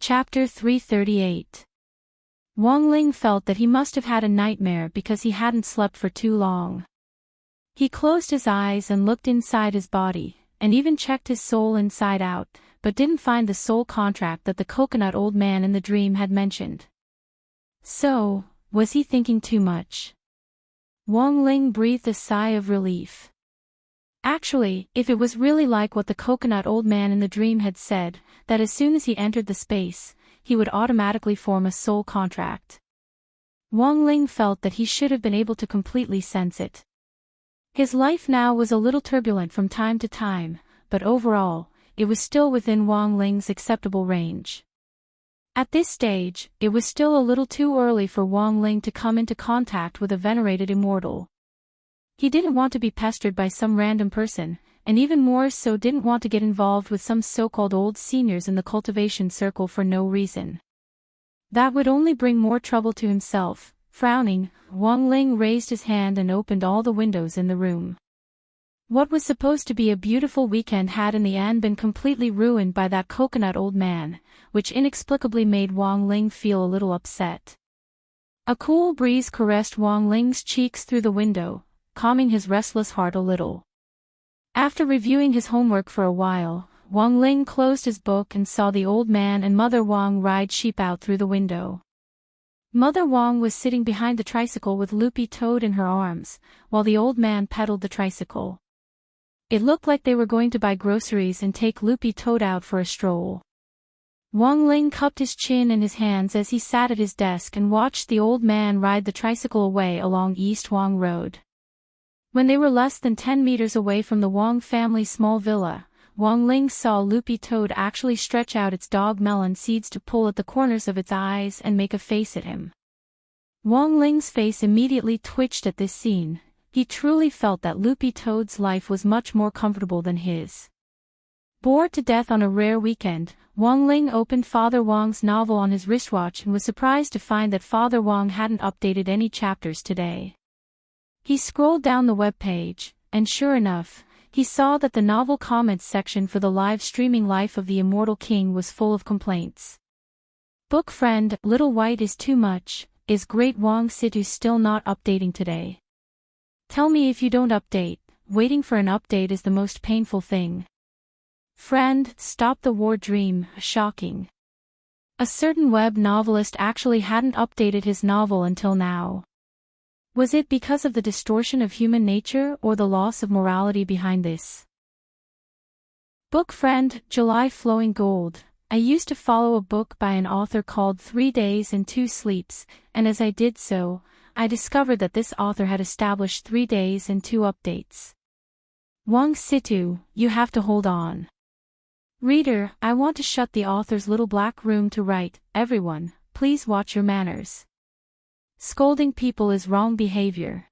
Chapter 338. Wang Ling felt that he must have had a nightmare because he hadn't slept for too long. He closed his eyes and looked inside his body, and even checked his soul inside out, but didn't find the soul contract that the coconut old man in the dream had mentioned. So, was he thinking too much? Wang Ling breathed a sigh of relief. Actually, if it was really like what the coconut old man in the dream had said, that as soon as he entered the space, he would automatically form a soul contract. Wang Ling felt that he should have been able to completely sense it. His life now was a little turbulent from time to time, but overall, it was still within Wang Ling's acceptable range. At this stage, it was still a little too early for Wang Ling to come into contact with a venerated immortal. He didn't want to be pestered by some random person, and even more so didn't want to get involved with some so-called old seniors in the cultivation circle for no reason. That would only bring more trouble to himself. Frowning, Wang Ling raised his hand and opened all the windows in the room. What was supposed to be a beautiful weekend had in the end been completely ruined by that coconut old man, which inexplicably made Wang Ling feel a little upset. A cool breeze caressed Wang Ling's cheeks through the window, calming his restless heart a little. After reviewing his homework for a while, Wang Ling closed his book and saw the old man and Mother Wang ride sheep out through the window. Mother Wang was sitting behind the tricycle with Loopy Toad in her arms, while the old man pedaled the tricycle. It looked like they were going to buy groceries and take Loopy Toad out for a stroll. Wang Ling cupped his chin in his hands as he sat at his desk and watched the old man ride the tricycle away along East Wang Road. When they were less than 10 meters away from the Wang family's small villa, Wang Ling saw Loopy Toad actually stretch out its dog melon seeds to pull at the corners of its eyes and make a face at him. Wang Ling's face immediately twitched at this scene. He truly felt that Loopy Toad's life was much more comfortable than his. Bored to death on a rare weekend, Wang Ling opened Father Wang's novel on his wristwatch and was surprised to find that Father Wang hadn't updated any chapters today. He scrolled down the web page, and sure enough, he saw that the novel comments section for the live streaming Life of the Immortal King was full of complaints. Book friend, Little White is too much. Is Great Wang Situ still not updating today? Tell me if you don't update. Waiting for an update is the most painful thing. Friend, Stop the War Dream. Shocking. A certain web novelist actually hadn't updated his novel until now. Was it because of the distortion of human nature or the loss of morality behind this? Book friend, July Flowing Gold. I used to follow a book by an author called 3 Days and 2 Sleeps, and as I did so, I discovered that this author had established 3 days and 2 updates. Wang Situ, you have to hold on. Reader, I want to shut the author's little black room to write. Everyone, please watch your manners. Scolding people is wrong behavior.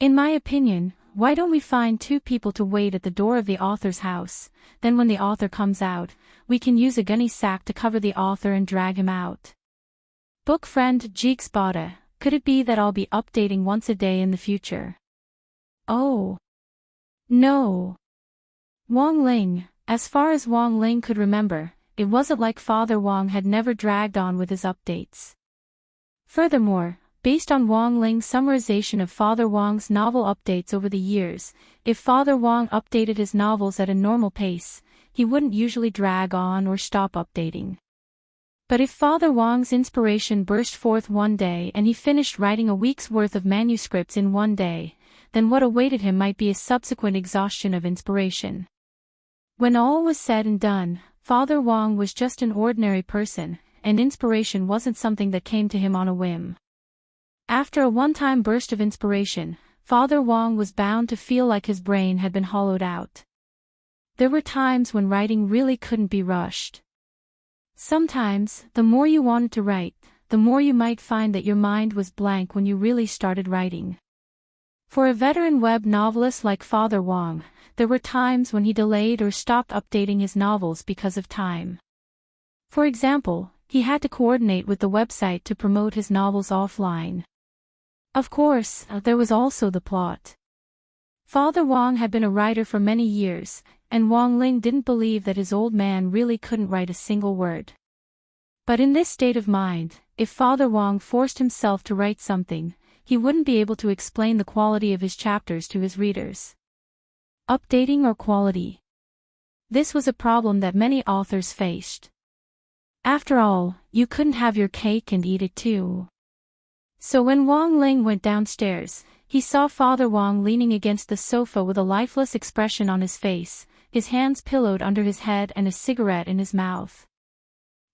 In my opinion, why don't we find 2 people to wait at the door of the author's house, then when the author comes out, we can use a gunny sack to cover the author and drag him out. Book friend Jeeks Bada, could it be that I'll be updating once a day in the future? Oh. No. Wang Ling, as far as Wang Ling could remember, it wasn't like Father Wang had never dragged on with his updates. Furthermore, based on Wang Ling's summarization of Father Wang's novel updates over the years, if Father Wang updated his novels at a normal pace, he wouldn't usually drag on or stop updating. But if Father Wang's inspiration burst forth one day and he finished writing a week's worth of manuscripts in one day, then what awaited him might be a subsequent exhaustion of inspiration. When all was said and done, Father Wang was just an ordinary person, and inspiration wasn't something that came to him on a whim. After a one-time burst of inspiration, Father Wang was bound to feel like his brain had been hollowed out. There were times when writing really couldn't be rushed. Sometimes, the more you wanted to write, the more you might find that your mind was blank when you really started writing. For a veteran web novelist like Father Wang, there were times when he delayed or stopped updating his novels because of time. For example, he had to coordinate with the website to promote his novels offline. Of course, there was also the plot. Father Wang had been a writer for many years, and Wang Ling didn't believe that his old man really couldn't write a single word. But in this state of mind, if Father Wang forced himself to write something, he wouldn't be able to explain the quality of his chapters to his readers. Updating or quality? This was a problem that many authors faced. After all, you couldn't have your cake and eat it too. So when Wang Ling went downstairs, he saw Father Wang leaning against the sofa with a lifeless expression on his face, his hands pillowed under his head and a cigarette in his mouth.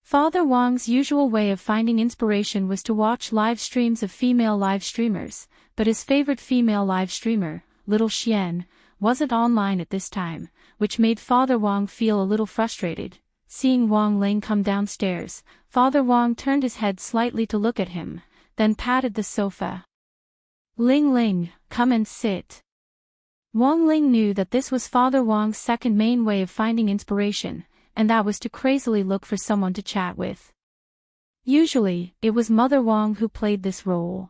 Father Wang's usual way of finding inspiration was to watch live streams of female live streamers, but his favorite female live streamer, Little Xian, wasn't online at this time, which made Father Wang feel a little frustrated. Seeing Wang Ling come downstairs, Father Wang turned his head slightly to look at him, then patted the sofa. "Ling Ling, come and sit." Wang Ling knew that this was Father Wang's second main way of finding inspiration, and that was to crazily look for someone to chat with. Usually, it was Mother Wang who played this role.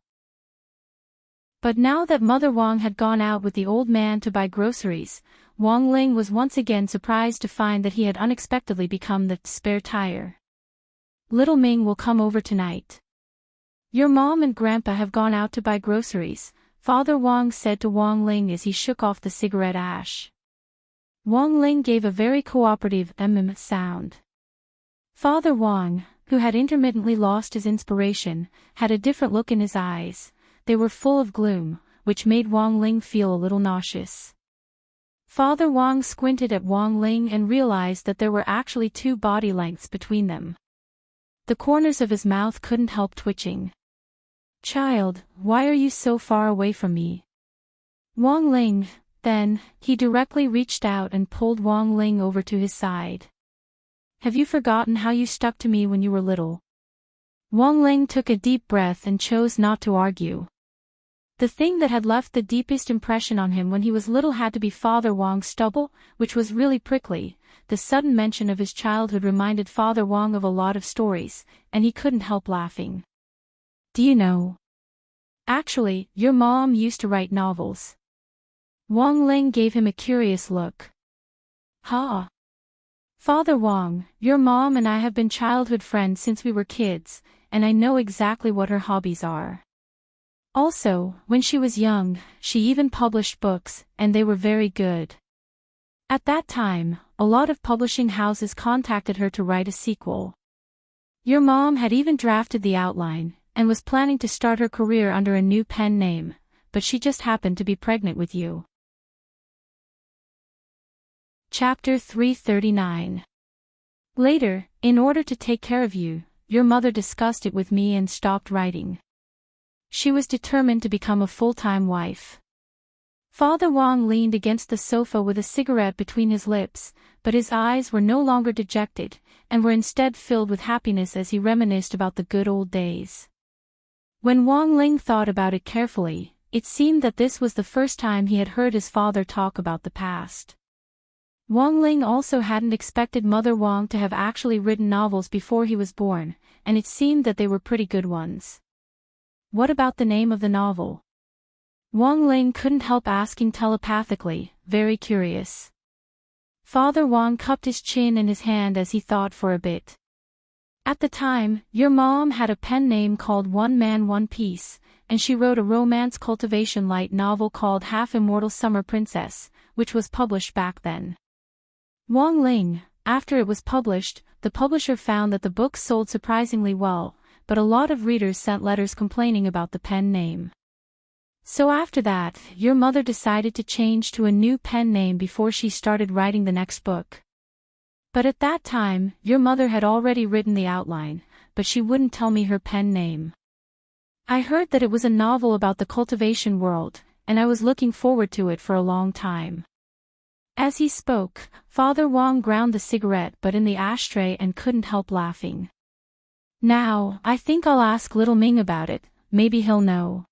But now that Mother Wang had gone out with the old man to buy groceries, Wang Ling was once again surprised to find that he had unexpectedly become the spare tire. "Little Ming will come over tonight. Your mom and grandpa have gone out to buy groceries," Father Wang said to Wang Ling as he shook off the cigarette ash. Wang Ling gave a very cooperative sound. Father Wang, who had intermittently lost his inspiration, had a different look in his eyes. They were full of gloom, which made Wang Ling feel a little nauseous. Father Wang squinted at Wang Ling and realized that there were actually 2 body lengths between them. The corners of his mouth couldn't help twitching. "Child, why are you so far away from me?" Wang Ling. Then, he directly reached out and pulled Wang Ling over to his side. "Have you forgotten how you stuck to me when you were little?" Wang Ling took a deep breath and chose not to argue. The thing that had left the deepest impression on him when he was little had to be Father Wang's stubble, which was really prickly. The sudden mention of his childhood reminded Father Wang of a lot of stories, and he couldn't help laughing. "Do you know? Actually, your mom used to write novels." Wang Ling gave him a curious look. "Huh? Father Wang, your mom and I have been childhood friends since we were kids, and I know exactly what her hobbies are. Also, when she was young, she even published books, and they were very good. At that time, a lot of publishing houses contacted her to write a sequel. Your mom had even drafted the outline, and was planning to start her career under a new pen name, but she just happened to be pregnant with you." Chapter 339. Later, in order to take care of you, your mother discussed it with me and stopped writing. She was determined to become a full-time wife. Father Wang leaned against the sofa with a cigarette between his lips, but his eyes were no longer dejected, and were instead filled with happiness as he reminisced about the good old days. When Wang Ling thought about it carefully, it seemed that this was the first time he had heard his father talk about the past. Wang Ling also hadn't expected Mother Wang to have actually written novels before he was born, and it seemed that they were pretty good ones. "What about the name of the novel?" Wang Ling couldn't help asking telepathically, very curious. Father Wang cupped his chin in his hand as he thought for a bit. "At the time, your mom had a pen name called One Man One Piece, and she wrote a romance cultivation light novel called Half Immortal Summer Princess, which was published back then." Wang Ling. After it was published, the publisher found that the book sold surprisingly well, but a lot of readers sent letters complaining about the pen name. "So after that, your mother decided to change to a new pen name before she started writing the next book. But at that time, your mother had already written the outline, but she wouldn't tell me her pen name. I heard that it was a novel about the cultivation world, and I was looking forward to it for a long time." As he spoke, Father Wang ground the cigarette butt in the ashtray and couldn't help laughing. "Now, I think I'll ask Little Ming about it, maybe he'll know."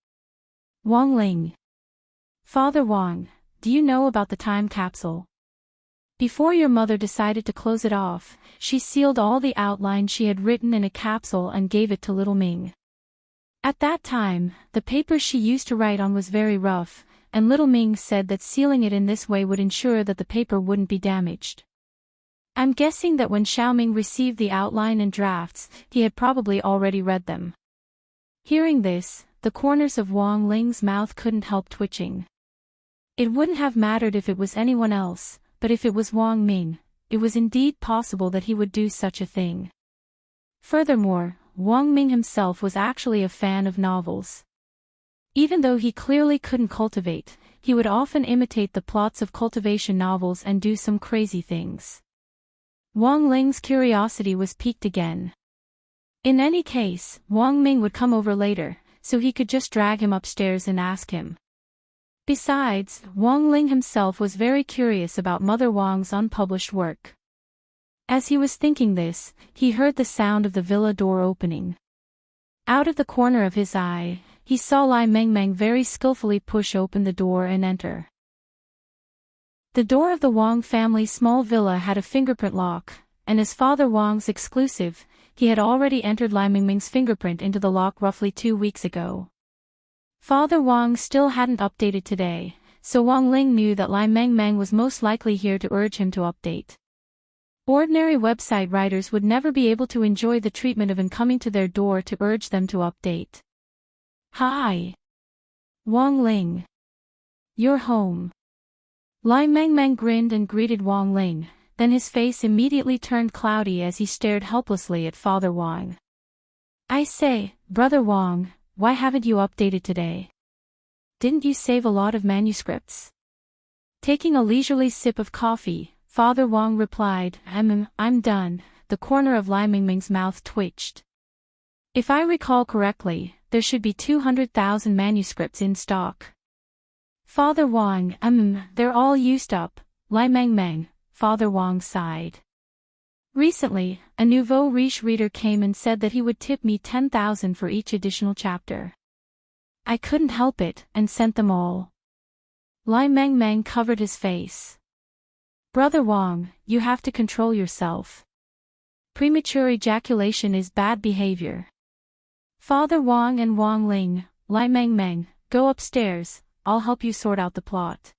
Wang Ling. "Father Wang, do you know about the time capsule? Before your mother decided to close it off, she sealed all the outline she had written in a capsule and gave it to Little Ming. At that time, the paper she used to write on was very rough, and Little Ming said that sealing it in this way would ensure that the paper wouldn't be damaged. I'm guessing that when Xiaoming received the outline and drafts, he had probably already read them. Hearing this, the corners of Wang Ling's mouth couldn't help twitching. It wouldn't have mattered if it was anyone else, but if it was Wang Ming, it was indeed possible that he would do such a thing. Furthermore, Wang Ming himself was actually a fan of novels. Even though he clearly couldn't cultivate, he would often imitate the plots of cultivation novels and do some crazy things. Wang Ling's curiosity was piqued again. In any case, Wang Ming would come over later, so he could just drag him upstairs and ask him. Besides, Wang Ling himself was very curious about Mother Wang's unpublished work. As he was thinking this, he heard the sound of the villa door opening. Out of the corner of his eye, he saw Lai Mengmeng very skillfully push open the door and enter. The door of the Wang family's small villa had a fingerprint lock, and as Father Wang's exclusive, he had already entered Lai Mengmeng's fingerprint into the lock roughly 2 weeks ago. Father Wang still hadn't updated today, so Wang Ling knew that Lai Mengmeng was most likely here to urge him to update. Ordinary website writers would never be able to enjoy the treatment of him coming to their door to urge them to update. Hi. Wang Ling. You're home. Lai Mengmeng grinned and greeted Wang Ling, then his face immediately turned cloudy as he stared helplessly at Father Wang. I say, Brother Wang, why haven't you updated today? Didn't you save a lot of manuscripts? Taking a leisurely sip of coffee, Father Wang replied, I'm done. The corner of Lai Mengmeng's mouth twitched. If I recall correctly, there should be 200,000 manuscripts in stock. Father Wang, they're all used up, Lai Mengmeng, Father Wang sighed. Recently, a nouveau riche reader came and said that he would tip me 10,000 for each additional chapter. I couldn't help it, and sent them all. Lai Mengmeng covered his face. Brother Wang, you have to control yourself. Premature ejaculation is bad behavior. Father Wang and Wang Ling, Lai Mengmeng, go upstairs, I'll help you sort out the plot.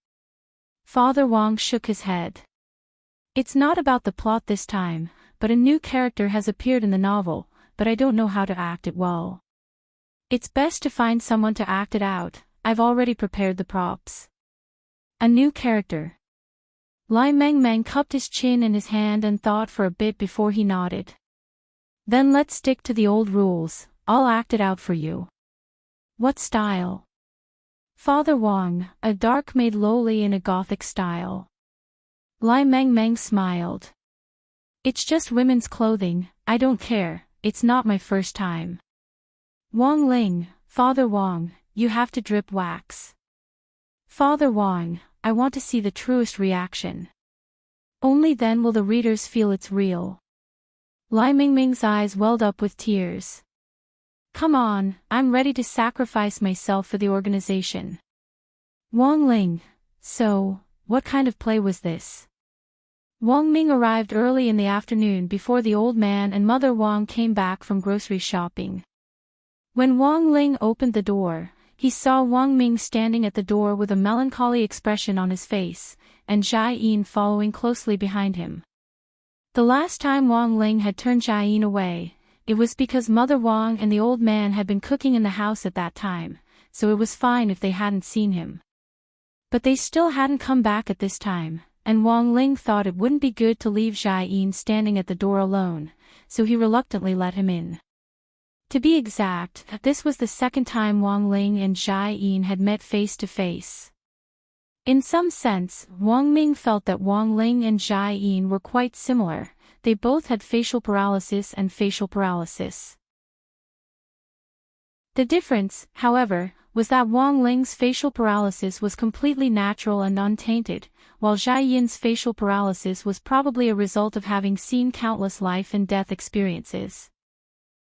Father Wang shook his head. It's not about the plot this time, but a new character has appeared in the novel, but I don't know how to act it well. It's best to find someone to act it out. I've already prepared the props. A new character. Lai Mengmeng cupped his chin in his hand and thought for a bit before he nodded. Then let's stick to the old rules, I'll act it out for you. What style? Father Wang, a dark maid lowly in a Gothic style. Lai Mengmeng smiled. It's just women's clothing, I don't care, it's not my first time. Wang Ling, Father Wang, you have to drip wax. Father Wang, I want to see the truest reaction. Only then will the readers feel it's real. Lai Mengmeng's eyes welled up with tears. Come on, I'm ready to sacrifice myself for the organization. Wang Ling, so, what kind of play was this? Wang Ming arrived early in the afternoon before the old man and Mother Wang came back from grocery shopping. When Wang Ling opened the door, he saw Wang Ming standing at the door with a melancholy expression on his face, and Jia Yin following closely behind him. The last time Wang Ling had turned Jia Yin away, it was because Mother Wang and the old man had been cooking in the house at that time, so it was fine if they hadn't seen him. But they still hadn't come back at this time, and Wang Ling thought it wouldn't be good to leave Jia Yin standing at the door alone, so he reluctantly let him in. To be exact, this was the second time Wang Ling and Jia Yin had met face to face. In some sense, Wang Ming felt that Wang Ling and Jia Yin were quite similar. They both had facial paralysis and facial paralysis. The difference, however, was that Wang Ling's facial paralysis was completely natural and untainted, while Jia Yin's facial paralysis was probably a result of having seen countless life and death experiences.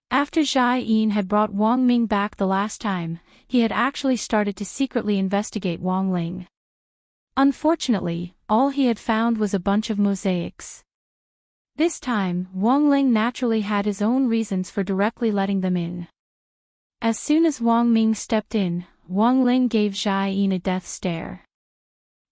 After Jia Yin had brought Wang Ming back the last time, he had actually started to secretly investigate Wang Ling. Unfortunately, all he had found was a bunch of mosaics. This time, Wang Ling naturally had his own reasons for directly letting them in. As soon as Wang Ming stepped in, Wang Ling gave Jia Yin a death stare.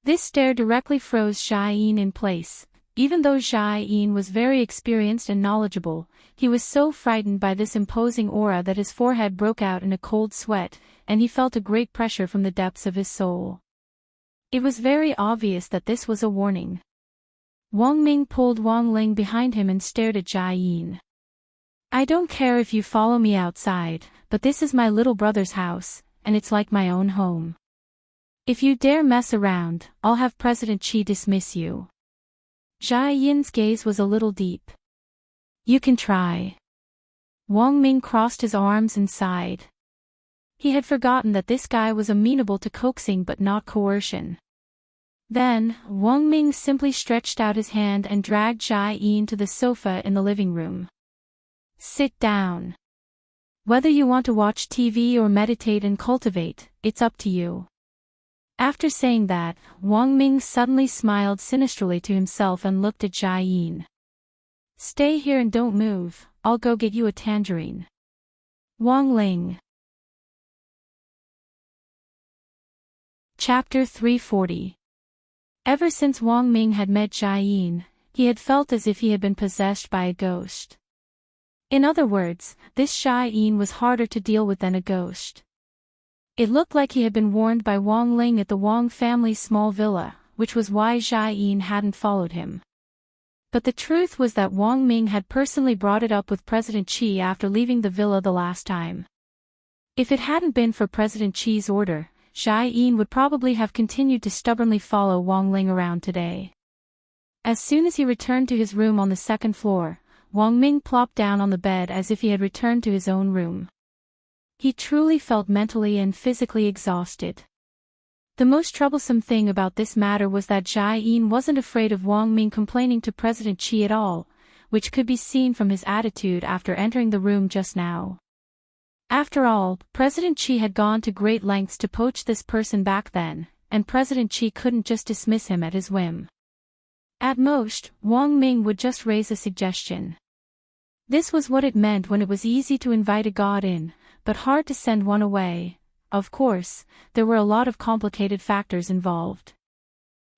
This stare directly froze Jia Yin in place, Even though Jia Yin was very experienced and knowledgeable, he was so frightened by this imposing aura that his forehead broke out in a cold sweat, and he felt a great pressure from the depths of his soul. It was very obvious that this was a warning. Wang Ming pulled Wang Ling behind him and stared at Jia Yin. "I don't care if you follow me outside, but this is my little brother's house, and it's like my own home. If you dare mess around, I'll have President Qi dismiss you." Jia Yin's gaze was a little deep. "You can try." Wang Ming crossed his arms and sighed. He had forgotten that this guy was amenable to coaxing but not coercion. Then, Wang Ming simply stretched out his hand and dragged Jia Yin to the sofa in the living room. "Sit down. Whether you want to watch TV or meditate and cultivate, it's up to you." After saying that, Wang Ming suddenly smiled sinisterly to himself and looked at Jia Yin. "Stay here and don't move, I'll go get you a tangerine." Wang Ling. Chapter 340. Ever since Wang Ming had met Jia Yin, he had felt as if he had been possessed by a ghost. In other words, this Jia Yin was harder to deal with than a ghost. It looked like he had been warned by Wang Ling at the Wang family's small villa, which was why Jia Yin hadn't followed him. But the truth was that Wang Ming had personally brought it up with President Qi after leaving the villa the last time. If it hadn't been for President Qi's order, Jia Yin would probably have continued to stubbornly follow Wang Ling around today. As soon as he returned to his room on the second floor, Wang Ming plopped down on the bed as if he had returned to his own room. He truly felt mentally and physically exhausted. The most troublesome thing about this matter was that Jia Yin wasn't afraid of Wang Ming complaining to President Qi at all, which could be seen from his attitude after entering the room just now. After all, President Qi had gone to great lengths to poach this person back then, and President Qi couldn't just dismiss him at his whim. At most, Wang Ming would just raise a suggestion. This was what it meant when it was easy to invite a god in, but hard to send one away. Of course, there were a lot of complicated factors involved.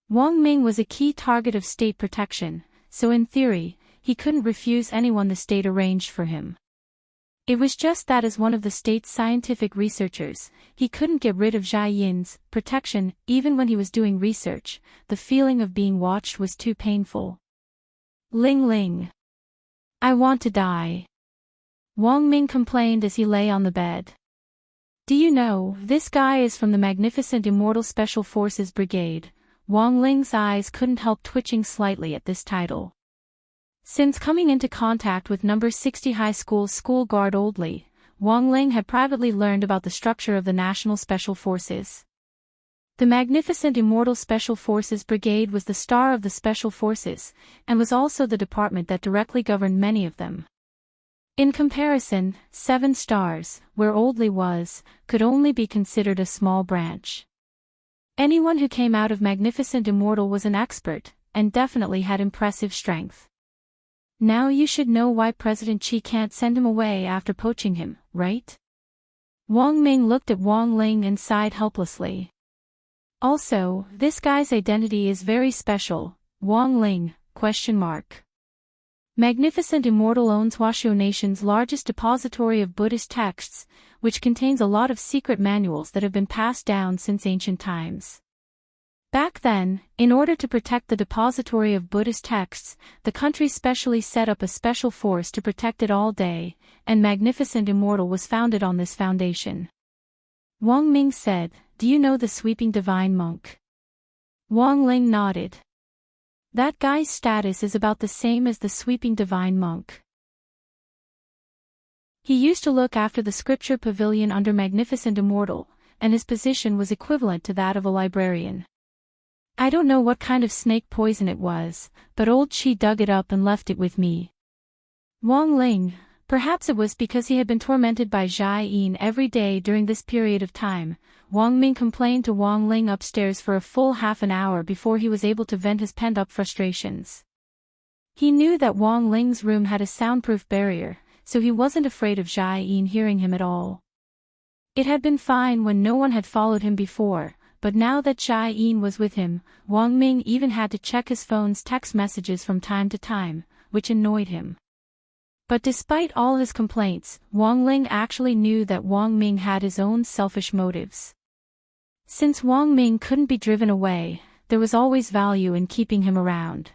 Wang Ming was a key target of state protection, so in theory, he couldn't refuse anyone the state arranged for him. It was just that as one of the state's scientific researchers, he couldn't get rid of Jia Yin's protection. Even when he was doing research, the feeling of being watched was too painful. "Ling Ling. I want to die," Wang Ming complained as he lay on the bed. "Do you know, this guy is from the magnificent Immortal Special Forces Brigade." Wang Ling's eyes couldn't help twitching slightly at this title. Since coming into contact with No. 60 High School's school guard Oldly, Wang Ling had privately learned about the structure of the National Special Forces. The magnificent Immortal Special Forces Brigade was the star of the Special Forces, and was also the department that directly governed many of them. In comparison, 7 stars, where Oldly was, could only be considered a small branch. Anyone who came out of Magnificent Immortal was an expert, and definitely had impressive strength. Now you should know why President Qi can't send him away after poaching him, right? Wang Ming looked at Wang Ling and sighed helplessly. Also, this guy's identity is very special. Wang Ling, ? Magnificent Immortal owns Huaxiu Nation's largest depository of Buddhist texts, which contains a lot of secret manuals that have been passed down since ancient times. Back then, in order to protect the depository of Buddhist texts, the country specially set up a special force to protect it all day, and Magnificent Immortal was founded on this foundation. Wang Ming said, "Do you know the Sweeping Divine Monk?" Wang Ling nodded. "That guy's status is about the same as the Sweeping Divine Monk. He used to look after the scripture pavilion under Magnificent Immortal, and his position was equivalent to that of a librarian. I don't know what kind of snake poison it was, but old Qi dug it up and left it with me." Wang Ling, perhaps it was because he had been tormented by Jia Yin every day during this period of time. Wang Ming complained to Wang Ling upstairs for a full half an hour before he was able to vent his pent-up frustrations. He knew that Wang Ling's room had a soundproof barrier, so he wasn't afraid of Jia Yin hearing him at all. It had been fine when no one had followed him before, but now that Xiaoyin was with him, Wang Ming even had to check his phone's text messages from time to time, which annoyed him. But despite all his complaints, Wang Ling actually knew that Wang Ming had his own selfish motives. Since Wang Ming couldn't be driven away, there was always value in keeping him around.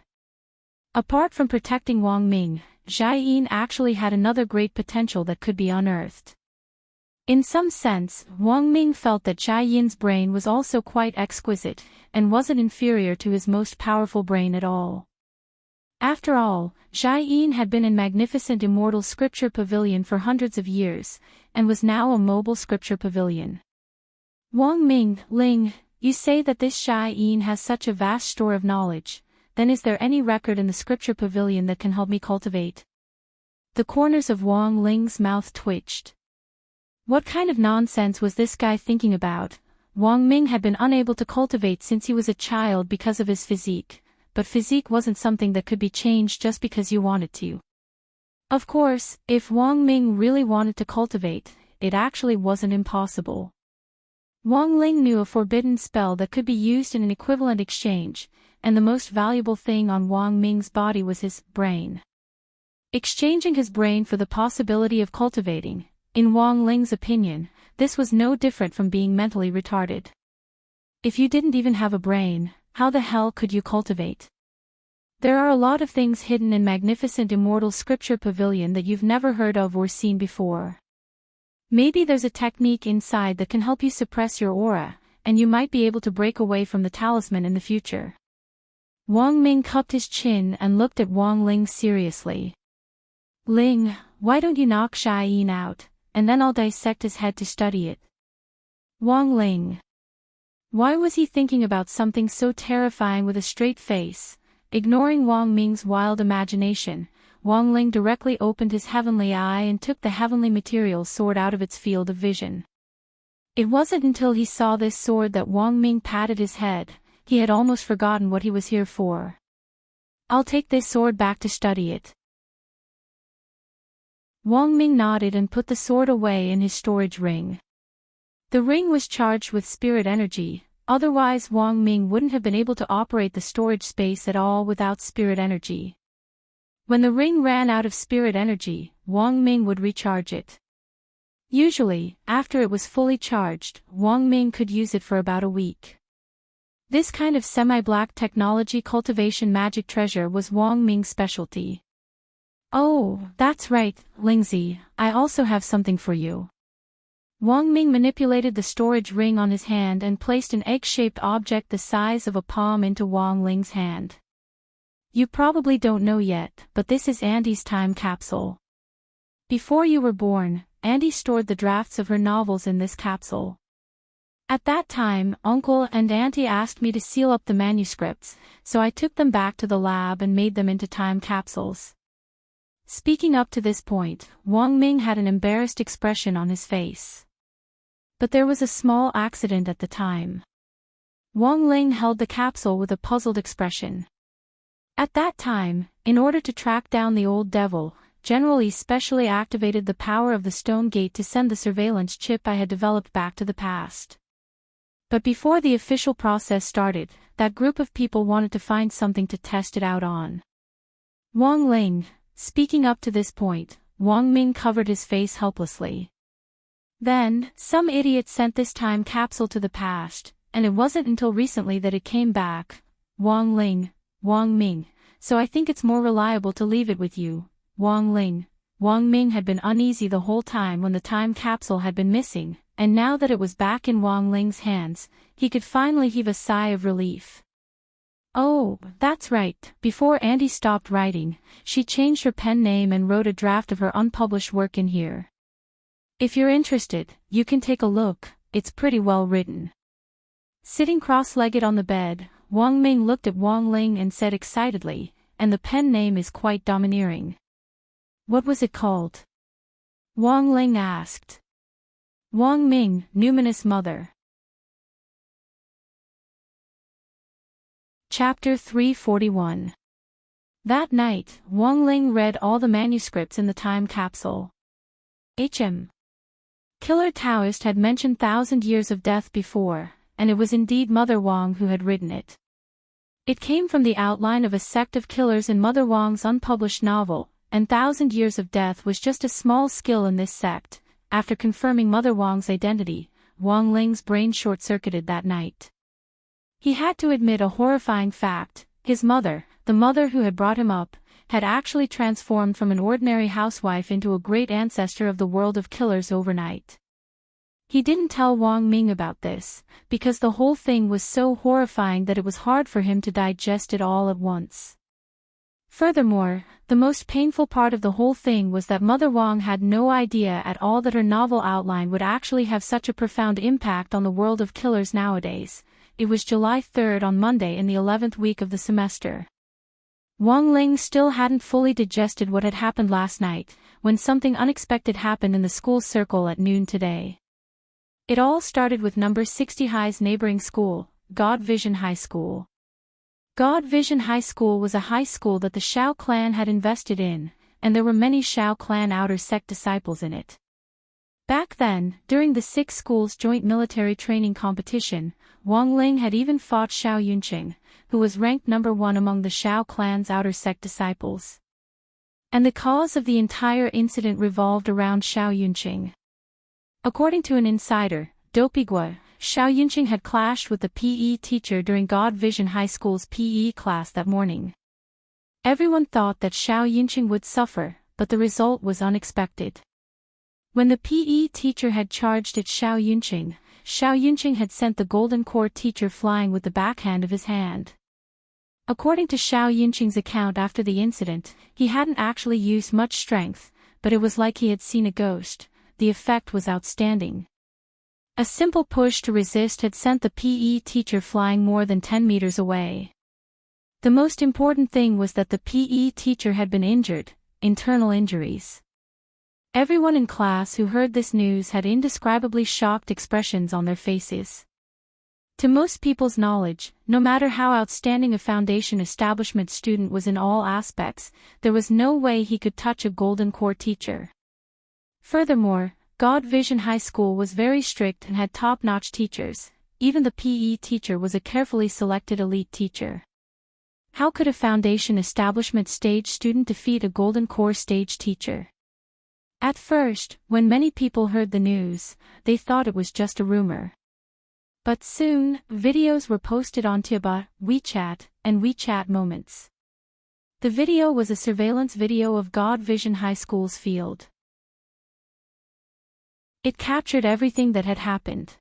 Apart from protecting Wang Ming, Xiaoyin actually had another great potential that could be unearthed. In some sense, Wang Ming felt that Xiaoyin's brain was also quite exquisite, and wasn't inferior to his most powerful brain at all. After all, Xiaoyin had been in magnificent immortal scripture pavilion for hundreds of years, and was now a mobile scripture pavilion. Wang Ming, Ling, you say that this Xiaoyin has such a vast store of knowledge, then is there any record in the scripture pavilion that can help me cultivate? The corners of Wang Ling's mouth twitched. What kind of nonsense was this guy thinking about? Wang Ming had been unable to cultivate since he was a child because of his physique, but physique wasn't something that could be changed just because you wanted to. Of course, if Wang Ming really wanted to cultivate, it actually wasn't impossible. Wang Ling knew a forbidden spell that could be used in an equivalent exchange, and the most valuable thing on Wang Ming's body was his brain. Exchanging his brain for the possibility of cultivating, in Wang Ling's opinion, this was no different from being mentally retarded. If you didn't even have a brain, how the hell could you cultivate? There are a lot of things hidden in magnificent immortal scripture pavilion that you've never heard of or seen before. Maybe there's a technique inside that can help you suppress your aura, and you might be able to break away from the talisman in the future. Wang Ming cupped his chin and looked at Wang Ling seriously. Ling, why don't you knock Xiaoyin out, and then I'll dissect his head to study it. Wang Ling. Why was he thinking about something so terrifying with a straight face? Ignoring Wang Ming's wild imagination, Wang Ling directly opened his heavenly eye and took the heavenly material sword out of its field of vision. It wasn't until he saw this sword that Wang Ming patted his head. He had almost forgotten what he was here for. I'll take this sword back to study it. Wang Ming nodded and put the sword away in his storage ring. The ring was charged with spirit energy, otherwise Wang Ming wouldn't have been able to operate the storage space at all without spirit energy. When the ring ran out of spirit energy, Wang Ming would recharge it. Usually, after it was fully charged, Wang Ming could use it for about a week. This kind of semi-black technology cultivation magic treasure was Wang Ming's specialty. Oh, that's right, Lingzi, I also have something for you. Wang Ming manipulated the storage ring on his hand and placed an egg-shaped object the size of a palm into Wang Ling's hand. You probably don't know yet, but this is Andy's time capsule. Before you were born, Andy stored the drafts of her novels in this capsule. At that time, Uncle and Auntie asked me to seal up the manuscripts, so I took them back to the lab and made them into time capsules. Speaking up to this point, Wang Ming had an embarrassed expression on his face. But there was a small accident at the time. Wang Ling held the capsule with a puzzled expression. At that time, in order to track down the old devil, General Yi specially activated the power of the stone gate to send the surveillance chip I had developed back to the past. But before the official process started, that group of people wanted to find something to test it out on. Wang Ling, speaking up to this point, Wang Ming covered his face helplessly. Then, some idiot sent this time capsule to the past, and it wasn't until recently that it came back. Wang Ling, Wang Ming, so I think it's more reliable to leave it with you, Wang Ling. Wang Ming had been uneasy the whole time when the time capsule had been missing, and now that it was back in Wang Ling's hands, he could finally heave a sigh of relief. Oh, that's right, before Andy stopped writing, she changed her pen name and wrote a draft of her unpublished work in here. If you're interested, you can take a look, it's pretty well written. Sitting cross-legged on the bed, Wang Ming looked at Wang Ling and said excitedly, and the pen name is quite domineering. What was it called? Wang Ling asked. Wang Ming, Numinous Mother. Chapter 341. That night, Wang Ling read all the manuscripts in the time capsule. Killer Taoist had mentioned 1,000 years of death before, and it was indeed Mother Wang who had written it. It came from the outline of a sect of killers in Mother Wang's unpublished novel, and 1,000 Years of Death was just a small skill in this sect. After confirming Mother Wang's identity, Wang Ling's brain short-circuited that night. He had to admit a horrifying fact: his mother, the mother who had brought him up, had actually transformed from an ordinary housewife into a great ancestor of the world of killers overnight. He didn't tell Wang Ming about this, because the whole thing was so horrifying that it was hard for him to digest it all at once. Furthermore, the most painful part of the whole thing was that Mother Wang had no idea at all that her novel outline would actually have such a profound impact on the world of killers nowadays. It was July 3rd on Monday in the 11th week of the semester. Wang Ling still hadn't fully digested what had happened last night, when something unexpected happened in the school circle at noon today. It all started with number 60 High's neighboring school, God Vision High School. God Vision High School was a high school that the Shao clan had invested in, and there were many Shao clan outer sect disciples in it. Back then, during the 6 schools' joint military training competition, Wang Ling had even fought Shao Yunqing, who was ranked number 1 among the Shao clan's outer sect disciples. And the cause of the entire incident revolved around Shao Yunqing. According to an insider, Dopigua, Shao Yunqing had clashed with the PE teacher during God Vision High School's PE class that morning. Everyone thought that Shao Yunqing would suffer, but the result was unexpected. When the PE teacher had charged at Shao Yunqing had sent the Golden Core teacher flying with the backhand of his hand. According to Shao Yunqing's account after the incident, he hadn't actually used much strength, but it was like he had seen a ghost. The effect was outstanding. A simple push to resist had sent the PE teacher flying more than 10 meters away. The most important thing was that the PE teacher had been injured, internal injuries. Everyone in class who heard this news had indescribably shocked expressions on their faces. To most people's knowledge, no matter how outstanding a foundation establishment student was in all aspects, there was no way he could touch a Golden Core teacher. Furthermore, God Vision High School was very strict and had top-notch teachers. Even the PE teacher was a carefully selected elite teacher. How could a foundation establishment stage student defeat a Golden Core stage teacher? At first, when many people heard the news, they thought it was just a rumor. But soon, videos were posted on Tiba, WeChat, and WeChat Moments. The video was a surveillance video of God Vision High School's field. It captured everything that had happened.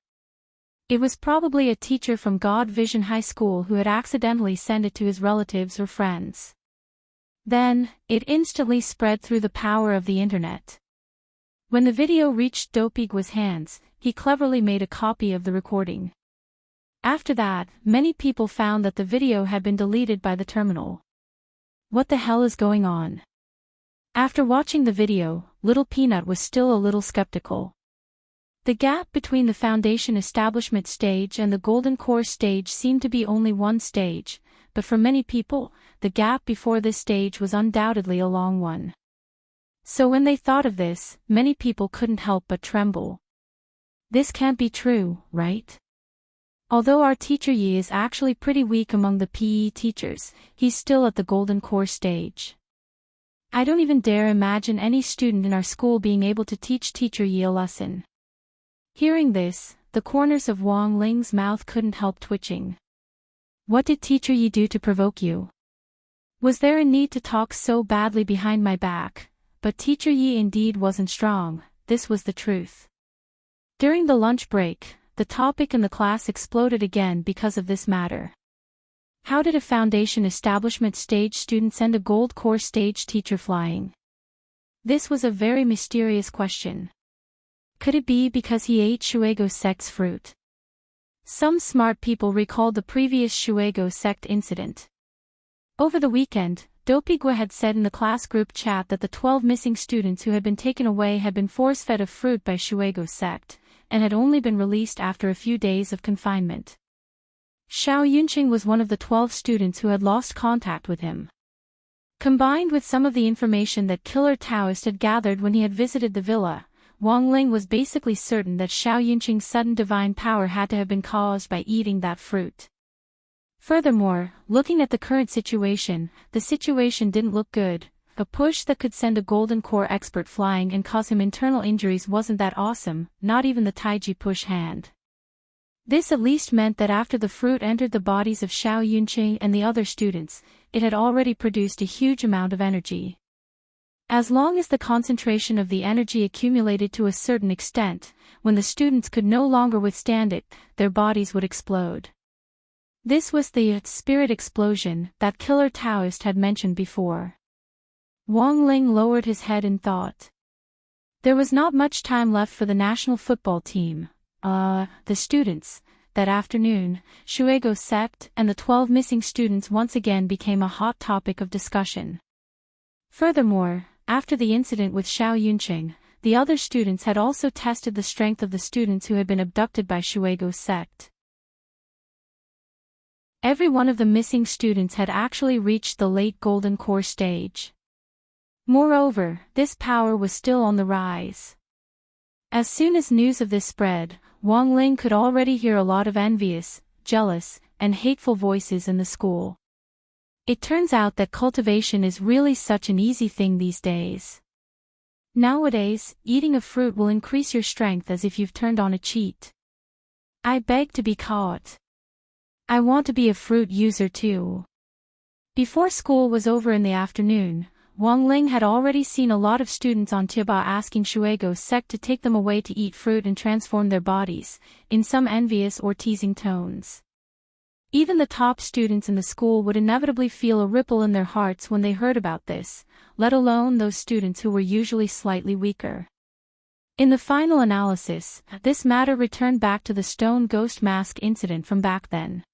It was probably a teacher from God Vision High School who had accidentally sent it to his relatives or friends. Then, it instantly spread through the power of the internet. When the video reached Dopigua's hands, he cleverly made a copy of the recording. After that, many people found that the video had been deleted by the terminal. What the hell is going on? After watching the video, Little Peanut was still a little skeptical. The gap between the foundation establishment stage and the Golden Core stage seemed to be only one stage, but for many people, the gap before this stage was undoubtedly a long one. So when they thought of this, many people couldn't help but tremble. This can't be true, right? Although our teacher Yi is actually pretty weak among the PE teachers, he's still at the Golden Core stage. I don't even dare imagine any student in our school being able to teach teacher Yi a lesson. Hearing this, the corners of Wang Ling's mouth couldn't help twitching. What did teacher Yi do to provoke you? Was there a need to talk so badly behind my back? But teacher Yi indeed wasn't strong, this was the truth. During the lunch break, the topic in the class exploded again because of this matter. How did a foundation establishment stage student send a Gold Core stage teacher flying? This was a very mysterious question. Could it be because he ate Shuego sect's fruit? Some smart people recalled the previous Shuego sect incident. Over the weekend, Dopigua had said in the class group chat that the 12 missing students who had been taken away had been force-fed a fruit by Shuego sect, and had only been released after a few days of confinement. Shao Yunqing was one of the 12 students who had lost contact with him. Combined with some of the information that Killer Taoist had gathered when he had visited the villa, Wang Ling was basically certain that Xiao Yunqing's sudden divine power had to have been caused by eating that fruit. Furthermore, looking at the current situation, the situation didn't look good. A push that could send a golden core expert flying and cause him internal injuries wasn't that awesome, not even the Taiji push hand. This at least meant that after the fruit entered the bodies of Xiao Yunqing and the other students, it had already produced a huge amount of energy. As long as the concentration of the energy accumulated to a certain extent, when the students could no longer withstand it, their bodies would explode. This was the spirit explosion that Killer Taoist had mentioned before. Wang Ling lowered his head in thought. There was not much time left for the national football team. The students. That afternoon, Shuego sect and the 12 missing students once again became a hot topic of discussion. Furthermore, after the incident with Xiao Yunqing, the other students had also tested the strength of the students who had been abducted by Shuego's sect. Every one of the missing students had actually reached the late golden core stage. Moreover, this power was still on the rise. As soon as news of this spread, Wang Ling could already hear a lot of envious, jealous, and hateful voices in the school. It turns out that cultivation is really such an easy thing these days. Nowadays, eating a fruit will increase your strength as if you've turned on a cheat. I beg to be caught. I want to be a fruit user too. Before school was over in the afternoon, Wang Ling had already seen a lot of students on Tiba asking Shuego's sect to take them away to eat fruit and transform their bodies, in some envious or teasing tones. Even the top students in the school would inevitably feel a ripple in their hearts when they heard about this, let alone those students who were usually slightly weaker. In the final analysis, this matter returned back to the stone ghost mask incident from back then.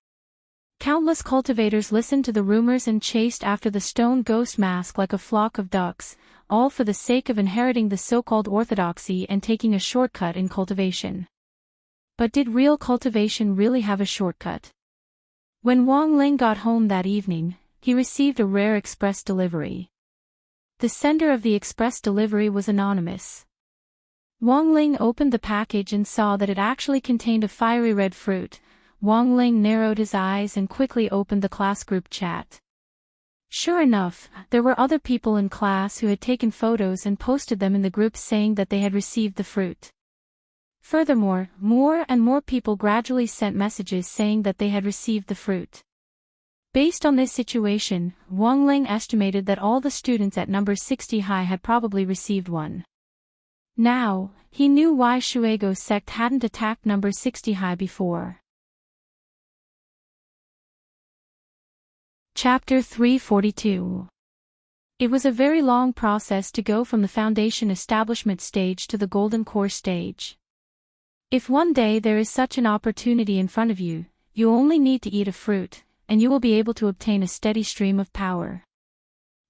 Countless cultivators listened to the rumors and chased after the stone ghost mask like a flock of ducks, all for the sake of inheriting the so-called orthodoxy and taking a shortcut in cultivation. But did real cultivation really have a shortcut? When Wang Ling got home that evening, he received a rare express delivery. The sender of the express delivery was anonymous. Wang Ling opened the package and saw that it actually contained a fiery red fruit. Wang Ling narrowed his eyes and quickly opened the class group chat. Sure enough, there were other people in class who had taken photos and posted them in the group saying that they had received the fruit. Furthermore, more and more people gradually sent messages saying that they had received the fruit. Based on this situation, Wang Ling estimated that all the students at number 60 high had probably received one. Now, he knew why Shuego's sect hadn't attacked number 60 high before. Chapter 342. It was a very long process to go from the foundation establishment stage to the golden core stage. If one day there is such an opportunity in front of you, you only need to eat a fruit, and you will be able to obtain a steady stream of power.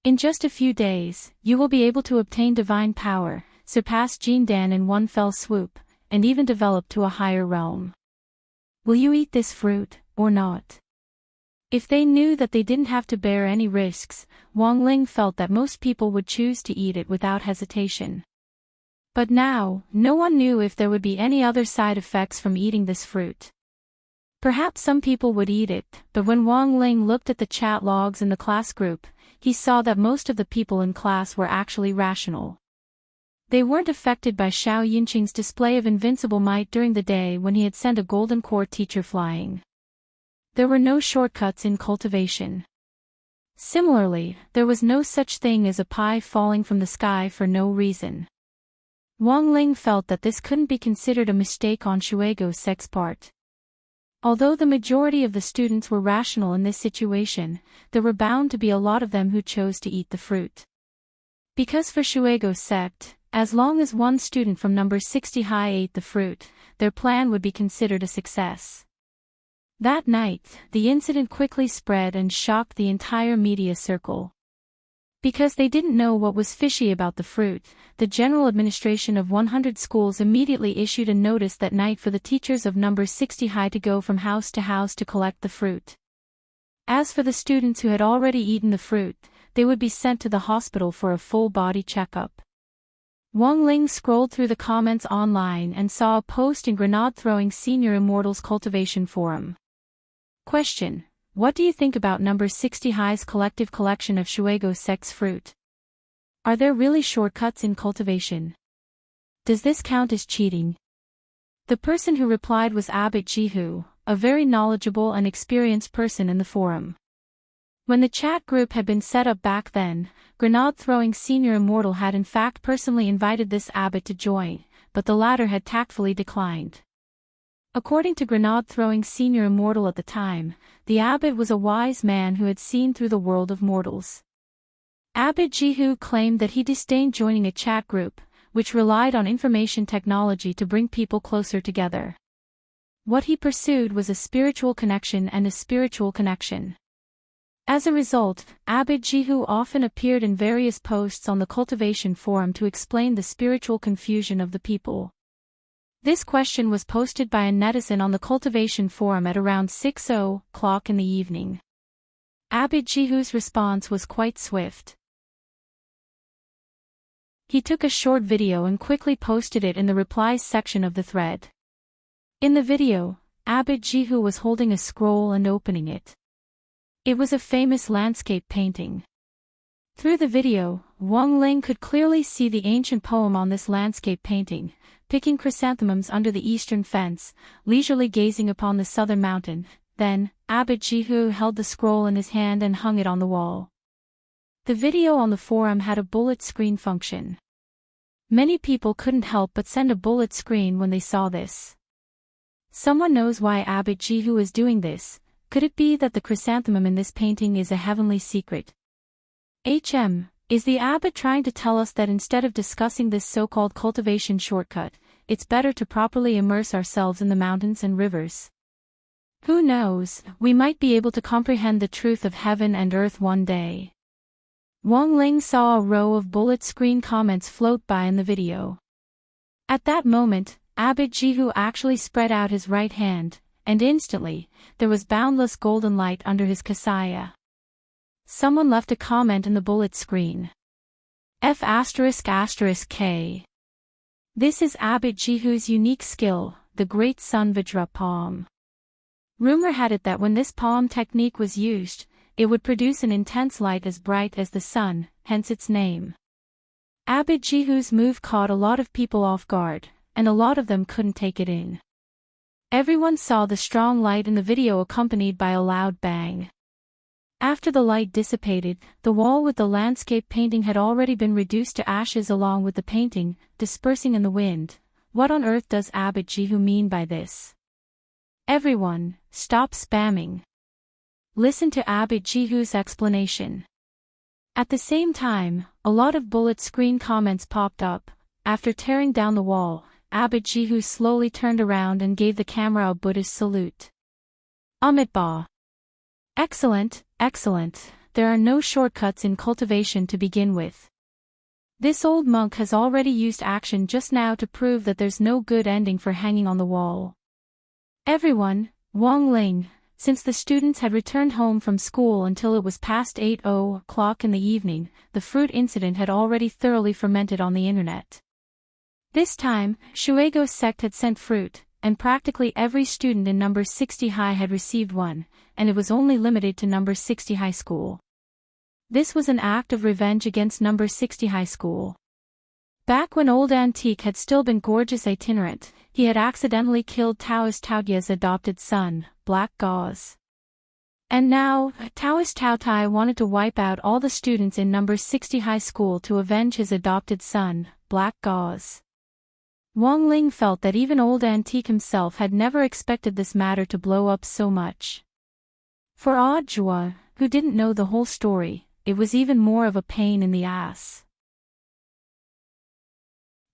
In just a few days, you will be able to obtain divine power, surpass Jin Dan in one fell swoop, and even develop to a higher realm. Will you eat this fruit, or not? If they knew that they didn't have to bear any risks, Wang Ling felt that most people would choose to eat it without hesitation. But now, no one knew if there would be any other side effects from eating this fruit. Perhaps some people would eat it, but when Wang Ling looked at the chat logs in the class group, he saw that most of the people in class were actually rational. They weren't affected by Xiao Yunqing's display of invincible might during the day when he had sent a golden core teacher flying. There were no shortcuts in cultivation. Similarly, there was no such thing as a pie falling from the sky for no reason. Wang Ling felt that this couldn't be considered a mistake on Shuego's sect's part. Although the majority of the students were rational in this situation, there were bound to be a lot of them who chose to eat the fruit. Because for Shuego's sect, as long as one student from number 60 high ate the fruit, their plan would be considered a success. That night, the incident quickly spread and shocked the entire media circle. Because they didn't know what was fishy about the fruit, the General Administration of 100 schools immediately issued a notice that night for the teachers of number 60 high to go from house to collect the fruit. As for the students who had already eaten the fruit, they would be sent to the hospital for a full body checkup. Wang Ling scrolled through the comments online and saw a post in Grenade Throwing Senior Immortals Cultivation Forum. Question: what do you think about number 60 High's collective collection of Shuego sex fruit? Are there really shortcuts in cultivation? Does this count as cheating? The person who replied was Abbot Jihu, a very knowledgeable and experienced person in the forum. When the chat group had been set up back then, Grenade Throwing Senior Immortal had in fact personally invited this abbot to join, but the latter had tactfully declined. According to Grenade Throwing Senior Immortal at the time, the abbot was a wise man who had seen through the world of mortals. Abbot Jihu claimed that he disdained joining a chat group, which relied on information technology to bring people closer together. What he pursued was a spiritual connection and a spiritual connection. As a result, Abbot Jihu often appeared in various posts on the cultivation forum to explain the spiritual confusion of the people. This question was posted by a netizen on the cultivation forum at around 6:00 in the evening. Abbot Jihu's response was quite swift. He took a short video and quickly posted it in the replies section of the thread. In the video, Abbot Jihu was holding a scroll and opening it. It was a famous landscape painting. Through the video, Wang Ling could clearly see the ancient poem on this landscape painting, picking chrysanthemums under the eastern fence, leisurely gazing upon the southern mountain. Then, Abbot Jihu held the scroll in his hand and hung it on the wall. The video on the forum had a bullet screen function. Many people couldn't help but send a bullet screen when they saw this. Someone knows why Abbot Jihu is doing this. Could it be that the chrysanthemum in this painting is a heavenly secret? Is the abbot trying to tell us that instead of discussing this so-called cultivation shortcut, it's better to properly immerse ourselves in the mountains and rivers? Who knows, we might be able to comprehend the truth of heaven and earth one day. Wang Ling saw a row of bullet screen comments float by in the video. At that moment, Abbot Jihu actually spread out his right hand, and instantly, there was boundless golden light under his kasaya. Someone left a comment in the bullet screen. F***K. This is Abbot Jihu's unique skill, the Great Sun Vajra palm. Rumor had it that when this palm technique was used, it would produce an intense light as bright as the sun, hence its name. Abbot Jihu's move caught a lot of people off guard, and a lot of them couldn't take it in. Everyone saw the strong light in the video accompanied by a loud bang. After the light dissipated, the wall with the landscape painting had already been reduced to ashes along with the painting, dispersing in the wind. What on earth does Abbot Jihu mean by this? Everyone, stop spamming. Listen to Abbot Jihu's explanation. At the same time, a lot of bullet screen comments popped up. After tearing down the wall, Abbot Jihu slowly turned around and gave the camera a Buddhist salute. Amitabha. Excellent, excellent. There are no shortcuts in cultivation to begin with. This old monk has already used action just now to prove that there's no good ending for hanging on the wall. Everyone, Wang Ling, since the students had returned home from school until it was past 8:00 in the evening, the fruit incident had already thoroughly fermented on the internet. This time, Shuego's sect had sent fruit, and practically every student in number 60 high had received one, and it was only limited to number 60 high school. This was an act of revenge against number 60 high school. Back when old Antique had still been gorgeous itinerant, he had accidentally killed Taoist Taotia's adopted son, Black Gauze. And now, Taoist Taotai wanted to wipe out all the students in number 60 high school to avenge his adopted son, Black Gauze. Wang Ling felt that even old Antique himself had never expected this matter to blow up so much. For Audiobook, who didn't know the whole story, it was even more of a pain in the ass.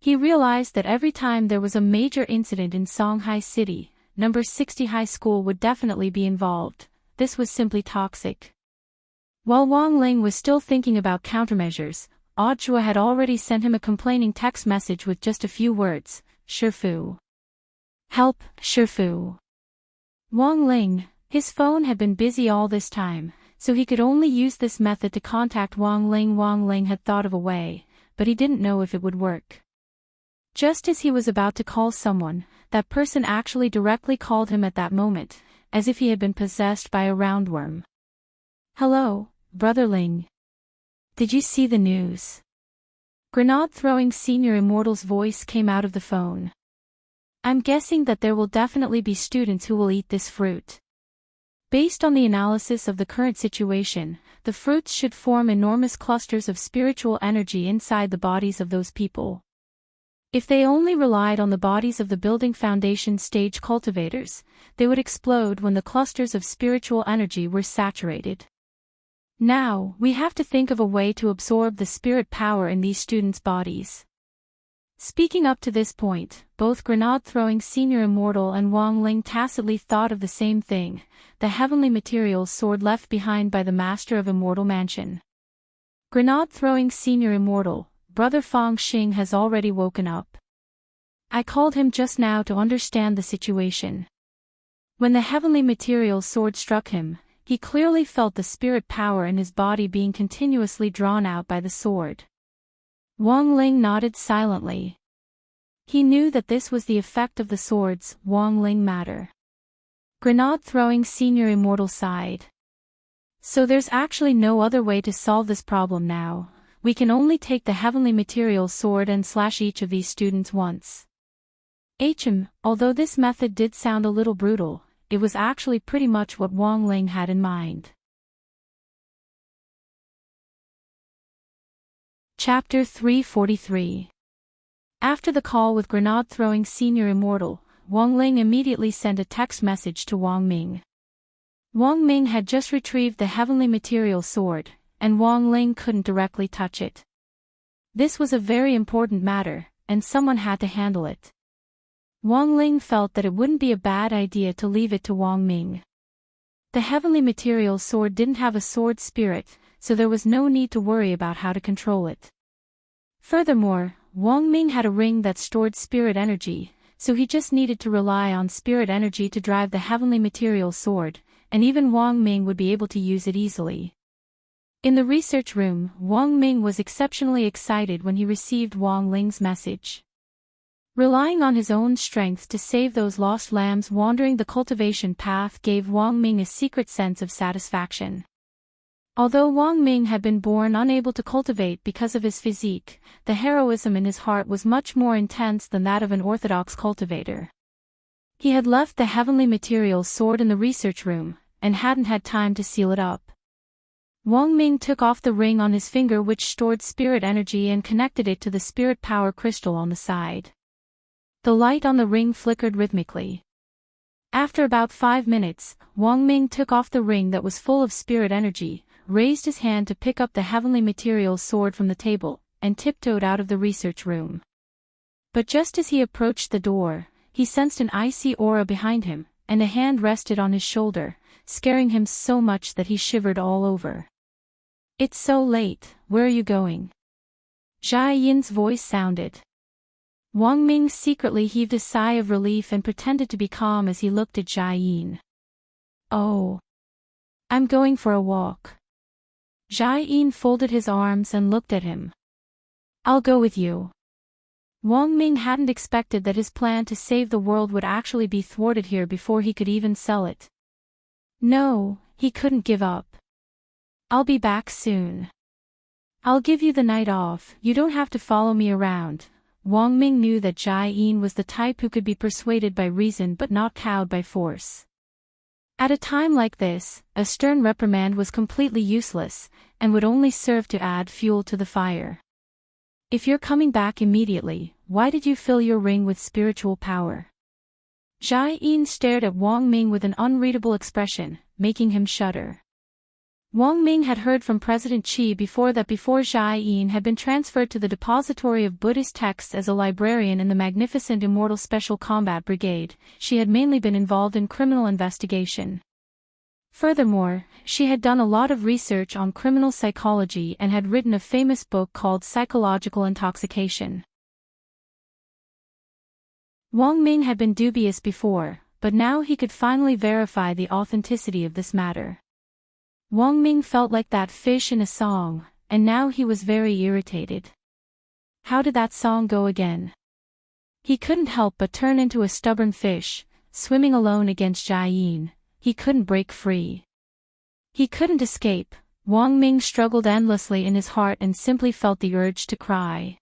He realized that every time there was a major incident in Songhai City, number 60 high school would definitely be involved. This was simply toxic. While Wang Ling was still thinking about countermeasures, Audiobook had already sent him a complaining text message with just a few words, Shifu. Help, Shifu. Wang Ling, his phone had been busy all this time, so he could only use this method to contact Wang Ling. Wang Ling had thought of a way, but he didn't know if it would work. Just as he was about to call someone, that person actually directly called him at that moment, as if he had been possessed by a roundworm. "Hello, Brother Ling. Did you see the news?" Grenade-throwing Senior Immortal's voice came out of the phone. "I'm guessing that there will definitely be students who will eat this fruit. Based on the analysis of the current situation, the fruits should form enormous clusters of spiritual energy inside the bodies of those people. If they only relied on the bodies of the building foundation stage cultivators, they would explode when the clusters of spiritual energy were saturated. Now, we have to think of a way to absorb the spirit power in these students' bodies." Speaking up to this point, both Grenade-throwing Senior Immortal and Wang Ling tacitly thought of the same thing, the heavenly materials sword left behind by the Master of Immortal Mansion. Grenade-throwing Senior Immortal, Brother Fang Xing has already woken up. I called him just now to understand the situation. When the heavenly materials sword struck him, he clearly felt the spirit power in his body being continuously drawn out by the sword. Wang Ling nodded silently. He knew that this was the effect of the sword's Wang Ling matter. Grenade-throwing Senior Immortal sighed. "So there's actually no other way to solve this problem now. We can only take the heavenly materials sword and slash each of these students once." Although this method did sound a little brutal, it was actually pretty much what Wang Ling had in mind. Chapter 343. After the call with Grenade-throwing Senior Immortal, Wang Ling immediately sent a text message to Wang Ming. Wang Ming had just retrieved the heavenly material sword, and Wang Ling couldn't directly touch it. This was a very important matter, and someone had to handle it. Wang Ling felt that it wouldn't be a bad idea to leave it to Wang Ming. The heavenly material sword didn't have a sword spirit, so there was no need to worry about how to control it. Furthermore, Wang Ming had a ring that stored spirit energy, so he just needed to rely on spirit energy to drive the heavenly material sword, and even Wang Ming would be able to use it easily. In the research room, Wang Ming was exceptionally excited when he received Wang Ling's message. Relying on his own strength to save those lost lambs wandering the cultivation path gave Wang Ming a secret sense of satisfaction. Although Wang Ming had been born unable to cultivate because of his physique, the heroism in his heart was much more intense than that of an orthodox cultivator. He had left the heavenly material sword in the research room, and hadn't had time to seal it up. Wang Ming took off the ring on his finger which stored spirit energy and connected it to the spirit power crystal on the side. The light on the ring flickered rhythmically. After about 5 minutes, Wang Ming took off the ring that was full of spirit energy, raised his hand to pick up the heavenly materials sword from the table, and tiptoed out of the research room. But just as he approached the door, he sensed an icy aura behind him, and a hand rested on his shoulder, scaring him so much that he shivered all over. "It's so late, where are you going?" Jia Yin's voice sounded. Wang Ming secretly heaved a sigh of relief and pretended to be calm as he looked at Jia Yin. "Oh. I'm going for a walk." Jia Yin folded his arms and looked at him. "I'll go with you." Wang Ming hadn't expected that his plan to save the world would actually be thwarted here before he could even sell it. No, he couldn't give up. "I'll be back soon. I'll give you the night off, you don't have to follow me around." Wang Ming knew that Jia Yin was the type who could be persuaded by reason but not cowed by force. At a time like this, a stern reprimand was completely useless, and would only serve to add fuel to the fire. "If you're coming back immediately, why did you fill your ring with spiritual power?" Jia Yin stared at Wang Ming with an unreadable expression, making him shudder. Wang Ming had heard from President Qi before that before Jia Yin had been transferred to the depository of Buddhist texts as a librarian in the magnificent Immortal Special Combat Brigade, she had mainly been involved in criminal investigation. Furthermore, she had done a lot of research on criminal psychology and had written a famous book called Psychological Intoxication. Wang Ming had been dubious before, but now he could finally verify the authenticity of this matter. Wang Ming felt like that fish in a song, and now he was very irritated. How did that song go again? He couldn't help but turn into a stubborn fish, swimming alone against Jia Yin. He couldn't break free. He couldn't escape. Wang Ming struggled endlessly in his heart and simply felt the urge to cry.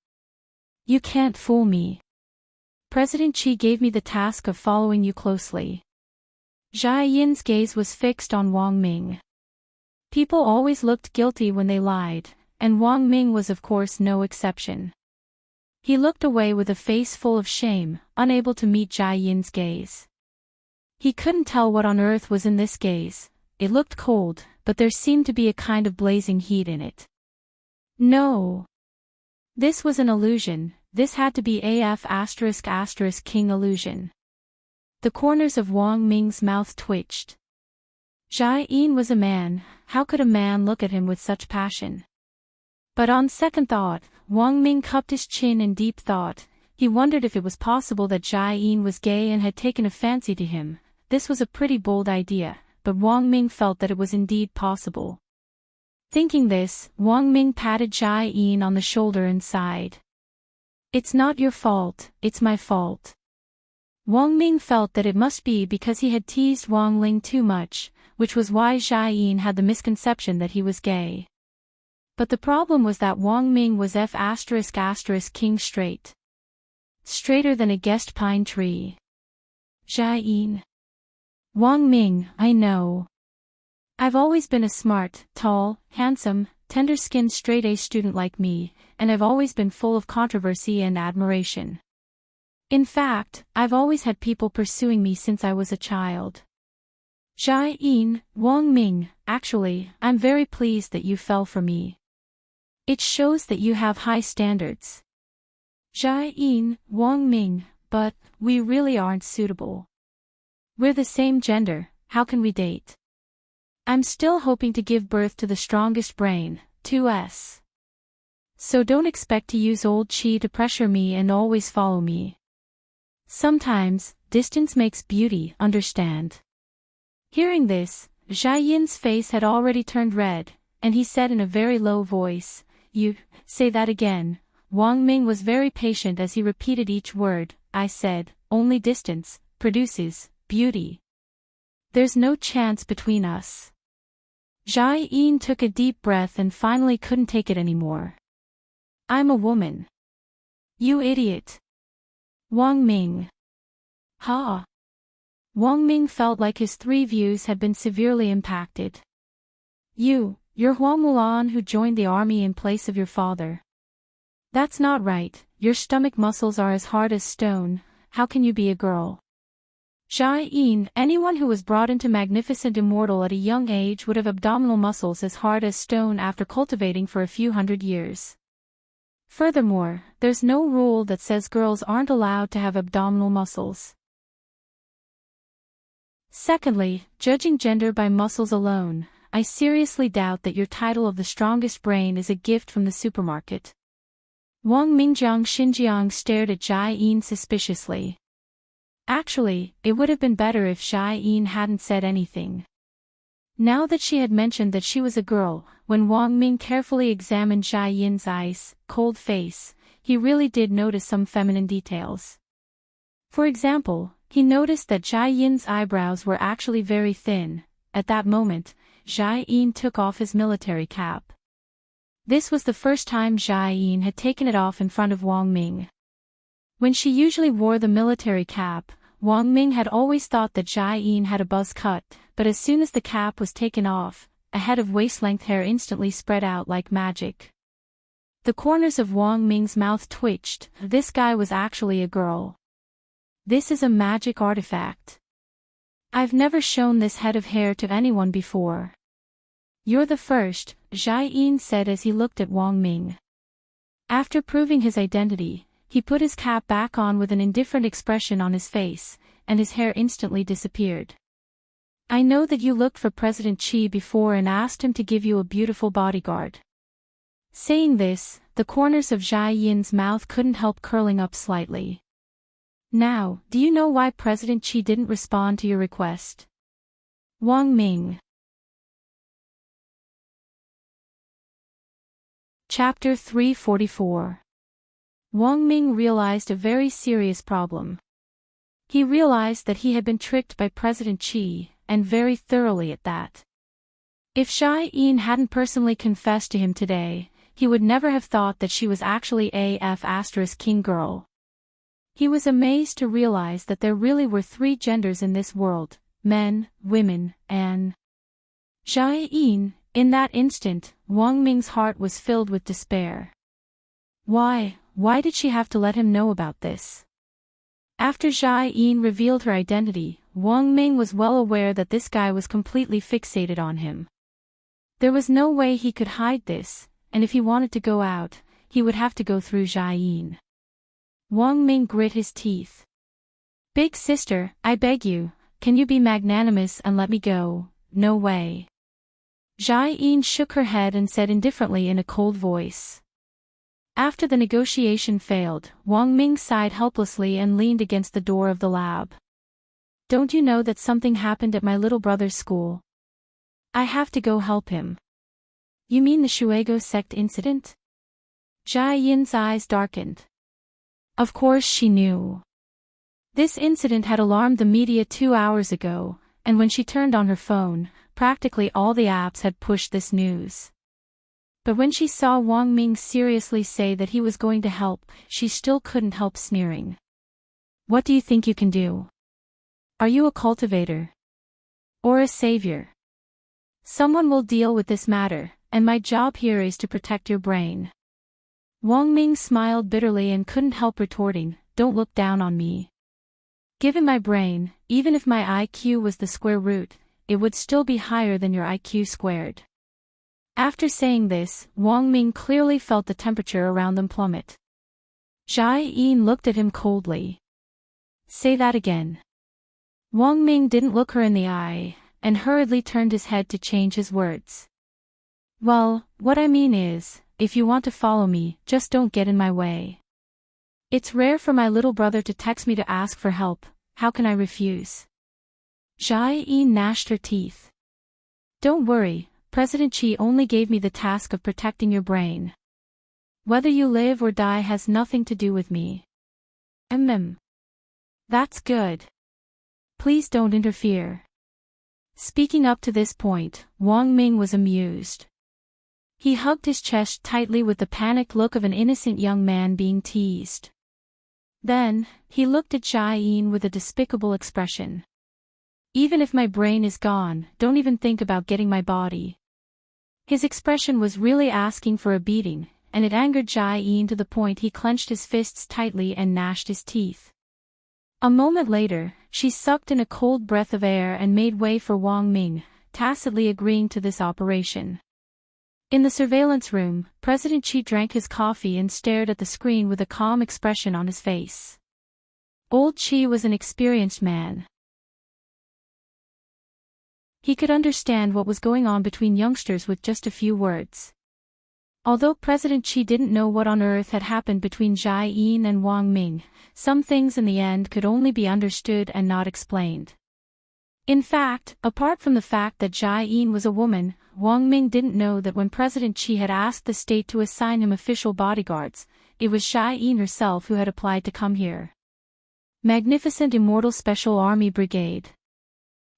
You can't fool me. President Qi gave me the task of following you closely. Jia Yin's gaze was fixed on Wang Ming. People always looked guilty when they lied, and Wang Ming was of course no exception. He looked away with a face full of shame, unable to meet Jia Yin's gaze. He couldn't tell what on earth was in this gaze. It looked cold, but there seemed to be a kind of blazing heat in it. No. This was an illusion. This had to be ***King illusion. The corners of Wang Ming's mouth twitched. Jia Yin was a man. How could a man look at him with such passion? But on second thought, Wang Ming cupped his chin in deep thought. He wondered if it was possible that Jia Yin was gay and had taken a fancy to him. This was a pretty bold idea, but Wang Ming felt that it was indeed possible. Thinking this, Wang Ming patted Jia Yin on the shoulder and sighed. It's not your fault, it's my fault. Wang Ming felt that it must be because he had teased Wang Ling too much, which was why Jia Yin had the misconception that he was gay. But the problem was that Wang Ming was ***King straight. Straighter than a guessed pine tree. Jia Yin. Wang Ming, I know. I've always been a smart, tall, handsome, tender-skinned straight-A student like me, and I've always been full of controversy and admiration. In fact, I've always had people pursuing me since I was a child. Jia Yin, Wang Ming, actually, I'm very pleased that you fell for me. It shows that you have high standards. Jia Yin, Wang Ming, but we really aren't suitable. We're the same gender, how can we date? I'm still hoping to give birth to the strongest brain, 2S. So don't expect to use old Qi to pressure me and always follow me. Sometimes, distance makes beauty, understand? Hearing this, Jia Yin's face had already turned red, and he said in a very low voice, You, say that again. Wang Ming was very patient as he repeated each word. I said, only distance produces beauty. There's no chance between us. Jia Yin took a deep breath and finally couldn't take it anymore. I'm a woman. You idiot. Wang Ming. Ha. Wang Ming felt like his 3 views had been severely impacted. You're Huang Mulan who joined the army in place of your father. That's not right, your stomach muscles are as hard as stone, how can you be a girl? Jia Yin, anyone who was brought into magnificent immortal at a young age would have abdominal muscles as hard as stone after cultivating for a few hundred years. Furthermore, there's no rule that says girls aren't allowed to have abdominal muscles. Secondly, judging gender by muscles alone, I seriously doubt that your title of the strongest brain is a gift from the supermarket. Wang Mingjiang Xinjiang stared at Jia Yin suspiciously. Actually, it would have been better if Jia Yin hadn't said anything. Now that she had mentioned that she was a girl, when Wang Ming carefully examined Jia Yin's ice, cold face, he really did notice some feminine details. For example, he noticed that Jia Yin's eyebrows were actually very thin. At that moment, Jia Yin took off his military cap. This was the first time Jia Yin had taken it off in front of Wang Ming. When she usually wore the military cap, Wang Ming had always thought that Jia Yin had a buzz cut, but as soon as the cap was taken off, a head of waist-length hair instantly spread out like magic. The corners of Wang Ming's mouth twitched. This guy was actually a girl. This is a magic artifact. I've never shown this head of hair to anyone before. You're the first, Jia Yin said as he looked at Wang Ming. After proving his identity, he put his cap back on with an indifferent expression on his face, and his hair instantly disappeared. I know that you looked for President Qi before and asked him to give you a beautiful bodyguard. Saying this, the corners of Jia Yin's mouth couldn't help curling up slightly. Now, do you know why President Qi didn't respond to your request? Wang Ming. Chapter 344. Wang Ming realized a very serious problem. He realized that he had been tricked by President Qi, and very thoroughly at that. If Xia Yin hadn't personally confessed to him today, he would never have thought that she was actually a king girl. He was amazed to realize that there really were 3 genders in this world, men, women, and Xia Yin. In that instant, Wang Ming's heart was filled with despair. Why did she have to let him know about this? After Xia Yin revealed her identity, Wang Ming was well aware that this guy was completely fixated on him. There was no way he could hide this, and if he wanted to go out, he would have to go through Xia Yin. Wang Ming grit his teeth. "Big sister, I beg you, can you be magnanimous and let me go?" "No way." Xia Yin shook her head and said indifferently in a cold voice. After the negotiation failed, Wang Ming sighed helplessly and leaned against the door of the lab. "Don't you know that something happened at my little brother's school? I have to go help him." "You mean the Shuego sect incident?" Xia Yin's eyes darkened. Of course she knew. This incident had alarmed the media 2 hours ago, and when she turned on her phone, practically all the apps had pushed this news. But when she saw Wang Ming seriously say that he was going to help, she still couldn't help sneering. "What do you think you can do? Are you a cultivator? Or a savior? Someone will deal with this matter, and my job here is to protect your brain." Wang Ming smiled bitterly and couldn't help retorting, "Don't look down on me. Given my brain, even if my IQ was the square root, it would still be higher than your IQ squared." After saying this, Wang Ming clearly felt the temperature around them plummet. Xia Yin looked at him coldly. "Say that again." Wang Ming didn't look her in the eye, and hurriedly turned his head to change his words. "Well, what I mean is, if you want to follow me, just don't get in my way. It's rare for my little brother to text me to ask for help, how can I refuse?" Xia Yin gnashed her teeth. "Don't worry, President Qi only gave me the task of protecting your brain. Whether you live or die has nothing to do with me." That's good. Please don't interfere." Speaking up to this point, Wang Ming was amused. He hugged his chest tightly with the panicked look of an innocent young man being teased. Then, he looked at Xia Yin with a despicable expression. "Even if my brain is gone, don't even think about getting my body." His expression was really asking for a beating, and it angered Xia Yin to the point he clenched his fists tightly and gnashed his teeth. A moment later, she sucked in a cold breath of air and made way for Wang Ming, tacitly agreeing to this operation. In the surveillance room, President Qi drank his coffee and stared at the screen with a calm expression on his face. Old Qi was an experienced man. He could understand what was going on between youngsters with just a few words. Although President Qi didn't know what on earth had happened between Xia Yin and Wang Ming, some things in the end could only be understood and not explained. In fact, apart from the fact that Xia Yin was a woman, Wang Ming didn't know that when President Qi had asked the state to assign him official bodyguards, it was Xia Yin herself who had applied to come here. Magnificent Immortal Special Army Brigade.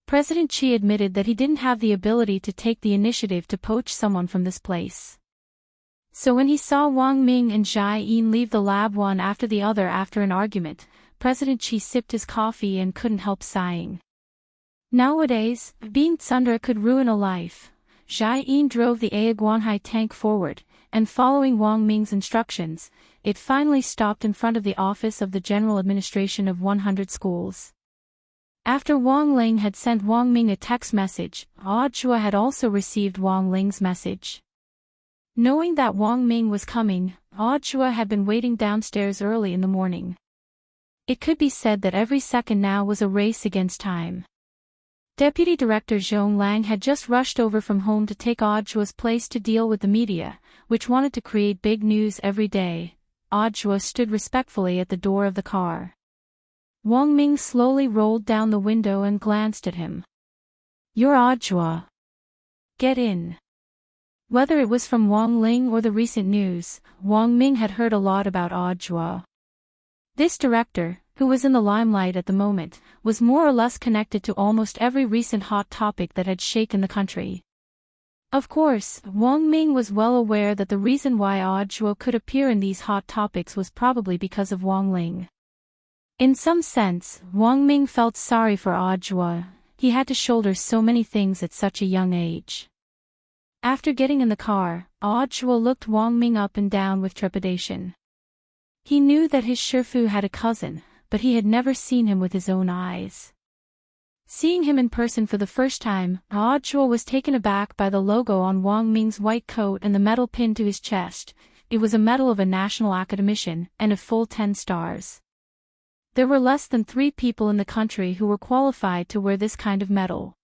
President Qi admitted that he didn't have the ability to take the initiative to poach someone from this place. So when he saw Wang Ming and Xia Yin leave the lab one after the other after an argument, President Qi sipped his coffee and couldn't help sighing. Nowadays, being Tsundra could ruin a life. Xia Yin drove the Aiguanhai tank forward, and following Wang Ming's instructions, it finally stopped in front of the office of the General Administration of 100 Schools. After Wang Ling had sent Wang Ming a text message, Audiobook had also received Wang Ling's message. Knowing that Wang Ming was coming, Audiobook had been waiting downstairs early in the morning. It could be said that every second now was a race against time. Deputy Director Zhong Lang had just rushed over from home to take Audiobook's place to deal with the media, which wanted to create big news every day. Audiobook stood respectfully at the door of the car. Wang Ming slowly rolled down the window and glanced at him. "You're Audiobook. Get in." Whether it was from Wang Ling or the recent news, Wang Ming had heard a lot about Audiobook. This director, who was in the limelight at the moment, was more or less connected to almost every recent hot topic that had shaken the country. Of course, Wang Ming was well aware that the reason why Audiobook could appear in these hot topics was probably because of Wang Ling. In some sense, Wang Ming felt sorry for Audiobook. He had to shoulder so many things at such a young age. After getting in the car, Audiobook looked Wang Ming up and down with trepidation. He knew that his Shifu had a cousin, but he had never seen him with his own eyes. Seeing him in person for the first time, Audiobook was taken aback by the logo on Wang Ming's white coat and the medal pinned to his chest. It was a medal of a national academician, and a full 10 stars. There were less than 3 people in the country who were qualified to wear this kind of medal.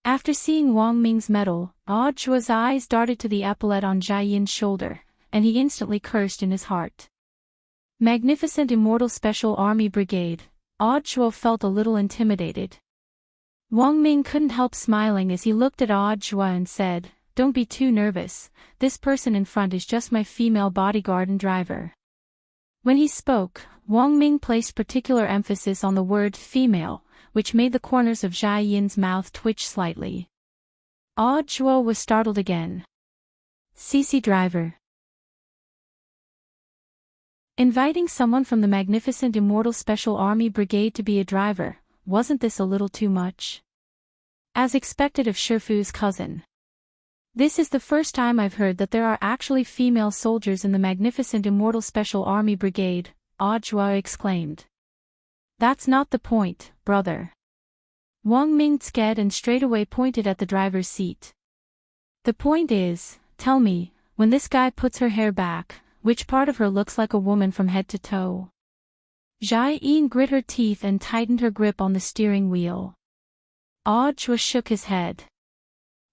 After seeing Wang Ming's medal, Audiobook's eyes darted to the epaulette on Jia Yin's shoulder, and he instantly cursed in his heart. Magnificent Immortal Special Army Brigade. Audiobook felt a little intimidated. Wang Ming couldn't help smiling as he looked at Audiobook and said, "Don't be too nervous, this person in front is just my female bodyguard and driver." When he spoke, Wang Ming placed particular emphasis on the word female, which made the corners of Jia Yin's mouth twitch slightly. Audiobook was startled again. CC driver. Inviting someone from the magnificent Immortal Special Army Brigade to be a driver, wasn't this a little too much? As expected of Shifu's cousin. This is the first time I've heard that there are actually female soldiers in the magnificent Immortal Special Army Brigade, Audiobook exclaimed. That's not the point, brother. Wang Ming sked and straightaway pointed at the driver's seat. The point is, tell me, when this guy puts her hair back, which part of her looks like a woman from head to toe? Jia Yin grit her teeth and tightened her grip on the steering wheel. Audiobook shook his head.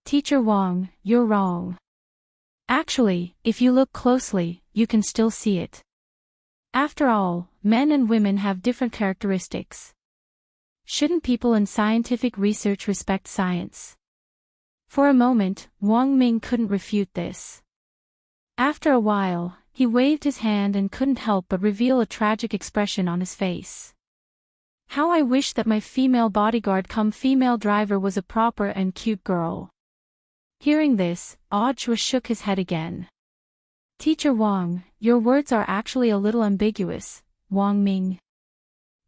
Teacher Wang, you're wrong. Actually, if you look closely, you can still see it. After all, men and women have different characteristics. Shouldn't people in scientific research respect science? For a moment, Wang Ming couldn't refute this. After a while, he waved his hand and couldn't help but reveal a tragic expression on his face. How I wish that my female bodyguard cum female driver was a proper and cute girl. Hearing this, Audiobook shook his head again. Teacher Wang, your words are actually a little ambiguous, Wang Ming.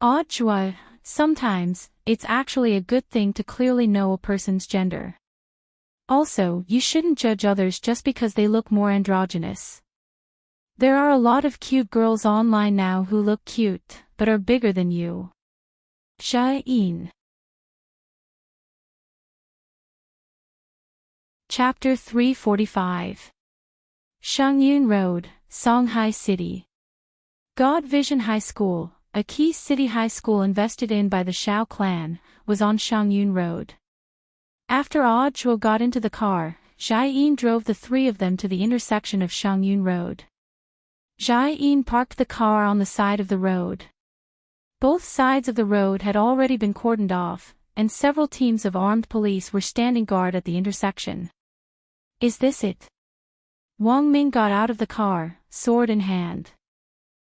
Audiobook, sometimes, it's actually a good thing to clearly know a person's gender. Also, you shouldn't judge others just because they look more androgynous. There are a lot of cute girls online now who look cute, but are bigger than you. Jia Yin. Chapter 345. Shangyun Road, Songhai City. God Vision High School, a key city high school invested in by the Shao clan, was on Shangyun Road. After Audiobook got into the car, Jia Yin drove the 3 of them to the intersection of Shangyun Road. Jia Yin parked the car on the side of the road. Both sides of the road had already been cordoned off, and several teams of armed police were standing guard at the intersection. Is this it? Wang Ming got out of the car, sword in hand.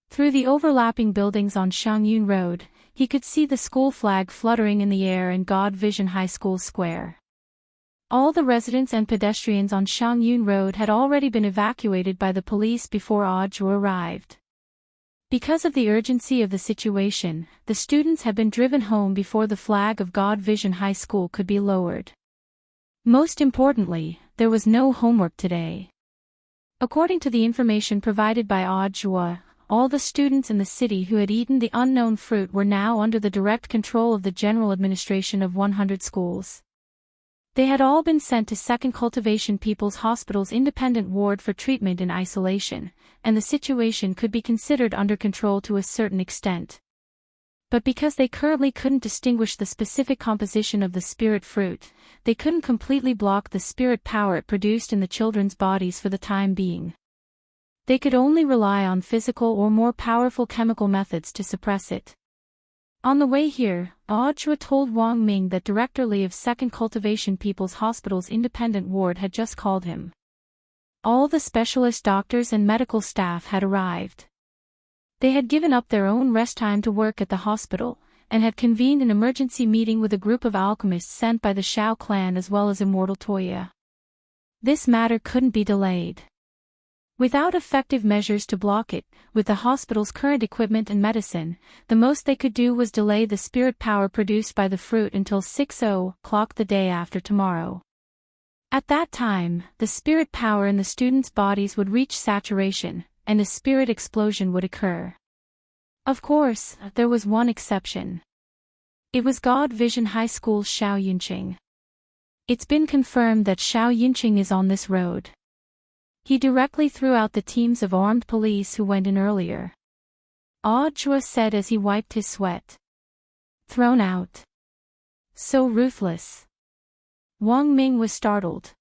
Through the overlapping buildings on Shangyun Road, he could see the school flag fluttering in the air in God Vision High School Square. All the residents and pedestrians on Shangyun Road had already been evacuated by the police before Audiobook arrived. Because of the urgency of the situation, the students had been driven home before the flag of God Vision High School could be lowered. Most importantly, there was no homework today. According to the information provided by Audiobook, all the students in the city who had eaten the unknown fruit were now under the direct control of the general administration of 100 schools. They had all been sent to Second Cultivation People's Hospital's independent ward for treatment in isolation, and the situation could be considered under control to a certain extent. But because they currently couldn't distinguish the specific composition of the spirit fruit, they couldn't completely block the spirit power it produced in the children's bodies for the time being. They could only rely on physical or more powerful chemical methods to suppress it. On the way here, Audiobook told Wang Ming that Director Li of Second Cultivation People's Hospital's independent ward had just called him. All the specialist doctors and medical staff had arrived. They had given up their own rest time to work at the hospital, and had convened an emergency meeting with a group of alchemists sent by the Shao clan as well as immortal Toya. This matter couldn't be delayed. Without effective measures to block it, with the hospital's current equipment and medicine, the most they could do was delay the spirit power produced by the fruit until 6:00 the day after tomorrow. At that time, the spirit power in the students' bodies would reach saturation, and a spirit explosion would occur. Of course, there was one exception. It was God Vision High School's Shao Yunqing. It's been confirmed that Shao Yunqing is on this road. He directly threw out the teams of armed police who went in earlier. Audra said as he wiped his sweat. Thrown out. So ruthless. Wang Ming was startled.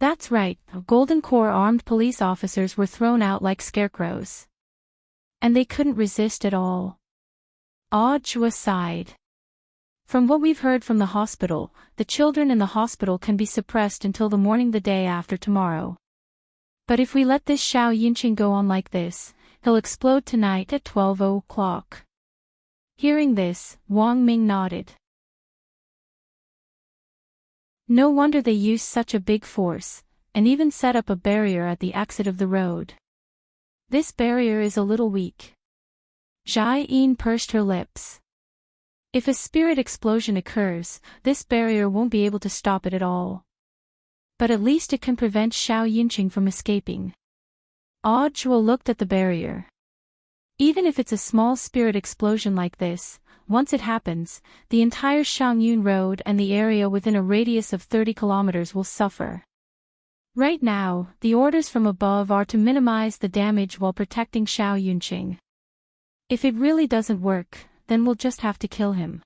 That's right, Golden Corps armed police officers were thrown out like scarecrows. And they couldn't resist at all. Audra sighed. From what we've heard from the hospital, the children in the hospital can be suppressed until the morning the day after tomorrow. But if we let this Shao Yunqing go on like this, he'll explode tonight at 12:00. Hearing this, Wang Ming nodded. No wonder they used such a big force, and even set up a barrier at the exit of the road. This barrier is a little weak. Jai Yin pursed her lips. If a spirit explosion occurs, this barrier won't be able to stop it at all. But at least it can prevent Shao Yunqing from escaping. Audra looked at the barrier. Even if it's a small spirit explosion like this, once it happens, the entire Shangyun Road and the area within a radius of 30 kilometers will suffer. Right now, the orders from above are to minimize the damage while protecting Shao Yunqing. If it really doesn't work, then we'll just have to kill him.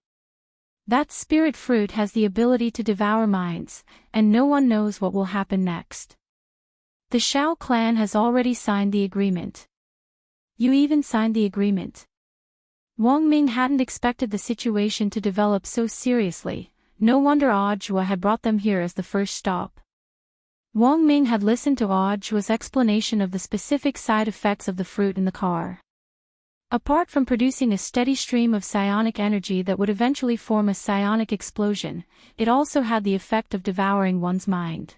That spirit fruit has the ability to devour minds, and no one knows what will happen next. The Shao clan has already signed the agreement. You even signed the agreement. Wang Ming hadn't expected the situation to develop so seriously. No wonder Audra had brought them here as the first stop. Wang Ming had listened to Audra's explanation of the specific side effects of the fruit in the car. Apart from producing a steady stream of psionic energy that would eventually form a psionic explosion, it also had the effect of devouring one's mind.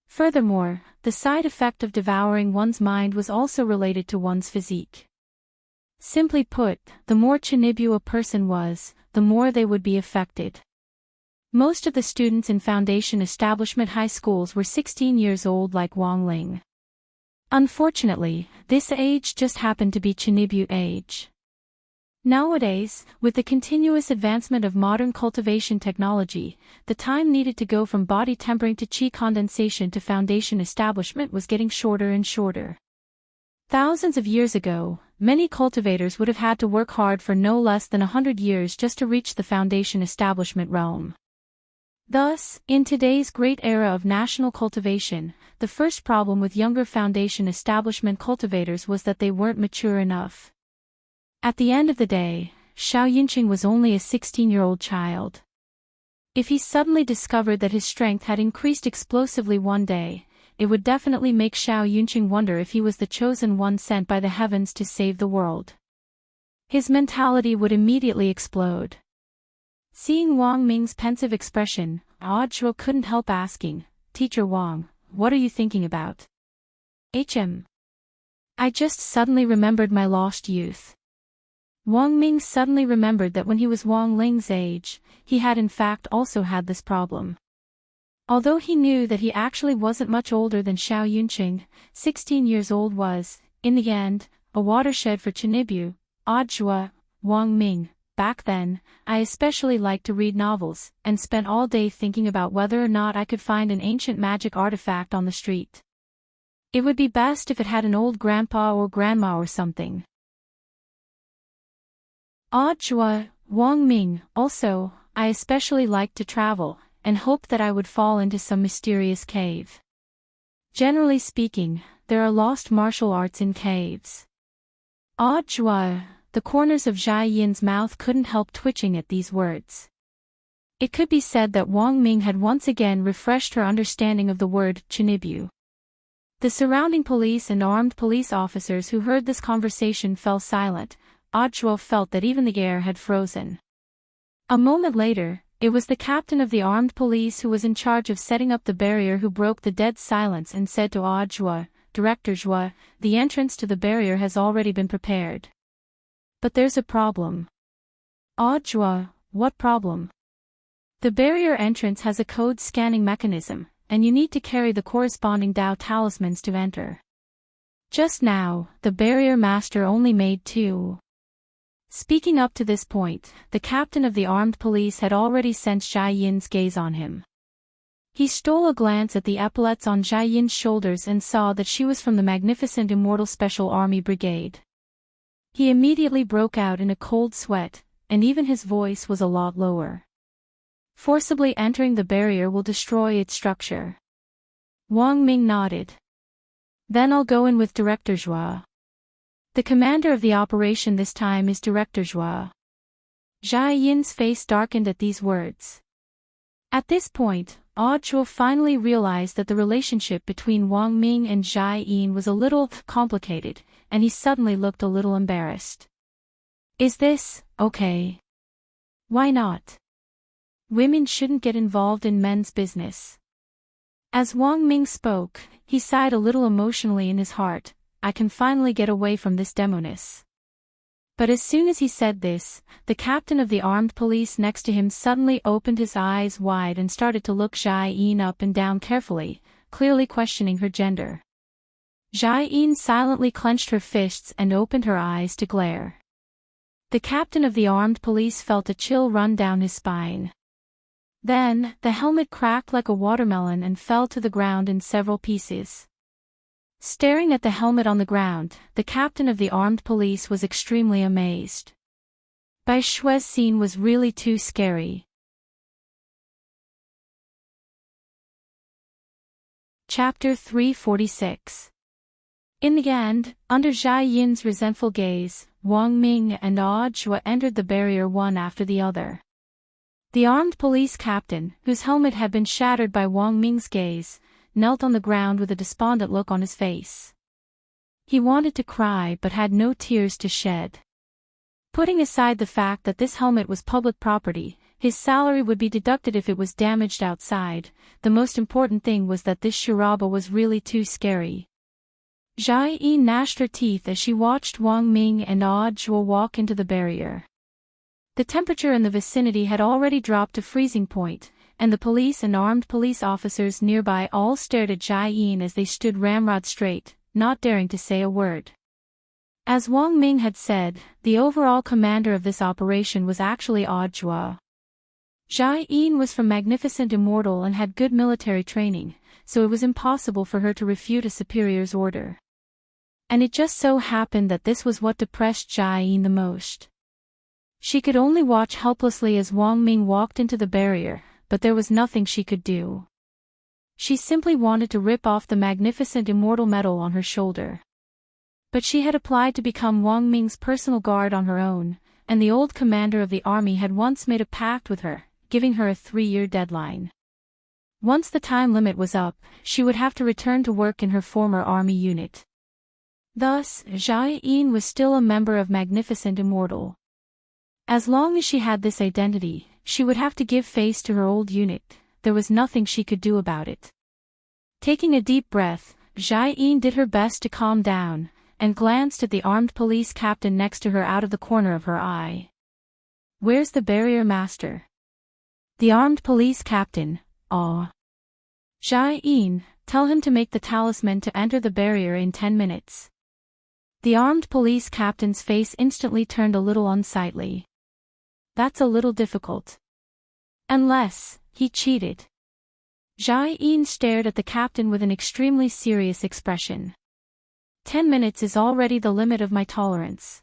Furthermore, the side effect of devouring one's mind was also related to one's physique. Simply put, the more Chinibu a person was, the more they would be affected. Most of the students in Foundation Establishment high schools were 16 years old like Wang Ling. Unfortunately, this age just happened to be Chinibu age. Nowadays, with the continuous advancement of modern cultivation technology, the time needed to go from body tempering to qi condensation to Foundation Establishment was getting shorter and shorter. Thousands of years ago, many cultivators would have had to work hard for no less than 100 years just to reach the Foundation Establishment realm. Thus, in today's great era of national cultivation, the first problem with younger Foundation Establishment cultivators was that they weren't mature enough. At the end of the day, Shao Yunqing was only a 16-year-old child. If he suddenly discovered that his strength had increased explosively one day, it would definitely make Shao Yunqing wonder if he was the chosen one sent by the heavens to save the world. His mentality would immediately explode. Seeing Wang Ming's pensive expression, Audra couldn't help asking, "Teacher Wang, what are you thinking about?" I just suddenly remembered my lost youth." Wang Ming suddenly remembered that when he was Wang Ling's age, he had in fact also had this problem. Although he knew that he actually wasn't much older than Shao Yunqing, 16 years old was, in the end, a watershed for Chinibu. Audra, Wang Ming, back then, I especially liked to read novels, and spent all day thinking about whether or not I could find an ancient magic artifact on the street. It would be best if it had an old grandpa or grandma or something. Audra, Wang Ming, also, I especially liked to travel, and hoped that I would fall into some mysterious cave. Generally speaking, there are lost martial arts in caves. Audra, the corners of Jai Yin's mouth couldn't help twitching at these words. It could be said that Wang Ming had once again refreshed her understanding of the word Chinibu. The surrounding police and armed police officers who heard this conversation fell silent. Audra felt that even the air had frozen. A moment later, it was the captain of the armed police who was in charge of setting up the barrier who broke the dead silence and said to Audra, "Director Joie, the entrance to the barrier has already been prepared. But there's a problem." "Audra, what problem?" "The barrier entrance has a code scanning mechanism, and you need to carry the corresponding Dao talismans to enter. Just now, the barrier master only made 2. Speaking up to this point, the captain of the armed police had already sensed Zhai Yin's gaze on him. He stole a glance at the epaulets on Zhai Yin's shoulders and saw that she was from the magnificent Immortal Special Army Brigade. He immediately broke out in a cold sweat, and even his voice was a lot lower. "Forcibly entering the barrier will destroy its structure." Wang Ming nodded. "Then I'll go in with Director Joie. The commander of the operation this time is Director Joie." Zhai Yin's face darkened at these words. At this point, Audra finally realized that the relationship between Wang Ming and Zhai Yin was a little complicated, and he suddenly looked a little embarrassed. "Is this okay? Why not? Women shouldn't get involved in men's business." As Wang Ming spoke, he sighed a little emotionally in his heart. "I can finally get away from this demoness." But as soon as he said this, the captain of the armed police next to him suddenly opened his eyes wide and started to look Zhai Yin up and down carefully, clearly questioning her gender. Zhai Yin silently clenched her fists and opened her eyes to glare. The captain of the armed police felt a chill run down his spine. Then, the helmet cracked like a watermelon and fell to the ground in several pieces. Staring at the helmet on the ground, the captain of the armed police was extremely amazed. Bai Shui's scene was really too scary. Chapter 346. In the end, under Zhai Yin's resentful gaze, Wang Ming and Audra entered the barrier one after the other. The armed police captain, whose helmet had been shattered by Wang Ming's gaze, knelt on the ground with a despondent look on his face. He wanted to cry but had no tears to shed. Putting aside the fact that this helmet was public property, his salary would be deducted if it was damaged outside, the most important thing was that this charaba was really too scary. Zhai Yin gnashed her teeth as she watched Wang Ming and Audra walk into the barrier. The temperature in the vicinity had already dropped to freezing point, and the police and armed police officers nearby all stared at Zhai Yin as they stood ramrod straight, not daring to say a word. As Wang Ming had said, the overall commander of this operation was actually Audra. Zhai Yin was from Magnificent Immortal and had good military training, so it was impossible for her to refute a superior's order. And it just so happened that this was what depressed Zhai Yin the most. She could only watch helplessly as Wang Ming walked into the barrier, but there was nothing she could do. She simply wanted to rip off the magnificent immortal medal on her shoulder. But she had applied to become Wang Ming's personal guard on her own, and the old commander of the army had once made a pact with her, giving her a 3-year deadline. Once the time limit was up, she would have to return to work in her former army unit. Thus, Zhai Yin was still a member of Magnificent Immortal. As long as she had this identity, she would have to give face to her old unit. There was nothing she could do about it. Taking a deep breath, Zhai Yin did her best to calm down, and glanced at the armed police captain next to her out of the corner of her eye. "Where's the barrier master?" The armed police captain, Zhai Yin, tell him to make the talisman to enter the barrier in 10 minutes. The armed police captain's face instantly turned a little unsightly. That's a little difficult. Unless he cheated. Zhai Yin stared at the captain with an extremely serious expression. 10 minutes is already the limit of my tolerance.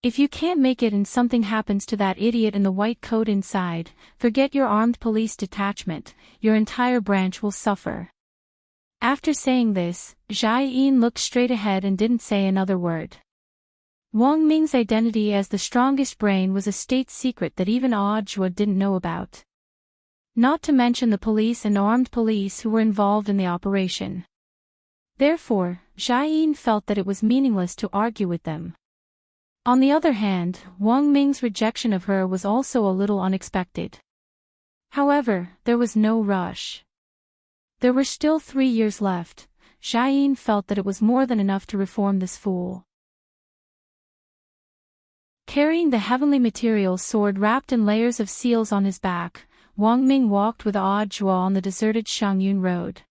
If you can't make it and something happens to that idiot in the white coat inside, forget your armed police detachment, your entire branch will suffer. After saying this, Zhai Yin looked straight ahead and didn't say another word. Wang Ming's identity as the strongest brain was a state secret that even Audra didn't know about. Not to mention the police and armed police who were involved in the operation. Therefore, Jiayin felt that it was meaningless to argue with them. On the other hand, Wang Ming's rejection of her was also a little unexpected. However, there was no rush. There were still 3 years left. Jiayin felt that it was more than enough to reform this fool. Carrying the heavenly material sword wrapped in layers of seals on his back, Wang Ming walked with awed joie on the deserted Shangyun Road.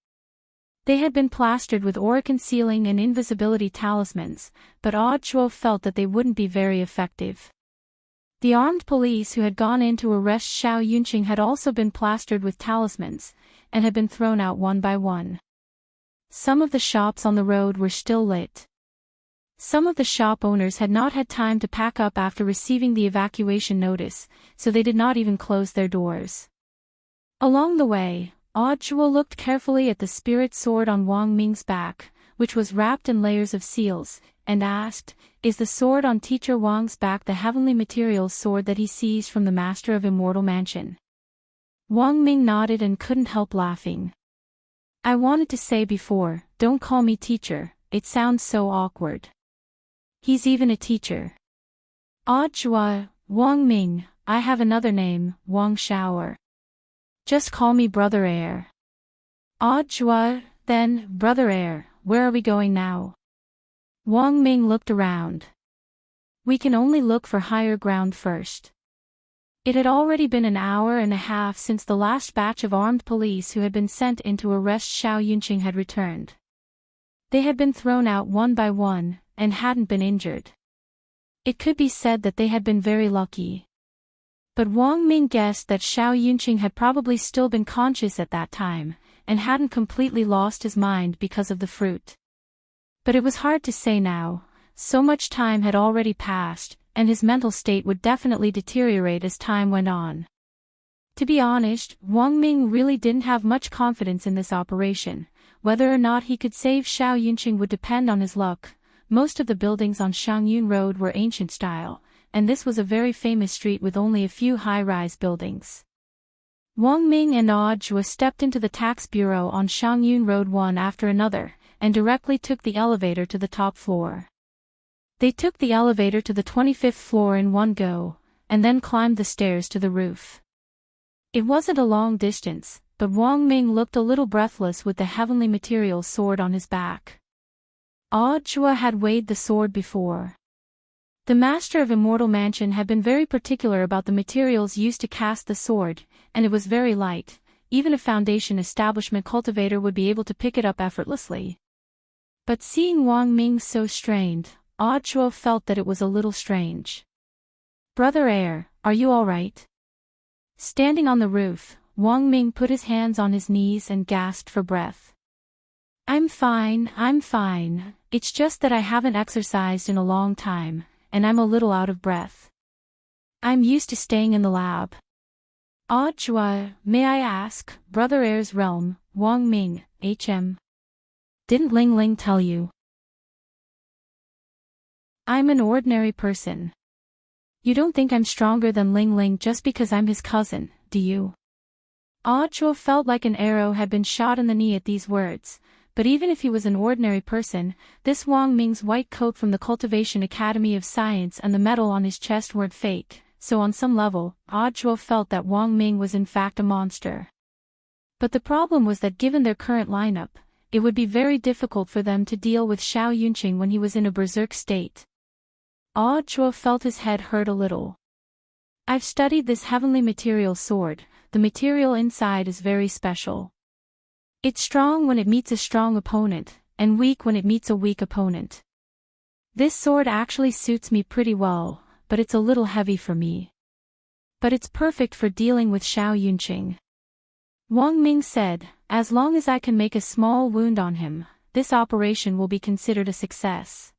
They had been plastered with aura-concealing and invisibility talismans, but awed joie felt that they wouldn't be very effective. The armed police who had gone in to arrest Xiao Yunqing had also been plastered with talismans, and had been thrown out one by one. Some of the shops on the road were still lit. Some of the shop owners had not had time to pack up after receiving the evacuation notice, so they did not even close their doors. Along the way, Awed Joie looked carefully at the spirit sword on Wang Ming's back, which was wrapped in layers of seals, and asked, "Is the sword on Teacher Wang's back the heavenly materials sword that he seized from the master of Immortal Mansion?" Wang Ming nodded and couldn't help laughing. "I wanted to say before, don't call me teacher, it sounds so awkward. He's even a teacher." "Awed Joie, Wang Ming, I have another name, Wang Shower. Just call me Brother Air." "Awed Joie, then, Brother Air, where are we going now?" Wang Ming looked around. "We can only look for higher ground first." It had already been an hour and a half since the last batch of armed police who had been sent in to arrest Xiao Yunqing had returned. They had been thrown out one by one, and hadn't been injured. It could be said that they had been very lucky. But Wang Ming guessed that Xiao Yunqing had probably still been conscious at that time, and hadn't completely lost his mind because of the fruit. But it was hard to say now, so much time had already passed, and his mental state would definitely deteriorate as time went on. To be honest, Wang Ming really didn't have much confidence in this operation. Whether or not he could save Xiao Yunqing would depend on his luck. Most of the buildings on Shangyun Road were ancient style, and this was a very famous street with only a few high-rise buildings. Wang Ming and Awed Joie stepped into the tax bureau on Shangyun Road one after another, and directly took the elevator to the top floor. They took the elevator to the 25th floor in one go, and then climbed the stairs to the roof. It wasn't a long distance, but Wang Ming looked a little breathless with the heavenly material sword on his back. Awed Joie had weighed the sword before. The master of Immortal Mansion had been very particular about the materials used to cast the sword, and it was very light. Even a foundation establishment cultivator would be able to pick it up effortlessly. But seeing Wang Ming so strained, Awed Joie felt that it was a little strange. "Brother Air, are you all right?" Standing on the roof, Wang Ming put his hands on his knees and gasped for breath. I'm fine, it's just that I haven't exercised in a long time, and I'm a little out of breath. I'm used to staying in the lab." "Awed Joie, may I ask, Brother Air's realm, Wang Ming, HM. Didn't Ling Ling tell you?" "I'm an ordinary person. You don't think I'm stronger than Ling Ling just because I'm his cousin, do you?" Awed Joie felt like an arrow had been shot in the knee at these words. But even if he was an ordinary person, this Wang Ming's white coat from the Cultivation Academy of Science and the medal on his chest weren't fake, so on some level, Awed Joie felt that Wang Ming was in fact a monster. But the problem was that given their current lineup, it would be very difficult for them to deal with Xiao Yunqing when he was in a berserk state. Awed Joie felt his head hurt a little. "I've studied this heavenly material sword, the material inside is very special. It's strong when it meets a strong opponent, and weak when it meets a weak opponent. This sword actually suits me pretty well, but it's a little heavy for me. But it's perfect for dealing with Xiao Yunqing." Wang Ming said, "As long as I can make a small wound on him, this operation will be considered a success."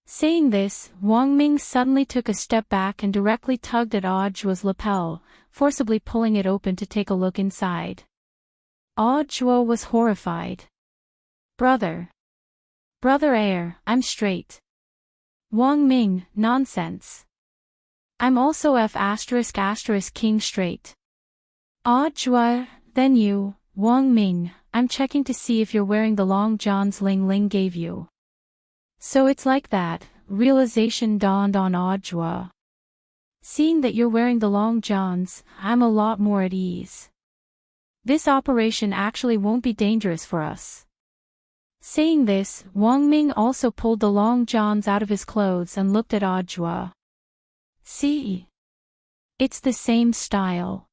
Saying this, Wang Ming suddenly took a step back and directly tugged at Awed Joie's lapel, forcibly pulling it open to take a look inside. Awed Joie was horrified. Brother Air, I'm straight." Wang Ming, nonsense. I'm also F***** king straight. Awed Joie, then you, Wang Ming, I'm checking to see if you're wearing the long johns Ling Ling gave you. So it's like that, realization dawned on Audra. Seeing that you're wearing the long johns, I'm a lot more at ease. This operation actually won't be dangerous for us. Saying this, Wang Ming also pulled the long johns out of his clothes and looked at Audra. See? It's the same style.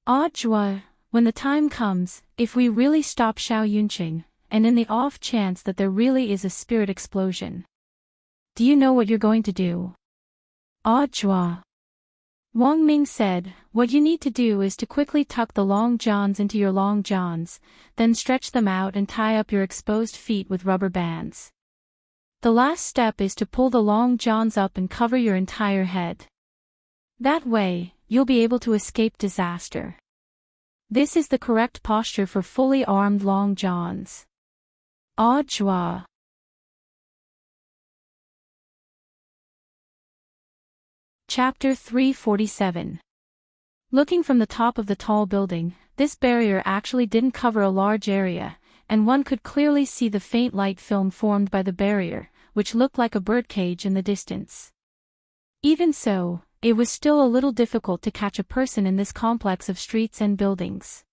Audra, when the time comes, if we really stop Xiao Yunqing, and in the off chance that there really is a spirit explosion. Do you know what you're going to do? Audra. Wang Ming said, what you need to do is to quickly tuck the long johns into your long johns, then stretch them out and tie up your exposed feet with rubber bands. The last step is to pull the long johns up and cover your entire head. That way, you'll be able to escape disaster. This is the correct posture for fully armed long johns. Audra. Chapter 347. Looking from the top of the tall building, this barrier actually didn't cover a large area, and one could clearly see the faint light film formed by the barrier, which looked like a birdcage in the distance. Even so, it was still a little difficult to catch a person in this complex of streets and buildings.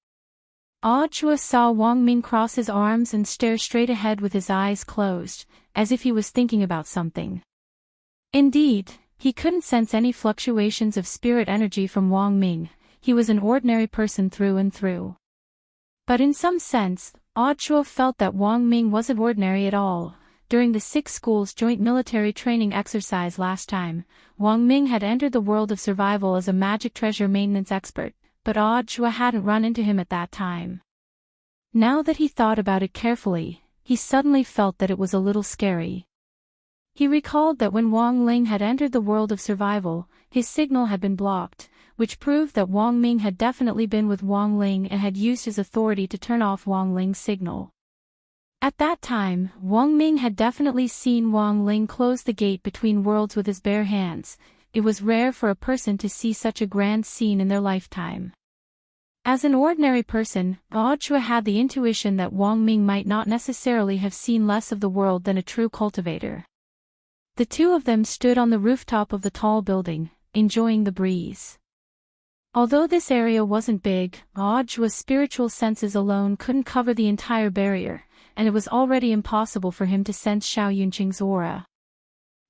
Audra saw Wang Ming cross his arms and stare straight ahead with his eyes closed, as if he was thinking about something. Indeed, he couldn't sense any fluctuations of spirit energy from Wang Ming. He was an ordinary person through and through. But in some sense, Audra felt that Wang Ming wasn't ordinary at all. During the 6 schools joint military training exercise last time, Wang Ming had entered the world of survival as a magic treasure maintenance expert, but Audra hadn't run into him at that time. Now that he thought about it carefully, he suddenly felt that it was a little scary. He recalled that when Wang Ling had entered the world of survival, his signal had been blocked, which proved that Wang Ming had definitely been with Wang Ling and had used his authority to turn off Wang Ling's signal. At that time, Wang Ming had definitely seen Wang Ling close the gate between worlds with his bare hands. It was rare for a person to see such a grand scene in their lifetime. As an ordinary person, Audra had the intuition that Wang Ming might not necessarily have seen less of the world than a true cultivator. The two of them stood on the rooftop of the tall building, enjoying the breeze. Although this area wasn't big, Audra's spiritual senses alone couldn't cover the entire barrier, and it was already impossible for him to sense Xiao Yunqing's aura.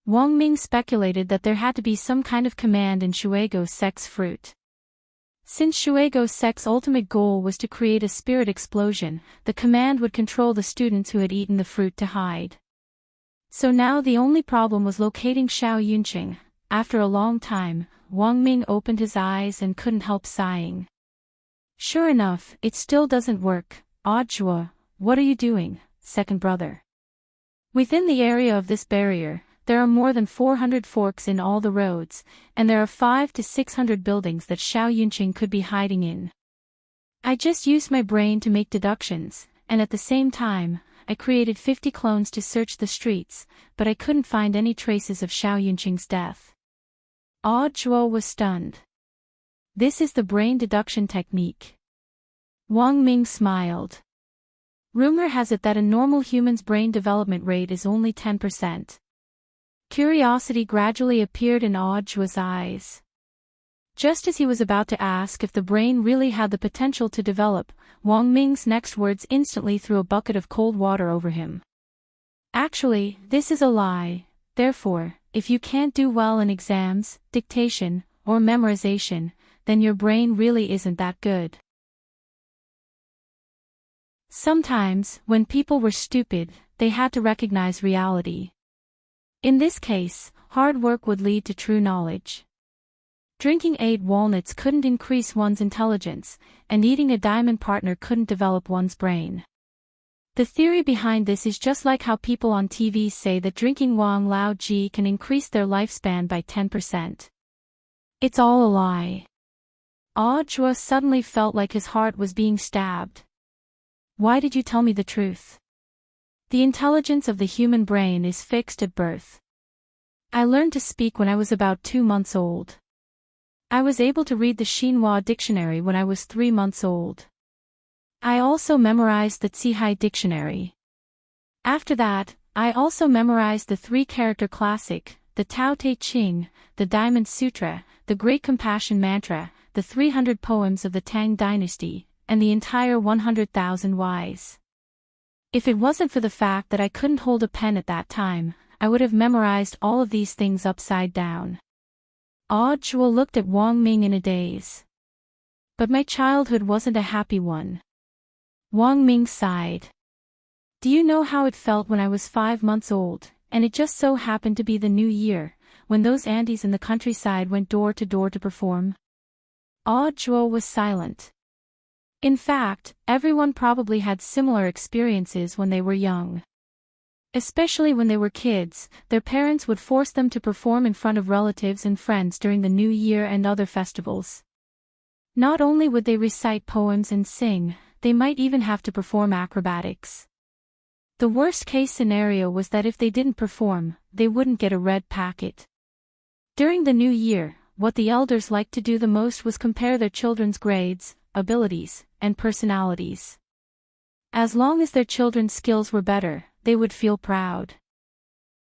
Wang Ming speculated that there had to be some kind of command in Shuigo Sek's fruit. Since Shuigo Sek's ultimate goal was to create a spirit explosion, the command would control the students who had eaten the fruit to hide. So now the only problem was locating Xiao Yunqing. After a long time, Wang Ming opened his eyes and couldn't help sighing. Sure enough, it still doesn't work. Audra, what are you doing, second brother? Within the area of this barrier, there are more than 400 forks in all the roads, and there are 500 to 600 buildings that Xiao Yunqing could be hiding in. I just used my brain to make deductions, and at the same time, I created 50 clones to search the streets, but I couldn't find any traces of Xiao Yunqing's death. Audra was stunned. This is the brain deduction technique. Wang Ming smiled. Rumor has it that a normal human's brain development rate is only 10%. Curiosity gradually appeared in Audra's eyes. Just as he was about to ask if the brain really had the potential to develop, Wang Ming's next words instantly threw a bucket of cold water over him. Actually, this is a lie. Therefore, if you can't do well in exams, dictation, or memorization, then your brain really isn't that good. Sometimes, when people were stupid, they had to recognize reality. In this case, hard work would lead to true knowledge. Drinking 8 walnuts couldn't increase one's intelligence, and eating a diamond partner couldn't develop one's brain. The theory behind this is just like how people on TV say that drinking Wang Lao Ji can increase their lifespan by 10%. It's all a lie. Audra suddenly felt like his heart was being stabbed. Why did you tell me the truth? The intelligence of the human brain is fixed at birth. I learned to speak when I was about 2 months old. I was able to read the Xinhua dictionary when I was 3 months old. I also memorized the Tsihai dictionary. After that, I also memorized the 3-character classic, the Tao Te Ching, the Diamond Sutra, the Great Compassion Mantra, the 300 poems of the Tang Dynasty, and the entire 100,000 Whys. If it wasn't for the fact that I couldn't hold a pen at that time, I would have memorized all of these things upside down. Zhuo looked at Wang Ming in a daze. But my childhood wasn't a happy one. Wang Ming sighed. Do you know how it felt when I was 5 months old, and it just so happened to be the new year, when those aunties in the countryside went door to perform? Zhuo was silent. In fact, everyone probably had similar experiences when they were young. Especially when they were kids, their parents would force them to perform in front of relatives and friends during the New Year and other festivals. Not only would they recite poems and sing, they might even have to perform acrobatics. The worst-case scenario was that if they didn't perform, they wouldn't get a red packet. During the New Year, what the elders liked to do the most was compare their children's grades, abilities, and personalities. As long as their children's skills were better, they would feel proud.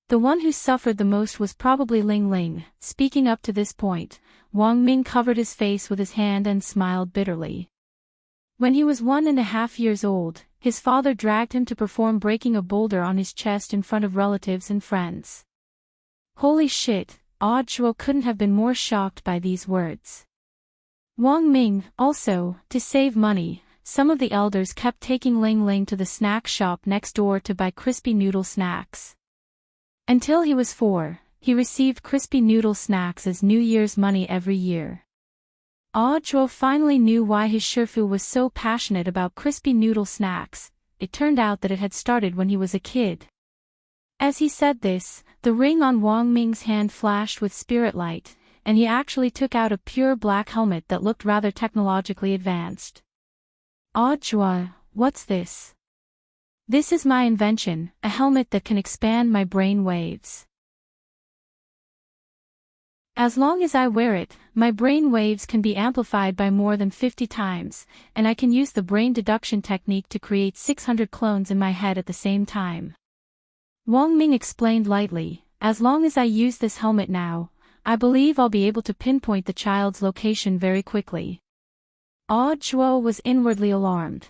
The one who suffered the most was probably Ling Ling. Speaking up to this point, Wang Ming covered his face with his hand and smiled bitterly. When he was 1.5 years old, his father dragged him to perform breaking a boulder on his chest in front of relatives and friends. Holy shit, Zhuo couldn't have been more shocked by these words. Wang Ming, also, to save money, some of the elders kept taking Ling Ling to the snack shop next door to buy crispy noodle snacks. Until he was 4, he received crispy noodle snacks as New Year's money every year. Zhuo finally knew why his Shifu was so passionate about crispy noodle snacks. It turned out that it had started when he was a kid. As he said this, the ring on Wang Ming's hand flashed with spirit light, and he actually took out a pure black helmet that looked rather technologically advanced. Zhuo, what's this? This is my invention, a helmet that can expand my brain waves. As long as I wear it, my brain waves can be amplified by more than 50 times, and I can use the brain deduction technique to create 600 clones in my head at the same time. Wang Ming explained lightly, as long as I use this helmet now, I believe I'll be able to pinpoint the child's location very quickly. Zhuo was inwardly alarmed.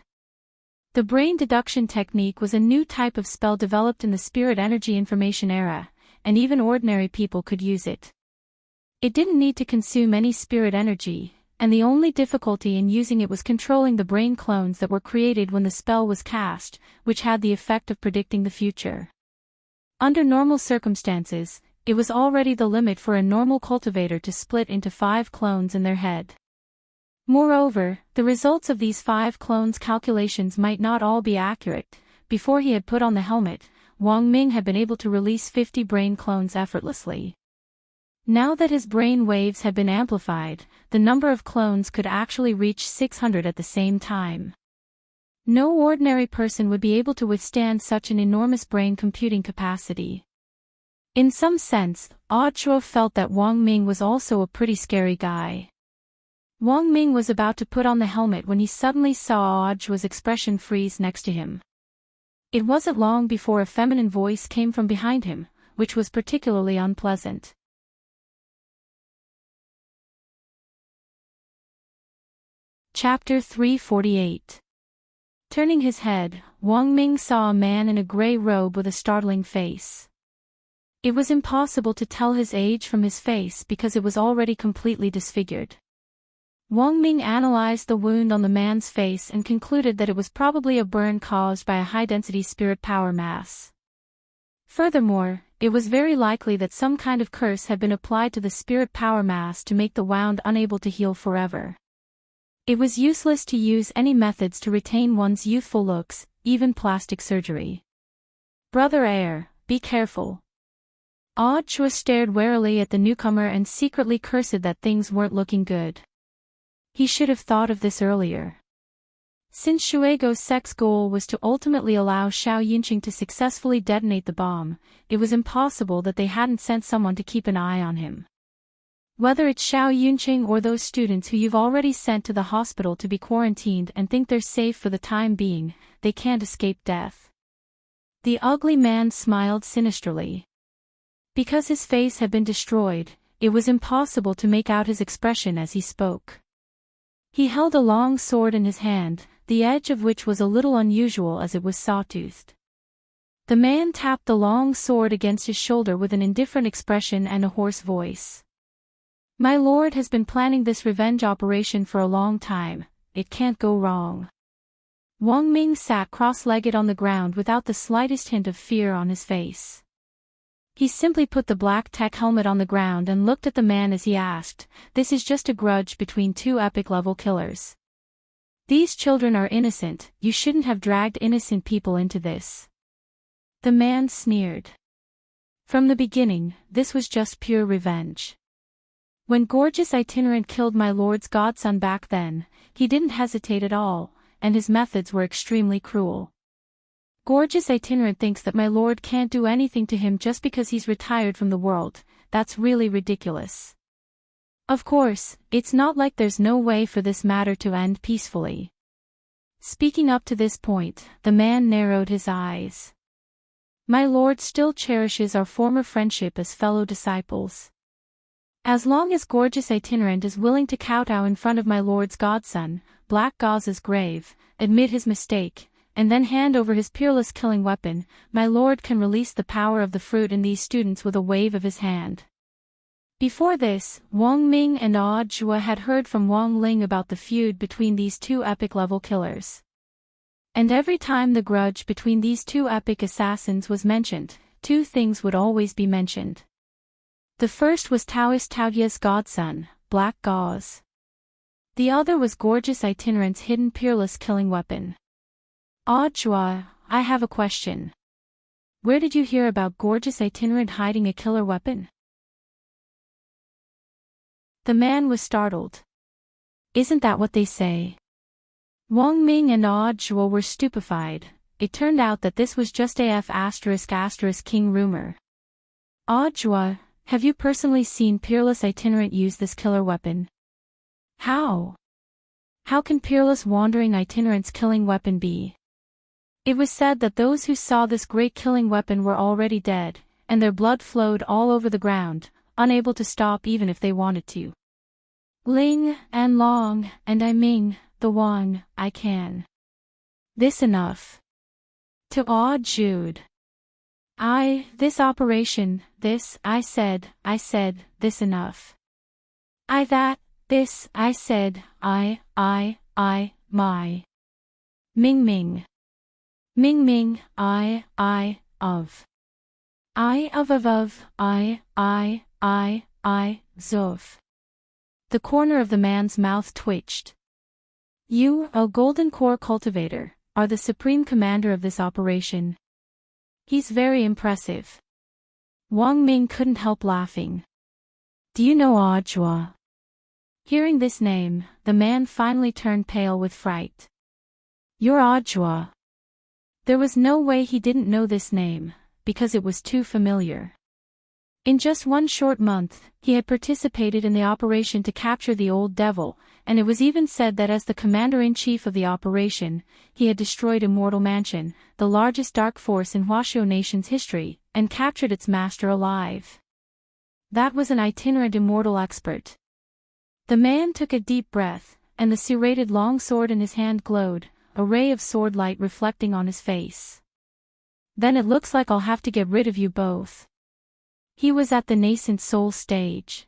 The brain deduction technique was a new type of spell developed in the spirit energy information era, and even ordinary people could use it. It didn't need to consume any spirit energy, and the only difficulty in using it was controlling the brain clones that were created when the spell was cast, which had the effect of predicting the future. Under normal circumstances, it was already the limit for a normal cultivator to split into 5 clones in their head. Moreover, the results of these 5 clones' calculations might not all be accurate. Before he had put on the helmet, Wang Ming had been able to release 50 brain clones effortlessly. Now that his brain waves had been amplified, the number of clones could actually reach 600 at the same time. No ordinary person would be able to withstand such an enormous brain computing capacity. In some sense, Zhuo felt that Wang Ming was also a pretty scary guy. Wang Ming was about to put on the helmet when he suddenly saw Zhuo's expression freeze next to him. It wasn't long before a feminine voice came from behind him, which was particularly unpleasant. Chapter 348. Turning his head, Wang Ming saw a man in a gray robe with a startling face. It was impossible to tell his age from his face because it was already completely disfigured. Wang Ming analyzed the wound on the man's face and concluded that it was probably a burn caused by a high-density spirit power mass. Furthermore, it was very likely that some kind of curse had been applied to the spirit power mass to make the wound unable to heal forever. It was useless to use any methods to retain one's youthful looks, even plastic surgery. Brother Air, be careful. Zhuo stared warily at the newcomer and secretly cursed that things weren't looking good. He should have thought of this earlier. Since Shuego's sex goal was to ultimately allow Xiao Yunqing to successfully detonate the bomb, it was impossible that they hadn't sent someone to keep an eye on him. Whether it's Xiao Yunqing or those students who you've already sent to the hospital to be quarantined and think they're safe for the time being, they can't escape death. The ugly man smiled sinisterly. Because his face had been destroyed, it was impossible to make out his expression as he spoke. He held a long sword in his hand, the edge of which was a little unusual as it was sawtoothed. The man tapped the long sword against his shoulder with an indifferent expression and a hoarse voice. My lord has been planning this revenge operation for a long time. It can't go wrong. Wang Ming sat cross-legged on the ground without the slightest hint of fear on his face. He simply put the black tech helmet on the ground and looked at the man as he asked, "This is just a grudge between two epic-level killers. These children are innocent, you shouldn't have dragged innocent people into this." The man sneered. From the beginning, this was just pure revenge. When Gorgeous Itinerant killed my lord's godson back then, he didn't hesitate at all, and his methods were extremely cruel. Gorgeous Itinerant thinks that my lord can't do anything to him just because he's retired from the world. That's really ridiculous. Of course, it's not like there's no way for this matter to end peacefully. Speaking up to this point, the man narrowed his eyes. My lord still cherishes our former friendship as fellow disciples. As long as Gorgeous Itinerant is willing to kowtow in front of my lord's godson, Black Gauze's grave, admit his mistake, and then hand over his peerless killing weapon, my lord can release the power of the fruit in these students with a wave of his hand. Before this, Wang Ming and Aud Zhua had heard from Wang Ling about the feud between these two epic-level killers. And every time the grudge between these two epic assassins was mentioned, two things would always be mentioned. The first was Taoist Taoya's godson, Black Gauze. The other was Gorgeous Itinerant's hidden peerless killing weapon. Aud Zhua, I have a question. Where did you hear about Gorgeous Itinerant hiding a killer weapon? The man was startled. Isn't that what they say? Wang Ming and Aud Zhua were stupefied. It turned out that this was just ***King rumor. Aud Zhua, have you personally seen Peerless Itinerant use this killer weapon? How? How can Peerless Wandering Itinerant's killing weapon be? It was said that those who saw this great killing weapon were already dead, and their blood flowed all over the ground, unable to stop even if they wanted to. Ling, and Long, and I Ming, the one, I can. This enough. To Aud Jude. This operation, this, I said, this enough. This, I said, my. Ming Ming. Ming Ming, of. Zoof. The corner of the man's mouth twitched. You, a golden core cultivator, are the supreme commander of this operation. He's very impressive. Wang Ming couldn't help laughing. Do you know Aud Zhua? Hearing this name, the man finally turned pale with fright. You're Aud Zhua. There was no way he didn't know this name, because it was too familiar. In just one short month, he had participated in the operation to capture the old devil, and it was even said that as the commander-in-chief of the operation, he had destroyed Immortal Mansion, the largest dark force in Huaxiao Nation's history, and captured its master alive. That was an itinerant immortal expert. The man took a deep breath, and the serrated long sword in his hand glowed, a ray of sword light reflecting on his face. Then it looks like I'll have to get rid of you both. He was at the nascent soul stage.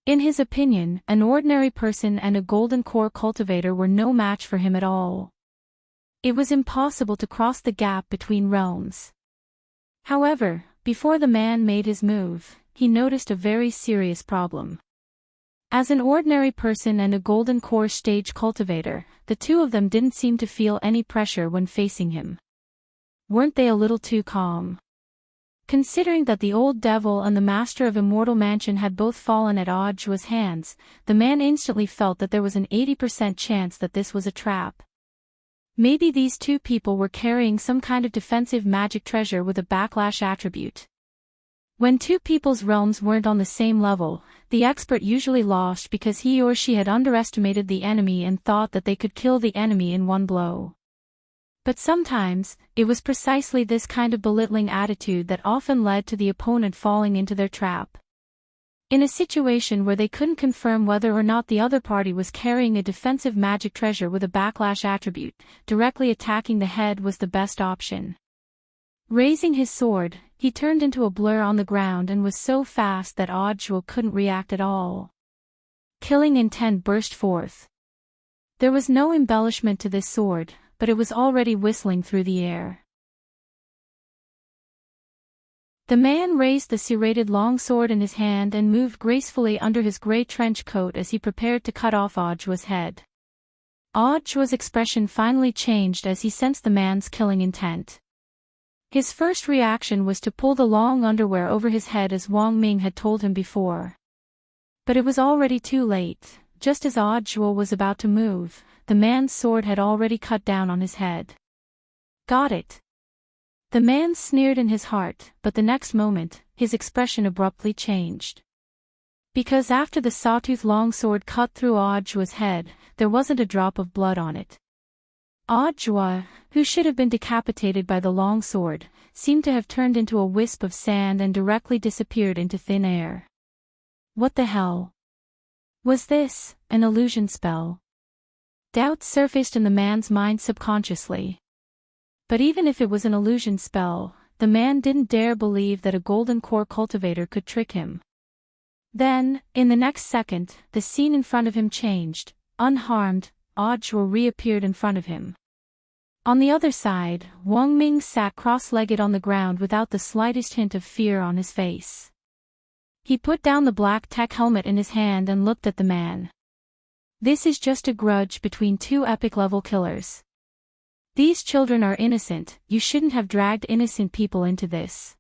In his opinion, an ordinary person and a golden core cultivator were no match for him at all. It was impossible to cross the gap between realms. However, before the man made his move, he noticed a very serious problem. As an ordinary person and a golden core stage cultivator, the two of them didn't seem to feel any pressure when facing him. Weren't they a little too calm? Considering that the old devil and the master of Immortal Mansion had both fallen at Aud Zhua's hands, the man instantly felt that there was an 80% chance that this was a trap. Maybe these two people were carrying some kind of defensive magic treasure with a backlash attribute. When two people's realms weren't on the same level, the expert usually lost because he or she had underestimated the enemy and thought that they could kill the enemy in one blow. But sometimes, it was precisely this kind of belittling attitude that often led to the opponent falling into their trap. In a situation where they couldn't confirm whether or not the other party was carrying a defensive magic treasure with a backlash attribute, directly attacking the head was the best option. Raising his sword, he turned into a blur on the ground and was so fast that Audio couldn't react at all. Killing intent burst forth. There was no embellishment to this sword, but it was already whistling through the air. The man raised the serrated longsword in his hand and moved gracefully under his grey trench coat as he prepared to cut off Audio's head. Audio's expression finally changed as he sensed the man's killing intent. His first reaction was to pull the long underwear over his head as Wang Ming had told him before. But it was already too late. Just as Audio was about to move, the man's sword had already cut down on his head. Got it. The man sneered in his heart, but the next moment, his expression abruptly changed. Because after the sawtooth longsword cut through Audio's head, there wasn't a drop of blood on it. Audio, who should have been decapitated by the longsword, seemed to have turned into a wisp of sand and directly disappeared into thin air. What the hell? Was this an illusion spell? Doubt surfaced in the man's mind subconsciously. But even if it was an illusion spell, the man didn't dare believe that a golden core cultivator could trick him. Then, in the next second, the scene in front of him changed. Unharmed, Audio reappeared in front of him. On the other side, Wang Ming sat cross-legged on the ground without the slightest hint of fear on his face. He put down the black tech helmet in his hand and looked at the man. This is just a grudge between two epic-level killers. These children are innocent, you shouldn't have dragged innocent people into this.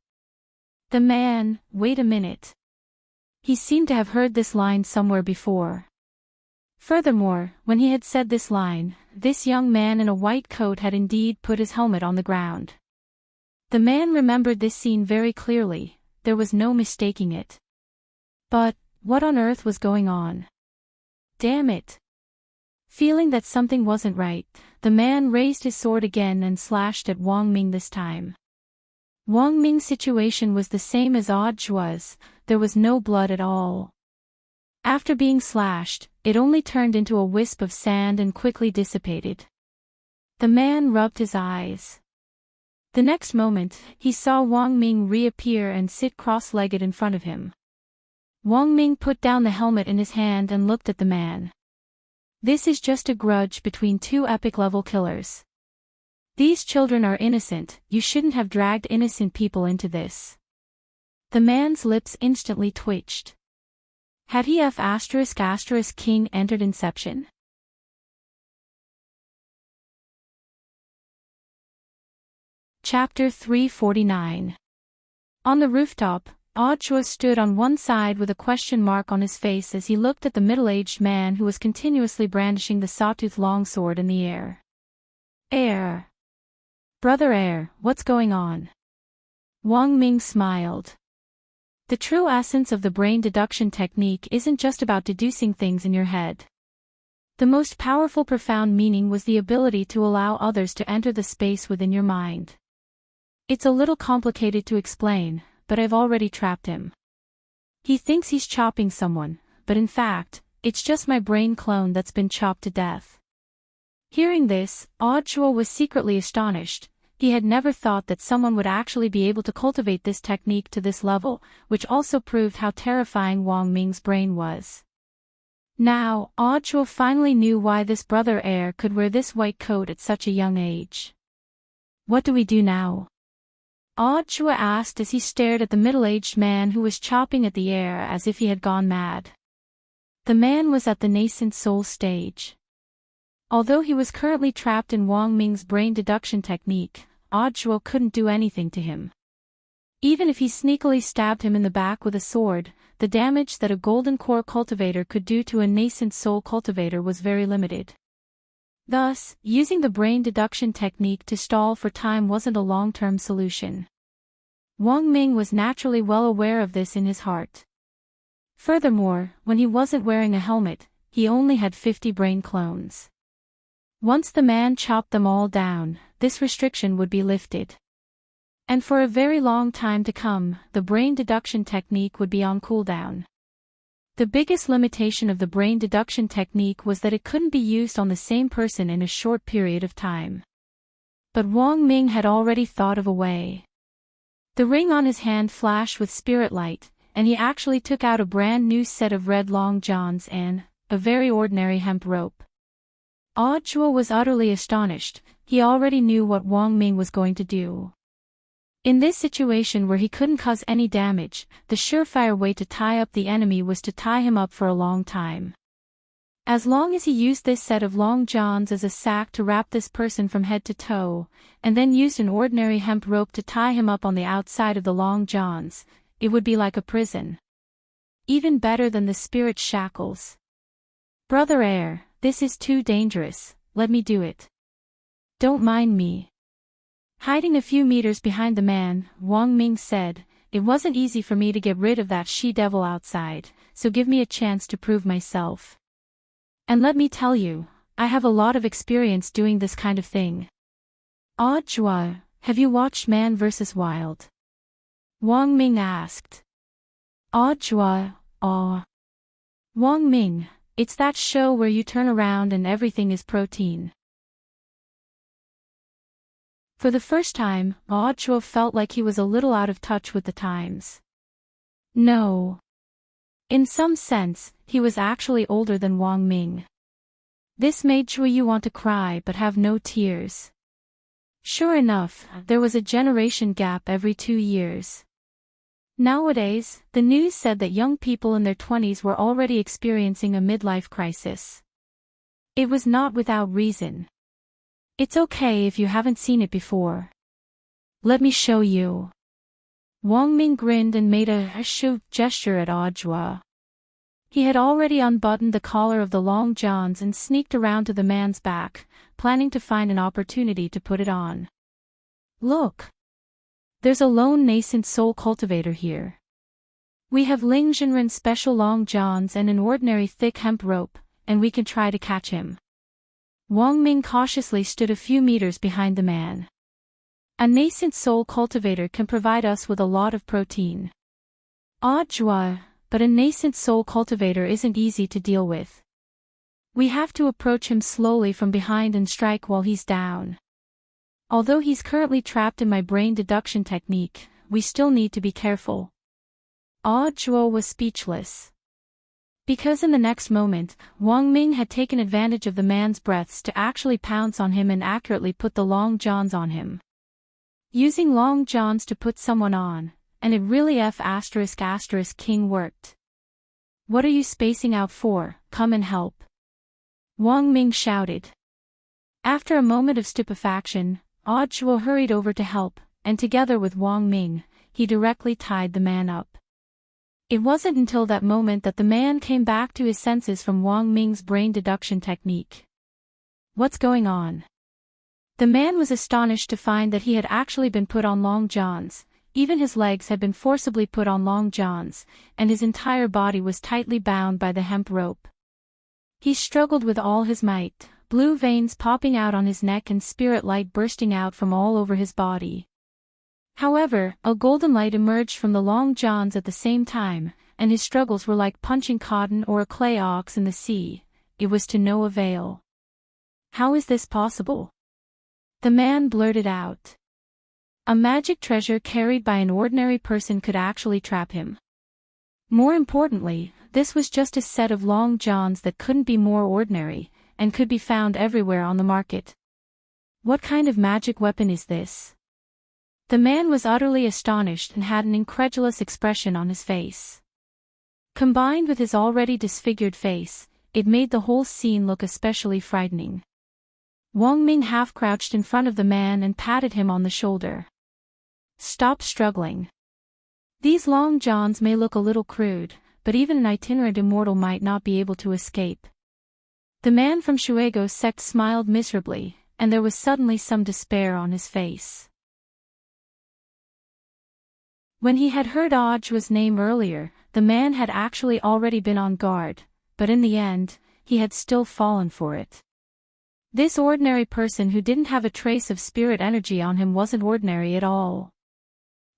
The man, wait a minute. He seemed to have heard this line somewhere before. Furthermore, when he had said this line, this young man in a white coat had indeed put his helmet on the ground. The man remembered this scene very clearly, there was no mistaking it. But, what on earth was going on? Damn it. Feeling that something wasn't right, the man raised his sword again and slashed at Wang Ming this time. Wang Ming's situation was the same as Audio's, there was no blood at all. After being slashed, it only turned into a wisp of sand and quickly dissipated. The man rubbed his eyes. The next moment, he saw Wang Ming reappear and sit cross-legged in front of him. Wang Ming put down the helmet in his hand and looked at the man. This is just a grudge between two epic-level killers. These children are innocent, you shouldn't have dragged innocent people into this. The man's lips instantly twitched. Had he F*** King entered Inception? Chapter 349. On the rooftop, Audio stood on one side with a question mark on his face as he looked at the middle-aged man who was continuously brandishing the sawtooth longsword in the air. Air. Brother Air, what's going on? Wang Ming smiled. The true essence of the brain deduction technique isn't just about deducing things in your head. The most powerful profound meaning was the ability to allow others to enter the space within your mind. It's a little complicated to explain, but I've already trapped him. He thinks he's chopping someone, but in fact, it's just my brain clone that's been chopped to death. Hearing this, Audio was secretly astonished. He had never thought that someone would actually be able to cultivate this technique to this level, which also proved how terrifying Wang Ming's brain was. Now, Audio finally knew why this brother Air could wear this white coat at such a young age. What do we do now? Audio asked as he stared at the middle-aged man who was chopping at the air as if he had gone mad. The man was at the nascent soul stage. Although he was currently trapped in Wang Ming's brain deduction technique, Audio couldn't do anything to him. Even if he sneakily stabbed him in the back with a sword, the damage that a golden core cultivator could do to a nascent soul cultivator was very limited. Thus, using the brain deduction technique to stall for time wasn't a long-term solution. Wang Ming was naturally well aware of this in his heart. Furthermore, when he wasn't wearing a helmet, he only had 50 brain clones. Once the man chopped them all down, this restriction would be lifted. And for a very long time to come, the brain deduction technique would be on cooldown. The biggest limitation of the brain deduction technique was that it couldn't be used on the same person in a short period of time. But Wang Ming had already thought of a way. The ring on his hand flashed with spirit light, and he actually took out a brand new set of red long johns and a very ordinary hemp rope. Audiobook was utterly astonished. He already knew what Wang Ming was going to do. In this situation where he couldn't cause any damage, the surefire way to tie up the enemy was to tie him up for a long time. As long as he used this set of long johns as a sack to wrap this person from head to toe, and then used an ordinary hemp rope to tie him up on the outside of the long johns, it would be like a prison. Even better than the spirit shackles. Brother Air, this is too dangerous, let me do it. Don't mind me. Hiding a few meters behind the man, Wang Ming said, "It wasn't easy for me to get rid of that she-devil outside, so give me a chance to prove myself. And let me tell you, I have a lot of experience doing this kind of thing." Audiobook, have you watched Man vs. Wild? Wang Ming asked. Audiobook, Wang Ming, it's that show where you turn around and everything is protein. For the first time, Audiobook felt like he was a little out of touch with the times. No. In some sense, he was actually older than Wang Ming. This made Chuyu want to cry but have no tears. Sure enough, there was a generation gap every 2 years. Nowadays, the news said that young people in their 20s were already experiencing a midlife crisis. It was not without reason. It's okay if you haven't seen it before. Let me show you. Wang Ming grinned and made a shove gesture at Audiobook. He had already unbuttoned the collar of the long johns and sneaked around to the man's back, planning to find an opportunity to put it on. Look! There's a lone nascent soul cultivator here. We have Ling Jinren's special long johns and an ordinary thick hemp rope, and we can try to catch him. Wang Ming cautiously stood a few meters behind the man. A nascent soul cultivator can provide us with a lot of protein. Audiobook, but a nascent soul cultivator isn't easy to deal with. We have to approach him slowly from behind and strike while he's down. Although he's currently trapped in my brain deduction technique, we still need to be careful. Audiobook was speechless. Because in the next moment, Wang Ming had taken advantage of the man's breaths to actually pounce on him and accurately put the long johns on him. Using long johns to put someone on, and it really King worked. What are you spacing out for? Come and help. Wang Ming shouted. After a moment of stupefaction, Audiobook hurried over to help, and together with Wang Ming, he directly tied the man up. It wasn't until that moment that the man came back to his senses from Wang Ming's brain deduction technique. What's going on? The man was astonished to find that he had actually been put on long johns, even his legs had been forcibly put on long johns, and his entire body was tightly bound by the hemp rope. He struggled with all his might, blue veins popping out on his neck and spirit light bursting out from all over his body. However, a golden light emerged from the long johns at the same time, and his struggles were like punching cotton or a clay ox in the sea. It was to no avail. How is this possible? The man blurted out. A magic treasure carried by an ordinary person could actually trap him. More importantly, this was just a set of long johns that couldn't be more ordinary, and could be found everywhere on the market. What kind of magic weapon is this? The man was utterly astonished and had an incredulous expression on his face. Combined with his already disfigured face, it made the whole scene look especially frightening. Wang Ming half-crouched in front of the man and patted him on the shoulder. Stop struggling. These long johns may look a little crude, but even an itinerant immortal might not be able to escape. The man from Shuego's sect smiled miserably, and there was suddenly some despair on his face. When he had heard Audiobooks' name earlier, the man had actually already been on guard, but in the end, he had still fallen for it. This ordinary person who didn't have a trace of spirit energy on him wasn't ordinary at all.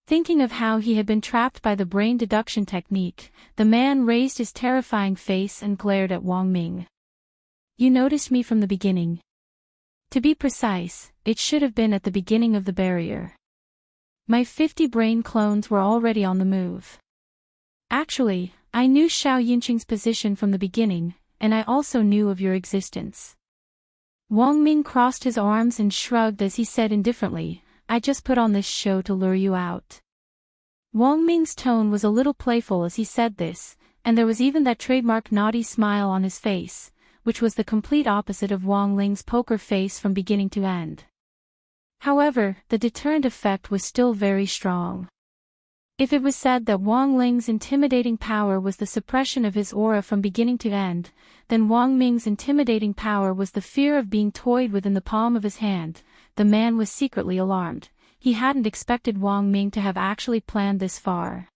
Thinking of how he had been trapped by the brain deduction technique, the man raised his terrifying face and glared at Wang Ming. You noticed me from the beginning. To be precise, it should have been at the beginning of the barrier. My 50 brain clones were already on the move. Actually, I knew Xiao Yinqing's position from the beginning, and I also knew of your existence. Wang Ming crossed his arms and shrugged as he said indifferently, I just put on this show to lure you out. Wang Ming's tone was a little playful as he said this, and there was even that trademark naughty smile on his face, which was the complete opposite of Wang Ling's poker face from beginning to end. However, the deterrent effect was still very strong. If it was said that Wang Ling's intimidating power was the suppression of his aura from beginning to end, then Wang Ming's intimidating power was the fear of being toyed with in the palm of his hand. The man was secretly alarmed. He hadn't expected Wang Ming to have actually planned this far.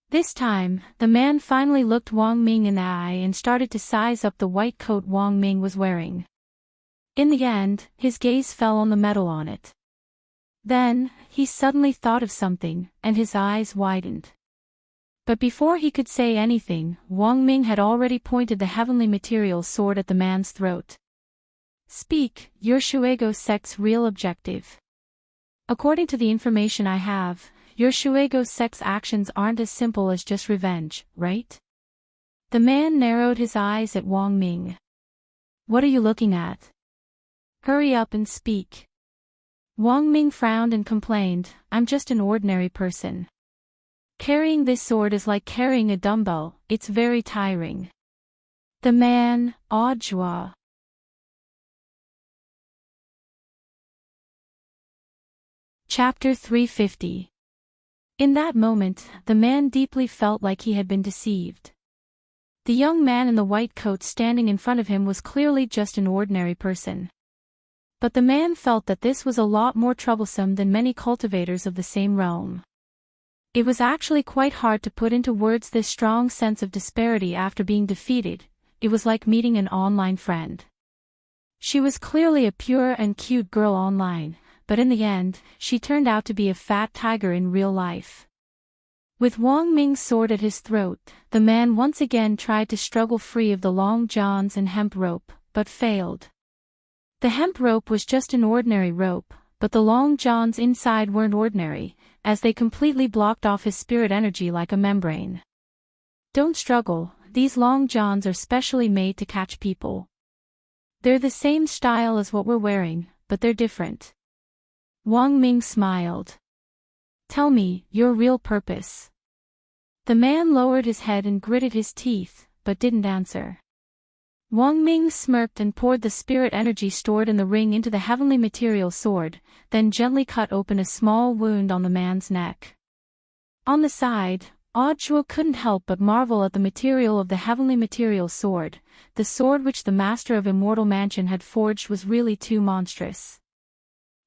This time, the man finally looked Wang Ming in the eye and started to size up the white coat Wang Ming was wearing. In the end, his gaze fell on the metal on it. Then, he suddenly thought of something, and his eyes widened. But before he could say anything, Wang Ming had already pointed the heavenly material sword at the man's throat. Speak, your Shuego sect's real objective. According to the information I have, your Shuego sect's actions aren't as simple as just revenge, right? The man narrowed his eyes at Wang Ming. What are you looking at? Hurry up and speak. Wang Ming frowned and complained, I'm just an ordinary person. Carrying this sword is like carrying a dumbbell, it's very tiring. The man, Audiobook. Chapter 350. In that moment, the man deeply felt like he had been deceived. The young man in the white coat standing in front of him was clearly just an ordinary person. But the man felt that this was a lot more troublesome than many cultivators of the same realm. It was actually quite hard to put into words this strong sense of disparity after being defeated. It was like meeting an online friend. She was clearly a pure and cute girl online, but in the end, she turned out to be a fat tiger in real life. With Wang Ming's sword at his throat, the man once again tried to struggle free of the long johns and hemp rope, but failed. The hemp rope was just an ordinary rope, but the long johns inside weren't ordinary, as they completely blocked off his spirit energy like a membrane. Don't struggle, these long johns are specially made to catch people. They're the same style as what we're wearing, but they're different. Wang Ming smiled. Tell me, your real purpose. The man lowered his head and gritted his teeth, but didn't answer. Wang Ming smirked and poured the spirit energy stored in the ring into the heavenly material sword, then gently cut open a small wound on the man's neck. On the side, Audiobook couldn't help but marvel at the material of the heavenly material sword. The sword which the master of Immortal Mansion had forged was really too monstrous.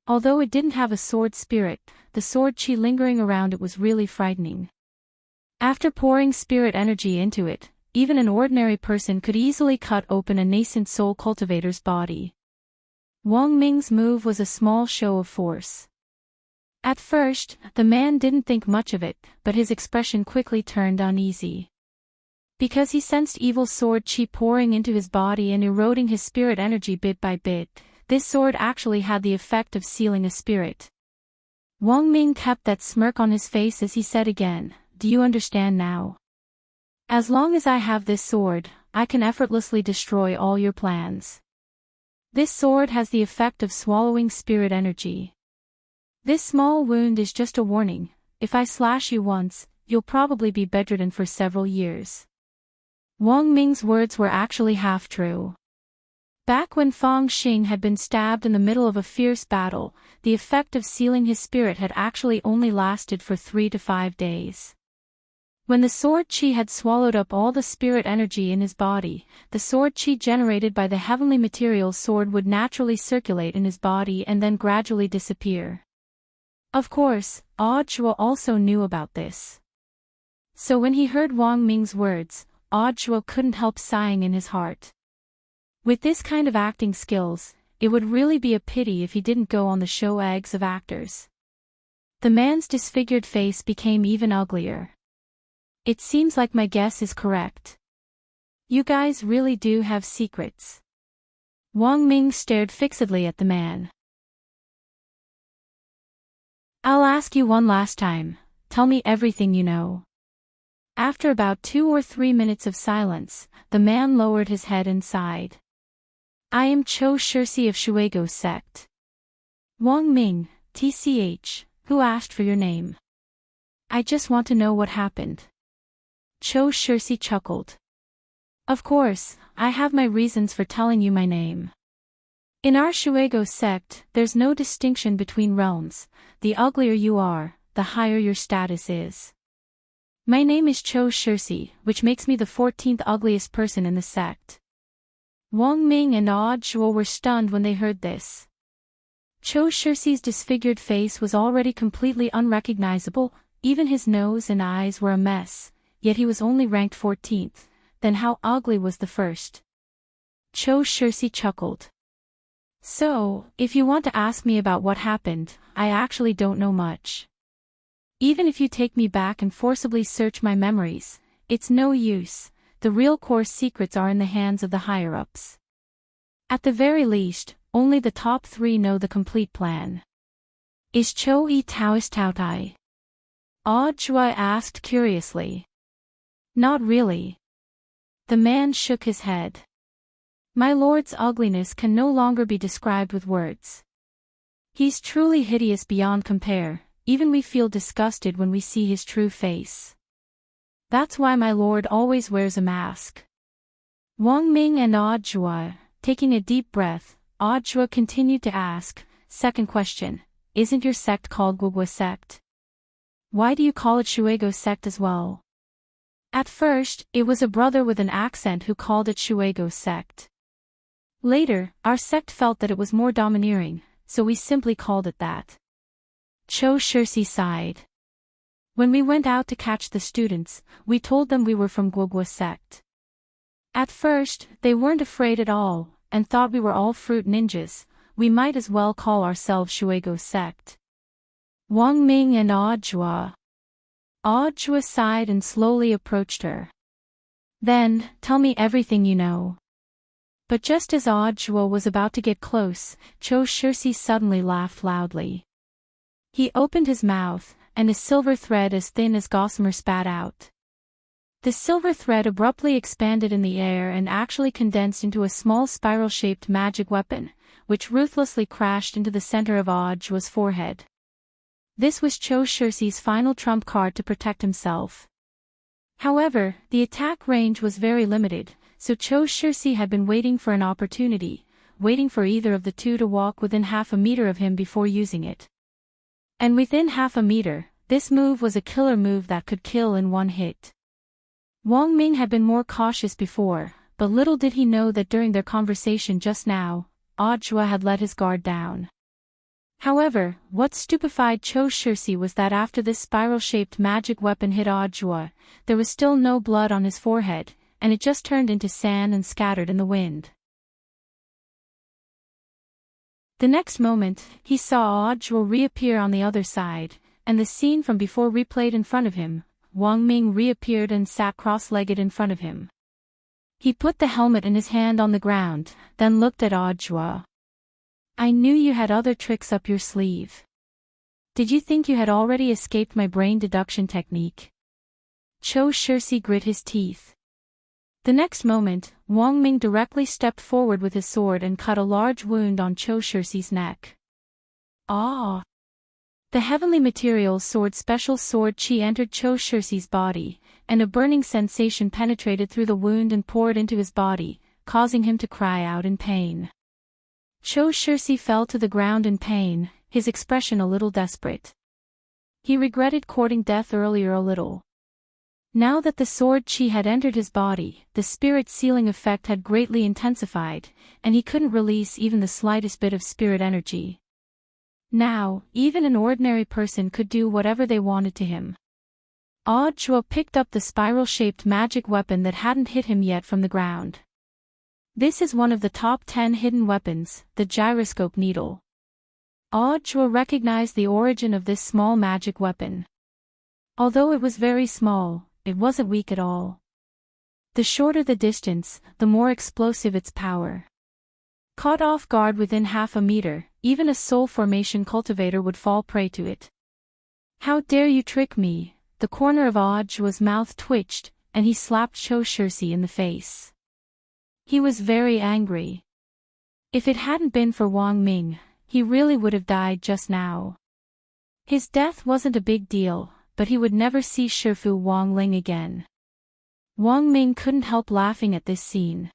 Although it didn't have a sword spirit, the sword chi lingering around it was really frightening. After pouring spirit energy into it, even an ordinary person could easily cut open a nascent soul cultivator's body. Wang Ming's move was a small show of force. At first, the man didn't think much of it, but his expression quickly turned uneasy. Because he sensed evil sword chi pouring into his body and eroding his spirit energy bit by bit, this sword actually had the effect of sealing a spirit. Wang Ming kept that smirk on his face as he said again, do you understand now? As long as I have this sword, I can effortlessly destroy all your plans. This sword has the effect of swallowing spirit energy. This small wound is just a warning. If I slash you once, you'll probably be bedridden for several years. Wang Ming's words were actually half true. Back when Fang Xing had been stabbed in the middle of a fierce battle, the effect of sealing his spirit had actually only lasted for 3 to 5 days. When the sword chi had swallowed up all the spirit energy in his body, the sword chi generated by the heavenly material sword would naturally circulate in his body and then gradually disappear. Of course, Audra also knew about this. So when he heard Wang Ming's words, Audra couldn't help sighing in his heart. With this kind of acting skills, it would really be a pity if he didn't go on the show Eggs of Actors. The man's disfigured face became even uglier. It seems like my guess is correct. You guys really do have secrets. Wang Ming stared fixedly at the man. I'll ask you one last time, tell me everything you know. After about 2 or 3 minutes of silence, the man lowered his head and sighed. I am Cho Shirsi of Shuego sect. Wang Ming, TCH, who asked for your name? I just want to know what happened. Cho Shirsi chuckled. Of course, I have my reasons for telling you my name. In our Shuego sect, there's no distinction between realms. The uglier you are, the higher your status is. My name is Cho Shirsi, which makes me the 14th ugliest person in the sect. Wang Ming and Audra were stunned when they heard this. Cho Shirsi's disfigured face was already completely unrecognizable, even his nose and eyes were a mess, yet he was only ranked 14th, then how ugly was the first? Cho Shirsi chuckled. So, if you want to ask me about what happened, I actually don't know much. Even if you take me back and forcibly search my memories, it's no use, the real core secrets are in the hands of the higher-ups. At the very least, only the top 3 know the complete plan. Is Cho Yi Taoist Tao Tai? Audra asked curiously. Not really. The man shook his head. My lord's ugliness can no longer be described with words. He's truly hideous beyond compare, even we feel disgusted when we see his true face. That's why my lord always wears a mask. Wang Ming and Audra, taking a deep breath, Audra continued to ask, second question, isn't your sect called Guogua sect? Why do you call it Shuego sect as well? At first, it was a brother with an accent who called it Shuego sect. Later, our sect felt that it was more domineering, so we simply called it that. Cho Shirsi sighed. When we went out to catch the students, we told them we were from Guogua sect. At first, they weren't afraid at all, and thought we were all fruit ninjas. We might as well call ourselves Shuego sect. Wang Ming and Audra. Audra sighed and slowly approached her. Then, tell me everything you know. But just as Audra was about to get close, Cho Shirsi suddenly laughed loudly. He opened his mouth, and a silver thread as thin as gossamer spat out. The silver thread abruptly expanded in the air and actually condensed into a small spiral-shaped magic weapon, which ruthlessly crashed into the center of Audra's forehead. This was Cho Shirsi's final trump card to protect himself. However, the attack range was very limited, so Cho Shirsi had been waiting for an opportunity, waiting for either of the two to walk within half a meter of him before using it. And within half a meter, this move was a killer move that could kill in one hit. Wang Ming had been more cautious before, but little did he know that during their conversation just now, Audra had let his guard down. However, what stupefied Cho Shirsi was that after this spiral-shaped magic weapon hit Audra, there was still no blood on his forehead, and it just turned into sand and scattered in the wind. The next moment, he saw Audra reappear on the other side, and the scene from before replayed in front of him. Wang Ming reappeared and sat cross-legged in front of him. He put the helmet in his hand on the ground, then looked at Audra. I knew you had other tricks up your sleeve. Did you think you had already escaped my brain deduction technique? Cho Shirsi grit his teeth. The next moment, Wang Ming directly stepped forward with his sword and cut a large wound on Cho Shirsi's neck. Ah! The heavenly materials sword special sword chi entered Cho Shirsi's body, and a burning sensation penetrated through the wound and poured into his body, causing him to cry out in pain. Cho Shirsi fell to the ground in pain, his expression a little desperate. He regretted courting death earlier a little. Now that the sword chi had entered his body, the spirit sealing effect had greatly intensified, and he couldn't release even the slightest bit of spirit energy. Now, even an ordinary person could do whatever they wanted to him. Audiobook picked up the spiral-shaped magic weapon that hadn't hit him yet from the ground. This is one of the top 10 hidden weapons, the gyroscope needle. Audiobook recognized the origin of this small magic weapon. Although it was very small, it wasn't weak at all. The shorter the distance, the more explosive its power. Caught off guard within half a meter, even a soul formation cultivator would fall prey to it. "How dare you trick me?" The corner of Audiobook's mouth twitched, and he slapped Cho Shirsi in the face. He was very angry. If it hadn't been for Wang Ming, he really would have died just now. His death wasn't a big deal, but he would never see Shifu Wang Ling again. Wang Ming couldn't help laughing at this scene.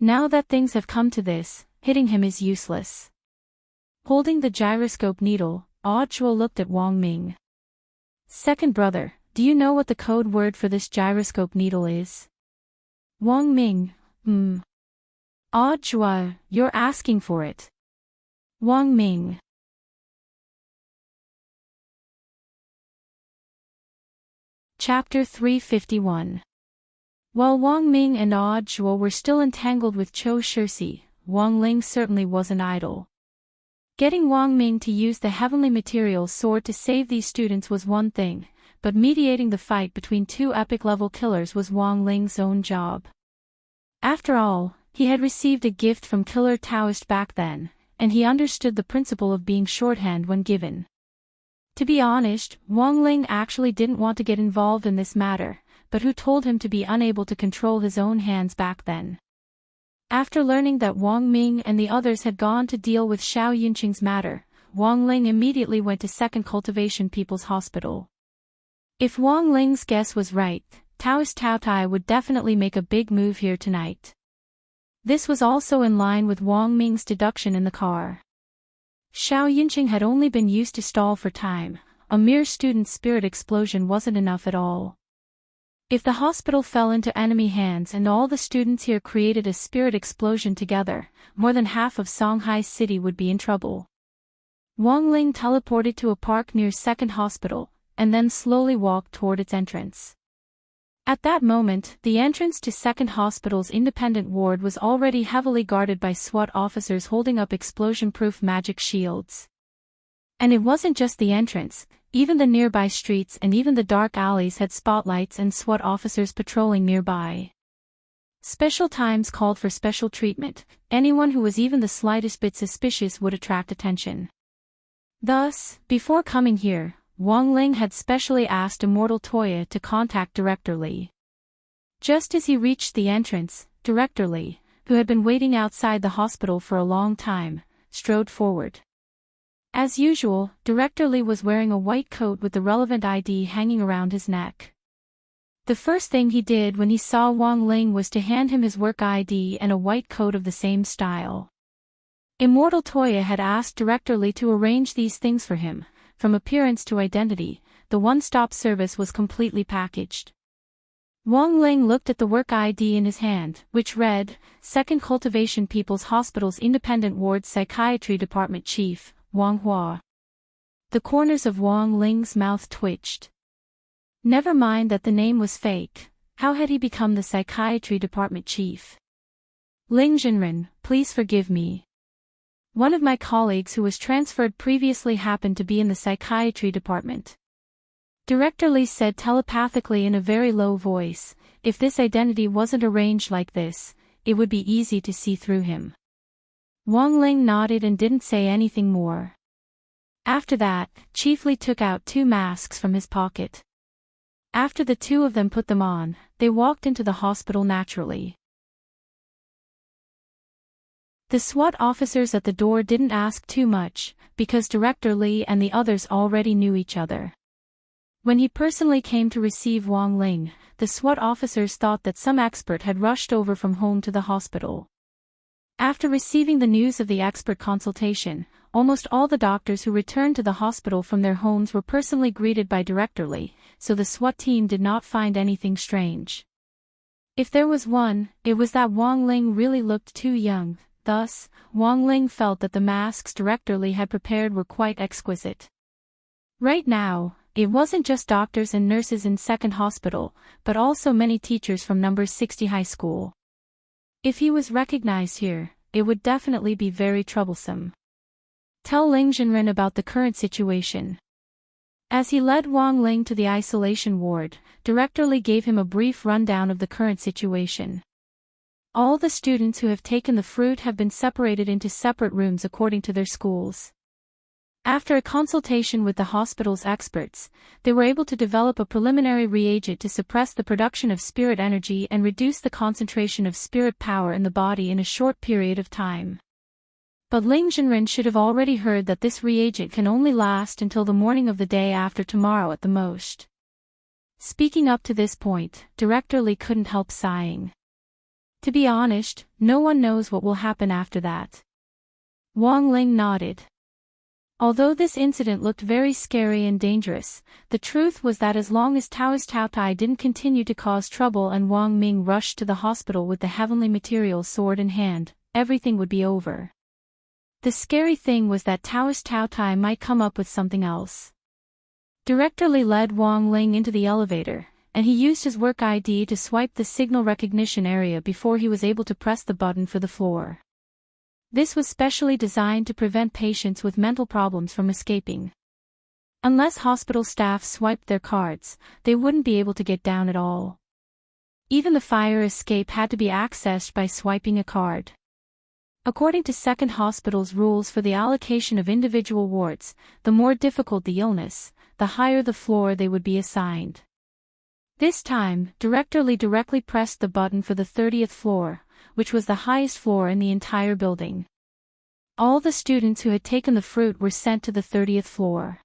Now that things have come to this, hitting him is useless. Holding the gyroscope needle, Audiobook looked at Wang Ming. "Second brother, do you know what the code word for this gyroscope needle is?" Wang Ming, Audiobook, you're asking for it. Wang Ming. Chapter 351. While Wang Ming and Audiobook were still entangled with Cho Shirsi, Wang Ling certainly wasn't idle. Getting Wang Ming to use the heavenly material sword to save these students was one thing, but mediating the fight between two epic-level killers was Wang Ling's own job. After all, he had received a gift from Killer Taoist back then, and he understood the principle of being shorthand when given. To be honest, Wang Ling actually didn't want to get involved in this matter, but who told him to be unable to control his own hands back then? After learning that Wang Ming and the others had gone to deal with Xiao Yunqing's matter, Wang Ling immediately went to Second Cultivation People's Hospital. If Wang Ling's guess was right, Taoist Tao Tai would definitely make a big move here tonight. This was also in line with Wang Ming's deduction in the car. Xiao Yunqing had only been used to stall for time, a mere student's spirit explosion wasn't enough at all. If the hospital fell into enemy hands and all the students here created a spirit explosion together, more than half of Songhai City would be in trouble. Wang Ling teleported to a park near Second Hospital, and then slowly walked toward its entrance. At that moment, the entrance to Second Hospital's independent ward was already heavily guarded by SWAT officers holding up explosion-proof magic shields. And it wasn't just the entrance, even the nearby streets and even the dark alleys had spotlights and SWAT officers patrolling nearby. Special times called for special treatment. Anyone who was even the slightest bit suspicious would attract attention. Thus, before coming here, Wang Ling had specially asked Immortal Toya to contact Director Li. Just as he reached the entrance, Director Li, who had been waiting outside the hospital for a long time, strode forward. As usual, Director Li was wearing a white coat with the relevant ID hanging around his neck. The first thing he did when he saw Wang Ling was to hand him his work ID and a white coat of the same style. Immortal Toya had asked Director Li to arrange these things for him. From appearance to identity, the one-stop service was completely packaged. Wang Ling looked at the work ID in his hand, which read, Second Cultivation People's Hospital's Independent Ward Psychiatry Department Chief, Wang Hua. The corners of Wang Ling's mouth twitched. Never mind that the name was fake, how had he become the psychiatry department chief? Ling Jinren, please forgive me. One of my colleagues who was transferred previously happened to be in the psychiatry department. Director Li said telepathically in a very low voice, if this identity wasn't arranged like this, it would be easy to see through him. Wang Ling nodded and didn't say anything more. After that, Chief Li took out 2 masks from his pocket. After the two of them put them on, they walked into the hospital naturally. The SWAT officers at the door didn't ask too much, because Director Li and the others already knew each other. When he personally came to receive Wang Ling, the SWAT officers thought that some expert had rushed over from home to the hospital. After receiving the news of the expert consultation, almost all the doctors who returned to the hospital from their homes were personally greeted by Director Li, so the SWAT team did not find anything strange. If there was one, it was that Wang Ling really looked too young, Thus, Wang Ling felt that the masks Director Li had prepared were quite exquisite. Right now, it wasn't just doctors and nurses in Second Hospital, but also many teachers from number 60 high school. If he was recognized here, it would definitely be very troublesome. Tell Ling Jinren about the current situation. As he led Wang Ling to the isolation ward, Director Li gave him a brief rundown of the current situation. All the students who have taken the fruit have been separated into separate rooms according to their schools. After a consultation with the hospital's experts, they were able to develop a preliminary reagent to suppress the production of spirit energy and reduce the concentration of spirit power in the body in a short period of time. But Ling Jinren should have already heard that this reagent can only last until the morning of the day after tomorrow at the most. Speaking up to this point, Director Li couldn't help sighing. To be honest, no one knows what will happen after that. Wang Ling nodded. Although this incident looked very scary and dangerous, the truth was that as long as Taoist Tao Tai didn't continue to cause trouble and Wang Ming rushed to the hospital with the heavenly material sword in hand, everything would be over. The scary thing was that Taoist Tao Tai might come up with something else. Director Li led Wang Ling into the elevator, and he used his work ID to swipe the signal recognition area before he was able to press the button for the floor. This was specially designed to prevent patients with mental problems from escaping. Unless hospital staff swiped their cards, they wouldn't be able to get down at all. Even the fire escape had to be accessed by swiping a card. According to Second Hospital's rules for the allocation of individual wards, the more difficult the illness, the higher the floor they would be assigned. This time, Director Li directly pressed the button for the 30th floor, which was the highest floor in the entire building. All the students who had taken the fruit were sent to the 30th floor.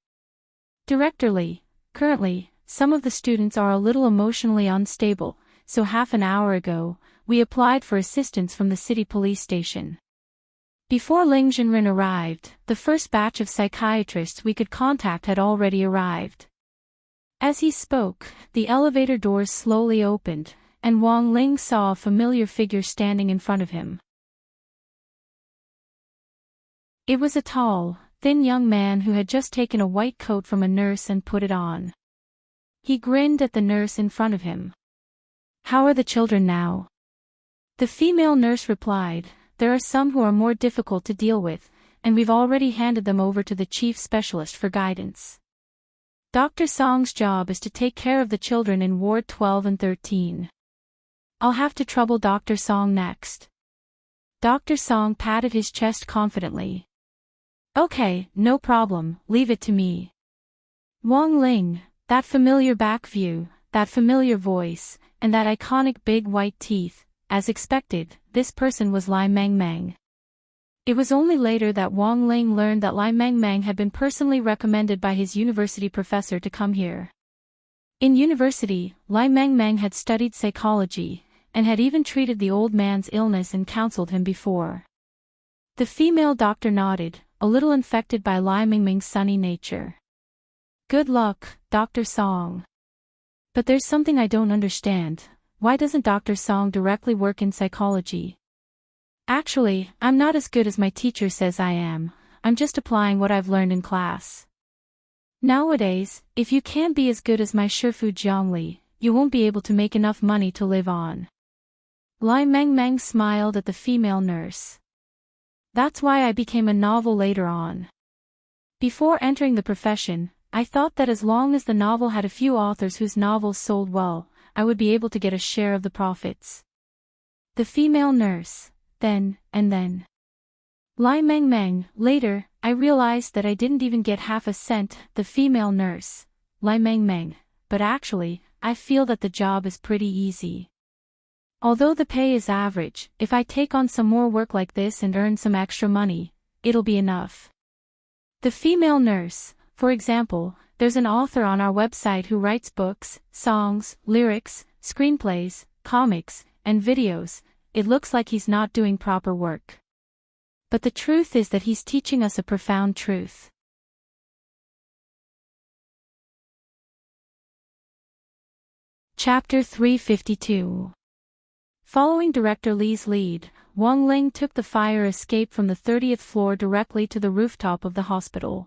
Director Li, currently, some of the students are a little emotionally unstable, so half an hour ago, we applied for assistance from the city police station. Before Ling Jinren arrived, the first batch of psychiatrists we could contact had already arrived. As he spoke, the elevator doors slowly opened, and Wang Ling saw a familiar figure standing in front of him. It was a tall, thin young man who had just taken a white coat from a nurse and put it on. He grinned at the nurse in front of him. "How are the children now?" The female nurse replied, "There are some who are more difficult to deal with, and we've already handed them over to the chief specialist for guidance. Dr. Song's job is to take care of the children in Ward 12 and 13. I'll have to trouble Dr. Song next." Dr. Song patted his chest confidently. "Okay, no problem, leave it to me." Wang Ling, that familiar back view, that familiar voice, and that iconic big white teeth, as expected, this person was Lai Mengmeng. It was only later that Wang Ling learned that Lai Mengmeng had been personally recommended by his university professor to come here. In university, Lai Mengmeng had studied psychology, and had even treated the old man's illness and counseled him before. The female doctor nodded, a little infected by Lai Mengmeng's sunny nature. "Good luck, Dr. Song. But there's something I don't understand. Why doesn't Dr. Song directly work in psychology?" "Actually, I'm not as good as my teacher says I am. I'm just applying what I've learned in class. Nowadays, if you can't be as good as my Shifu Jiangli, you won't be able to make enough money to live on." Lai Mengmeng smiled at the female nurse. "That's why I became a novel later on. Before entering the profession, I thought that as long as the novel had a few authors whose novels sold well, I would be able to get a share of the profits." The female nurse, then. Lai Mengmeng, later, I realized that I didn't even get half a cent. The female nurse, Lai Mengmeng, but actually, I feel that the job is pretty easy. Although the pay is average, if I take on some more work like this and earn some extra money, it'll be enough. The female nurse, for example, there's an author on our website who writes books, songs, lyrics, screenplays, comics, and videos. It looks like he's not doing proper work. But the truth is that he's teaching us a profound truth. Chapter 352. Following Director Li's lead, Wang Ling took the fire escape from the 30th floor directly to the rooftop of the hospital.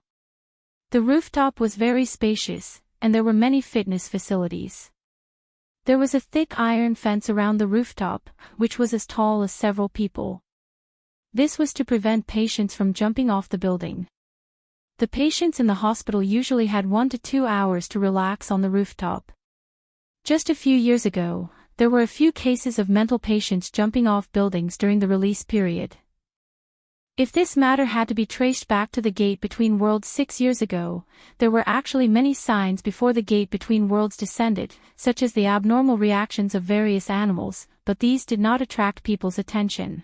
The rooftop was very spacious, and there were many fitness facilities. There was a thick iron fence around the rooftop, which was as tall as several people. This was to prevent patients from jumping off the building. The patients in the hospital usually had 1 to 2 hours to relax on the rooftop. Just a few years ago, there were a few cases of mental patients jumping off buildings during the release period. If this matter had to be traced back to the Gate Between Worlds 6 years ago, there were actually many signs before the Gate Between Worlds descended, such as the abnormal reactions of various animals, but these did not attract people's attention.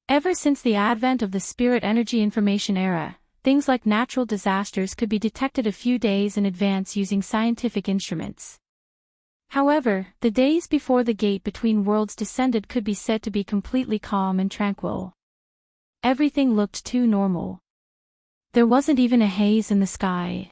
Ever since the advent of the spirit energy information era, things like natural disasters could be detected a few days in advance using scientific instruments. However, the days before the Gate Between Worlds descended could be said to be completely calm and tranquil. Everything looked too normal. There wasn't even a haze in the sky.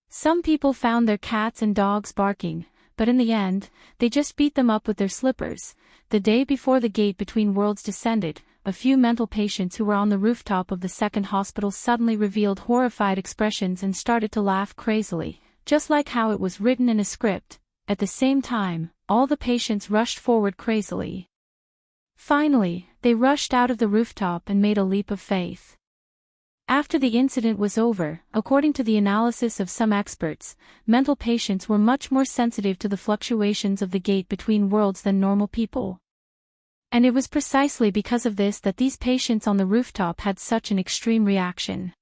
Some people found their cats and dogs barking, but in the end, they just beat them up with their slippers. The day before the Gate Between Worlds descended, a few mental patients who were on the rooftop of the second hospital suddenly revealed horrified expressions and started to laugh crazily, just like how it was written in a script. At the same time, all the patients rushed forward crazily. Finally, they rushed out of the rooftop and made a leap of faith. After the incident was over, according to the analysis of some experts, mental patients were much more sensitive to the fluctuations of the Gate Between Worlds than normal people. And it was precisely because of this that these patients on the rooftop had such an extreme reaction.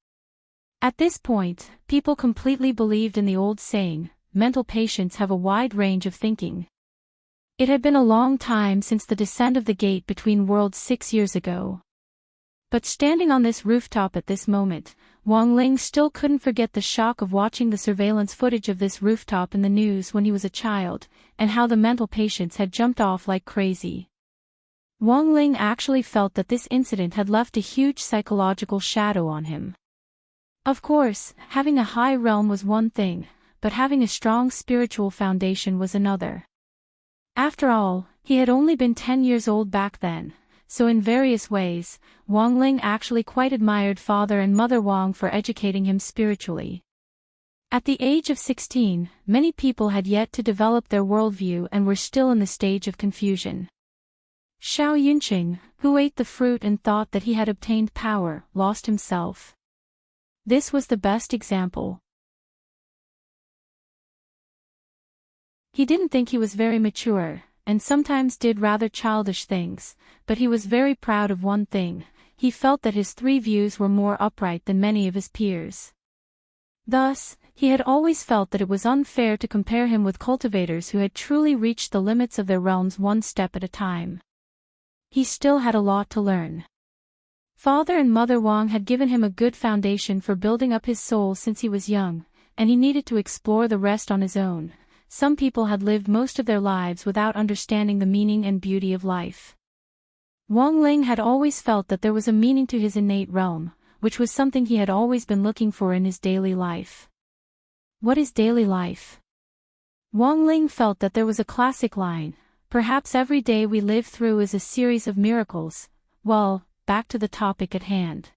At this point, people completely believed in the old saying, mental patients have a wide range of thinking. It had been a long time since the descent of the Gate Between Worlds 6 years ago. But standing on this rooftop at this moment, Wang Ling still couldn't forget the shock of watching the surveillance footage of this rooftop in the news when he was a child, and how the mental patients had jumped off like crazy. Wang Ling actually felt that this incident had left a huge psychological shadow on him. Of course, having a high realm was one thing, but having a strong spiritual foundation was another. After all, he had only been 10 years old back then, so in various ways, Wang Ling actually quite admired Father and Mother Wang for educating him spiritually. At the age of 16, many people had yet to develop their worldview and were still in the stage of confusion. Xiao Yunqing, who ate the fruit and thought that he had obtained power, lost himself. This was the best example. He didn't think he was very mature, and sometimes did rather childish things, but he was very proud of one thing: he felt that his 3 views were more upright than many of his peers. Thus, he had always felt that it was unfair to compare him with cultivators who had truly reached the limits of their realms one step at a time. He still had a lot to learn. Father and Mother Wang had given him a good foundation for building up his soul since he was young, and he needed to explore the rest on his own. Some people had lived most of their lives without understanding the meaning and beauty of life. Wang Ling had always felt that there was a meaning to his innate realm, which was something he had always been looking for in his daily life. What is daily life? Wang Ling felt that there was a classic line: perhaps every day we live through is a series of miracles. Well, back to the topic at hand.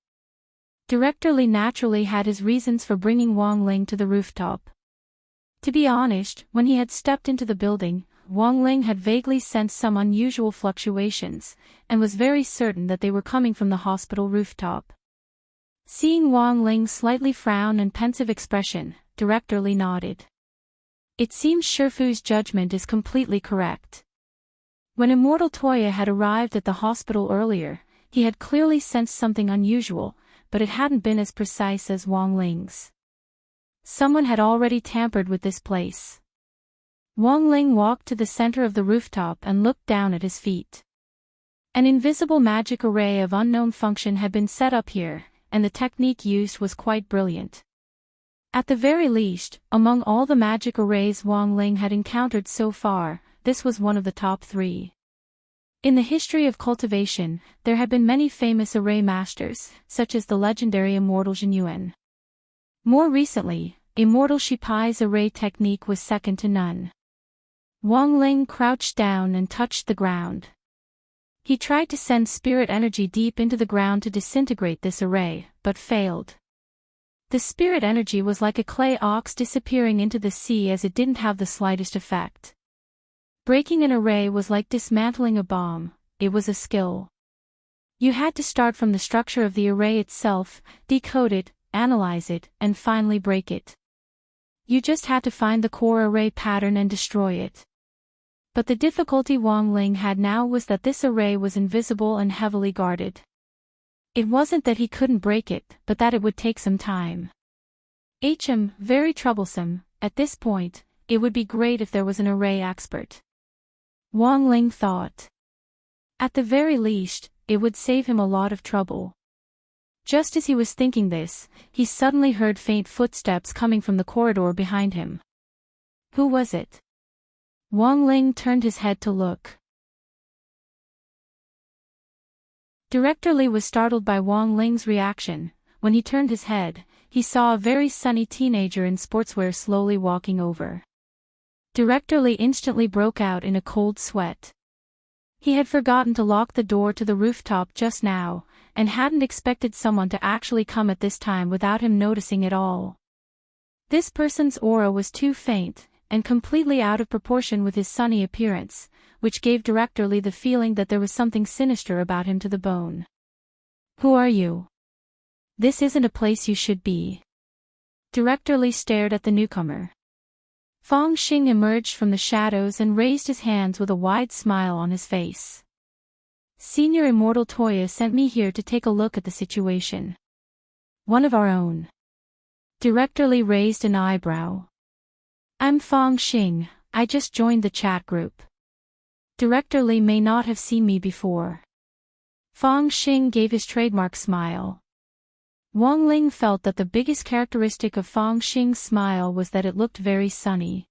Director Li naturally had his reasons for bringing Wang Ling to the rooftop. To be honest, when he had stepped into the building, Wang Ling had vaguely sensed some unusual fluctuations, and was very certain that they were coming from the hospital rooftop. Seeing Wang Ling's slightly frown and pensive expression, Director Li nodded. It seems Shifu's judgment is completely correct. When Immortal Toya had arrived at the hospital earlier, he had clearly sensed something unusual, but it hadn't been as precise as Wang Ling's. Someone had already tampered with this place. Wang Ling walked to the center of the rooftop and looked down at his feet. An invisible magic array of unknown function had been set up here, and the technique used was quite brilliant. At the very least, among all the magic arrays Wang Ling had encountered so far, this was one of the top 3. In the history of cultivation, there had been many famous array masters, such as the legendary Immortal Zhenyuan. More recently, Immortal Shipai's array technique was second to none. Wang Ling crouched down and touched the ground. He tried to send spirit energy deep into the ground to disintegrate this array, but failed. The spirit energy was like a clay ox disappearing into the sea as it didn't have the slightest effect. Breaking an array was like dismantling a bomb. It was a skill. You had to start from the structure of the array itself, decode it, analyze it, and finally break it. You just had to find the core array pattern and destroy it. But the difficulty Wang Ling had now was that this array was invisible and heavily guarded. It wasn't that he couldn't break it, but that it would take some time. Very troublesome. At this point, it would be great if there was an array expert. Wang Ling thought. At the very least, it would save him a lot of trouble. Just as he was thinking this, he suddenly heard faint footsteps coming from the corridor behind him. Who was it? Wang Ling turned his head to look. Director Li was startled by Wang Ling's reaction. When he turned his head, he saw a very sunny teenager in sportswear slowly walking over. Director Li instantly broke out in a cold sweat. He had forgotten to lock the door to the rooftop just now, and hadn't expected someone to actually come at this time without him noticing it all. This person's aura was too faint, and completely out of proportion with his sunny appearance, which gave Director Li the feeling that there was something sinister about him to the bone. Who are you? This isn't a place you should be. Director Li stared at the newcomer. Fang Xing emerged from the shadows and raised his hands with a wide smile on his face. Senior Immortal Toya sent me here to take a look at the situation. One of our own. Director Li raised an eyebrow. I'm Fang Xing, I just joined the chat group. Director Li may not have seen me before. Fang Xing gave his trademark smile. Wang Ling felt that the biggest characteristic of Fang Xing's smile was that it looked very sunny.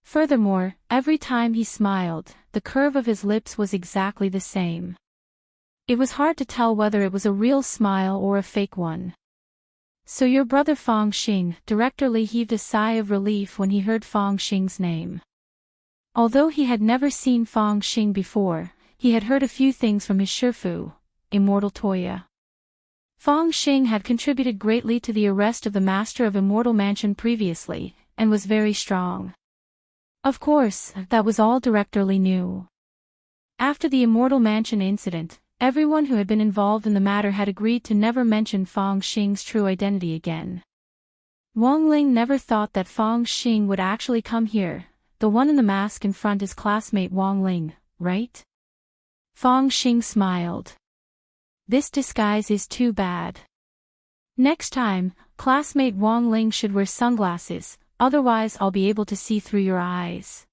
Furthermore, every time he smiled, the curve of his lips was exactly the same. It was hard to tell whether it was a real smile or a fake one. So your brother Fang Xing, Director Li heaved a sigh of relief when he heard Fang Xing's name. Although he had never seen Fang Xing before, he had heard a few things from his Shifu, Immortal Toya. Fang Xing had contributed greatly to the arrest of the Master of Immortal Mansion previously, and was very strong. Of course, that was all Director Li knew. After the Immortal Mansion incident, everyone who had been involved in the matter had agreed to never mention Fang Xing's true identity again. Wang Ling never thought that Fang Xing would actually come here. The one in the mask in front is classmate Wang Ling, right? Fang Xing smiled. This disguise is too bad. Next time, classmate Wang Ling should wear sunglasses, otherwise I'll be able to see through your eyes.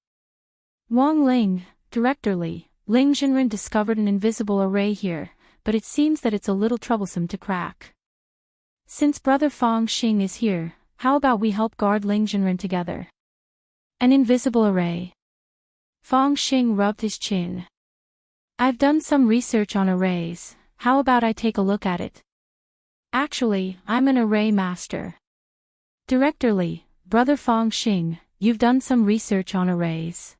Wang Ling, Director Li, Ling Jinren discovered an invisible array here, but it seems that it's a little troublesome to crack. Since brother Fang Xing is here, how about we help guard Ling Jinren together? An invisible array. Fang Xing rubbed his chin. I've done some research on arrays, how about I take a look at it? Actually, I'm an array master. Director Li, brother Fang Xing, you've done some research on arrays.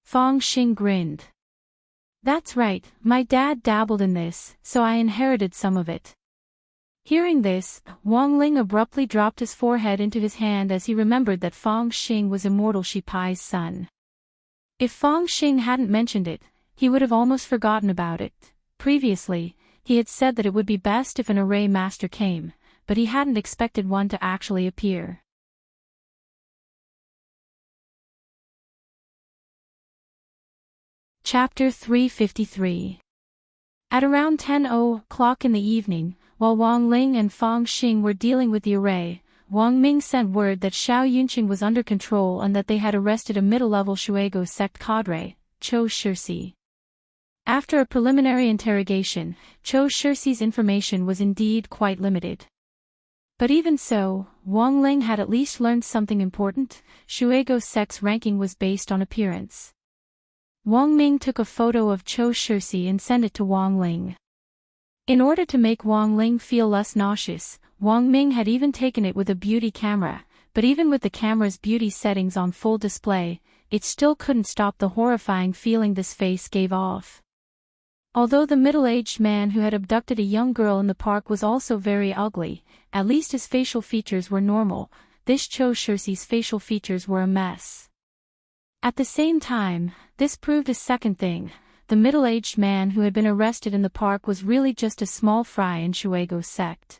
Fang Xing grinned. That's right, my dad dabbled in this, so I inherited some of it. Hearing this, Wang Ling abruptly dropped his forehead into his hand as he remembered that Fang Xing was Immortal Shipai's son. If Fang Xing hadn't mentioned it, he would have almost forgotten about it. Previously, he had said that it would be best if an array master came, but he hadn't expected one to actually appear. Chapter 353. At around 10:00 in the evening, while Wang Ling and Fang Xing were dealing with the array, Wang Ming sent word that Xiao Yunqing was under control and that they had arrested a middle-level Shuego sect cadre, Chou Shixi. After a preliminary interrogation, Chou Shixi's information was indeed quite limited. But even so, Wang Ling had at least learned something important. Shuego sect's ranking was based on appearance. Wang Ming took a photo of Chou Shixi and sent it to Wang Ling. In order to make Wang Ling feel less nauseous, Wang Ming had even taken it with a beauty camera, but even with the camera's beauty settings on full display, it still couldn't stop the horrifying feeling this face gave off. Although the middle-aged man who had abducted a young girl in the park was also very ugly, at least his facial features were normal. This Cho Shirsi's facial features were a mess. At the same time, this proved a second thing. The middle-aged man who had been arrested in the park was really just a small fry in Shuego's sect.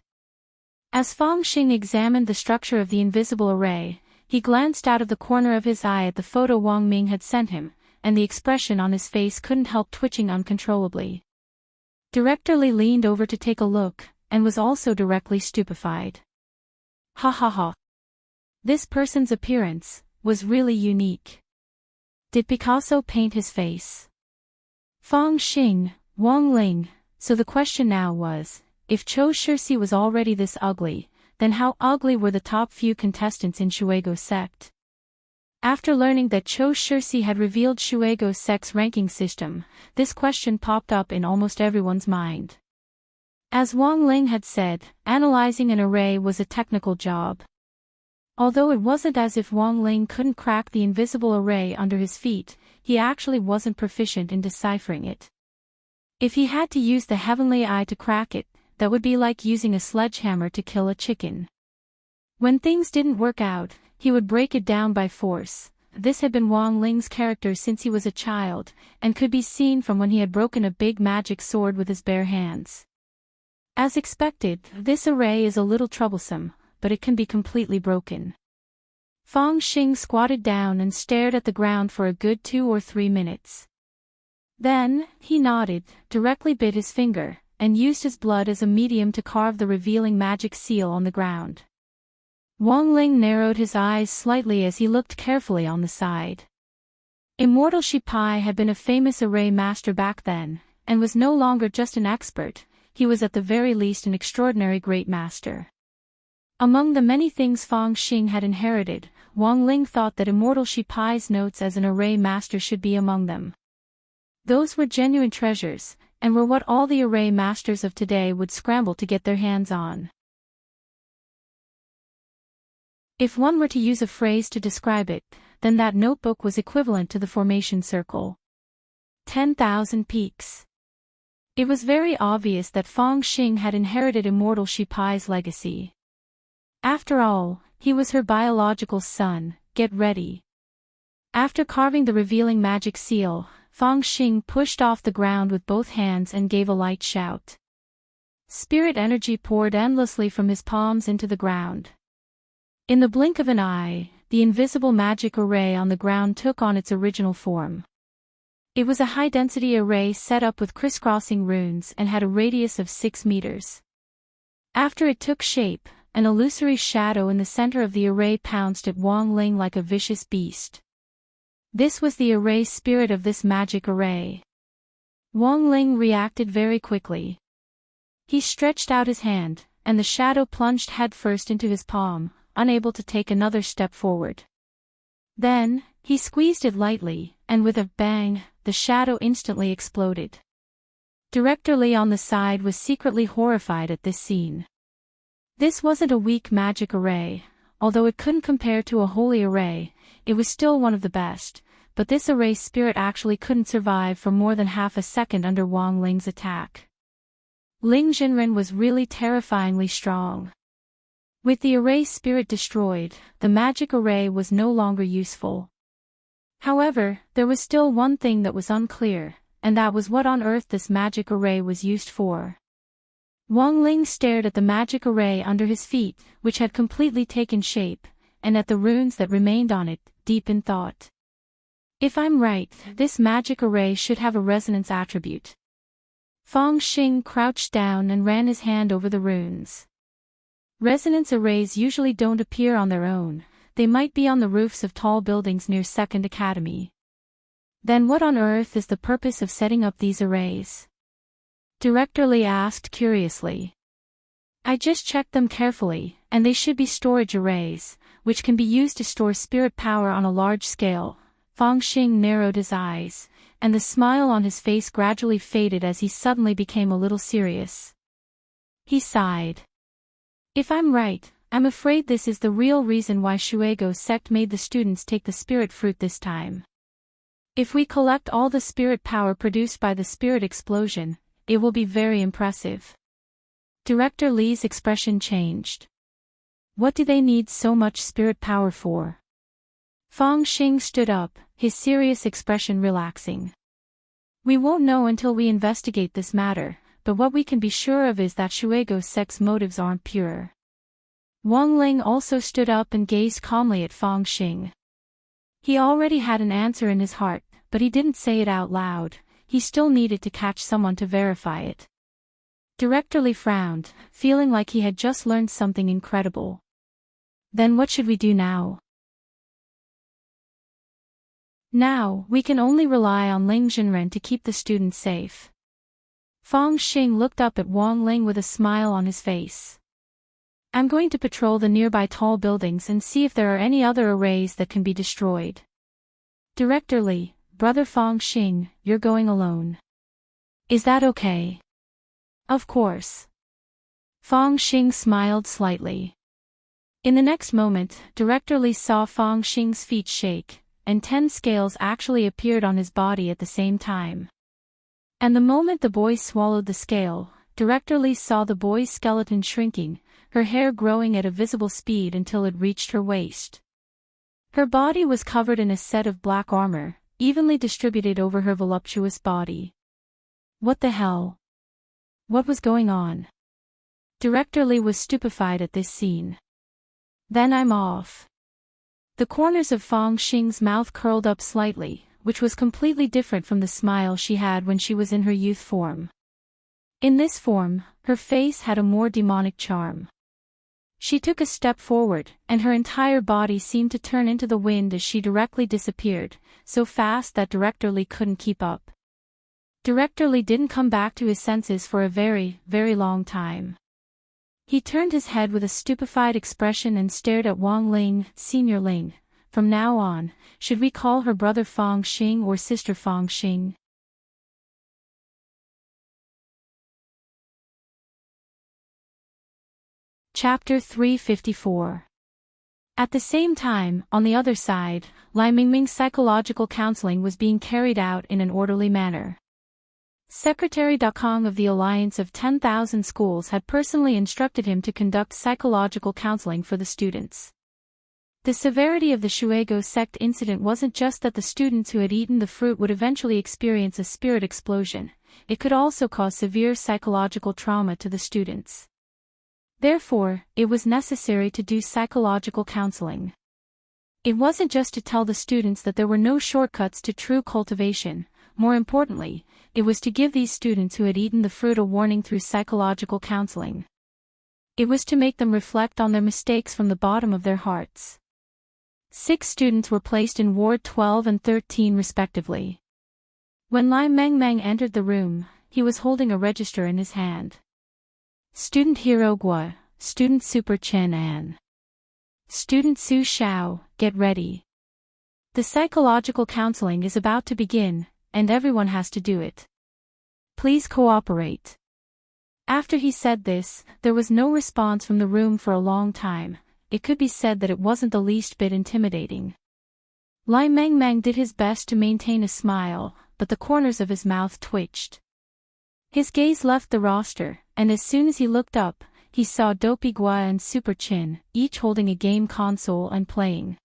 As Fang Xing examined the structure of the invisible array, he glanced out of the corner of his eye at the photo Wang Ming had sent him, and the expression on his face couldn't help twitching uncontrollably. Director Li leaned over to take a look, and was also directly stupefied. Ha ha ha. This person's appearance was really unique. Did Picasso paint his face? Fang Xing, Wang Ling, so the question now was, if Cho Shirsi was already this ugly, then how ugly were the top few contestants in Shuego's sect? After learning that Cho Shirsi had revealed Shuego's sect's ranking system, this question popped up in almost everyone's mind. As Wang Ling had said, analyzing an array was a technical job. Although it wasn't as if Wang Ling couldn't crack the invisible array under his feet, he actually wasn't proficient in deciphering it. If he had to use the heavenly eye to crack it, that would be like using a sledgehammer to kill a chicken. When things didn't work out, he would break it down by force. This had been Wang Ling's character since he was a child, and could be seen from when he had broken a big magic sword with his bare hands. As expected, this array is a little troublesome, but it can be completely broken. Fang Xing squatted down and stared at the ground for a good 2 or 3 minutes. Then, he nodded, directly bit his finger, and used his blood as a medium to carve the revealing magic seal on the ground. Wang Ling narrowed his eyes slightly as he looked carefully on the side. Immortal Shipai had been a famous array master back then, and was no longer just an expert, he was at the very least an extraordinary great master. Among the many things Fang Xing had inherited, Wang Ling thought that Immortal Shipai's notes as an array master should be among them. Those were genuine treasures, and were what all the array masters of today would scramble to get their hands on. If one were to use a phrase to describe it, then that notebook was equivalent to the formation circle. 10,000 peaks. It was very obvious that Fang Xing had inherited Immortal Shipai's legacy. After all, he was her biological son. Get ready. After carving the revealing magic seal, Fang Xing pushed off the ground with both hands and gave a light shout. Spirit energy poured endlessly from his palms into the ground. In the blink of an eye, the invisible magic array on the ground took on its original form. It was a high-density array set up with crisscrossing runes and had a radius of 6 meters. After it took shape, an illusory shadow in the center of the array pounced at Wang Ling like a vicious beast. This was the array spirit of this magic array. Wang Ling reacted very quickly. He stretched out his hand, and the shadow plunged headfirst into his palm, unable to take another step forward. Then, he squeezed it lightly, and with a bang, the shadow instantly exploded. Director Li on the side was secretly horrified at this scene. This wasn't a weak magic array, although it couldn't compare to a holy array, it was still one of the best, but this array spirit actually couldn't survive for more than half a second under Wang Ling's attack. Ling Jinren was really terrifyingly strong. With the array spirit destroyed, the magic array was no longer useful. However, there was still one thing that was unclear, and that was what on earth this magic array was used for. Wang Ling stared at the magic array under his feet, which had completely taken shape, and at the runes that remained on it, deep in thought. If I'm right, this magic array should have a resonance attribute. Fang Xing crouched down and ran his hand over the runes. Resonance arrays usually don't appear on their own, they might be on the roofs of tall buildings near Second Academy. Then what on earth is the purpose of setting up these arrays? Director Li asked curiously. I just checked them carefully, and they should be storage arrays, which can be used to store spirit power on a large scale. Fang Xing narrowed his eyes, and the smile on his face gradually faded as he suddenly became a little serious. He sighed. If I'm right, I'm afraid this is the real reason why Shuego's sect made the students take the spirit fruit this time. If we collect all the spirit power produced by the spirit explosion, it will be very impressive. Director Li's expression changed. What do they need so much spirit power for? Fang Xing stood up, his serious expression relaxing. We won't know until we investigate this matter, but what we can be sure of is that Shuego's sex motives aren't pure. Wang Ling also stood up and gazed calmly at Fang Xing. He already had an answer in his heart, but he didn't say it out loud. He still needed to catch someone to verify it. Director Li frowned, feeling like he had just learned something incredible. Then what should we do now? Now, we can only rely on Ling Zhenren to keep the students safe. Fang Xing looked up at Wang Ling with a smile on his face. I'm going to patrol the nearby tall buildings and see if there are any other arrays that can be destroyed. Director Li, Brother Fang Xing, you're going alone. Is that okay? Of course. Fang Xing smiled slightly. In the next moment, Director Li saw Fang Xing's feet shake, and 10 scales actually appeared on his body at the same time. And the moment the boy swallowed the scale, Director Li saw the boy's skeleton shrinking, her hair growing at a visible speed until it reached her waist. Her body was covered in a set of black armor, evenly distributed over her voluptuous body. What the hell? What was going on? Director Li was stupefied at this scene. Then I'm off. The corners of Fang Xing's mouth curled up slightly, which was completely different from the smile she had when she was in her youth form. In this form, her face had a more demonic charm. She took a step forward, and her entire body seemed to turn into the wind as she directly disappeared, so fast that Director Li couldn't keep up. Director Li didn't come back to his senses for a very, very long time. He turned his head with a stupefied expression and stared at Wang Ling. Senior Ling, from now on, should we call her brother Fang Xing or sister Fang Xing? Chapter 354. At the same time, on the other side, Lai Mingming's psychological counseling was being carried out in an orderly manner. Secretary Dakong of the Alliance of 10,000 Schools had personally instructed him to conduct psychological counseling for the students. The severity of the Shuego sect incident wasn't just that the students who had eaten the fruit would eventually experience a spirit explosion, it could also cause severe psychological trauma to the students. Therefore, it was necessary to do psychological counseling. It wasn't just to tell the students that there were no shortcuts to true cultivation. More importantly, it was to give these students who had eaten the fruit a warning through psychological counseling. It was to make them reflect on their mistakes from the bottom of their hearts. 6 students were placed in Ward 12 and 13 respectively. When Lai Mengmeng entered the room, he was holding a register in his hand. Student Hero Gua, Student Super Chen An. Student Su Xiao, get ready. The psychological counseling is about to begin, and everyone has to do it. Please cooperate. After he said this, there was no response from the room for a long time. It could be said that it wasn't the least bit intimidating. Lai Mengmeng did his best to maintain a smile, but the corners of his mouth twitched. His gaze left the roster, and as soon as he looked up, he saw Dopey Gua and Super Chin, each holding a game console and playing.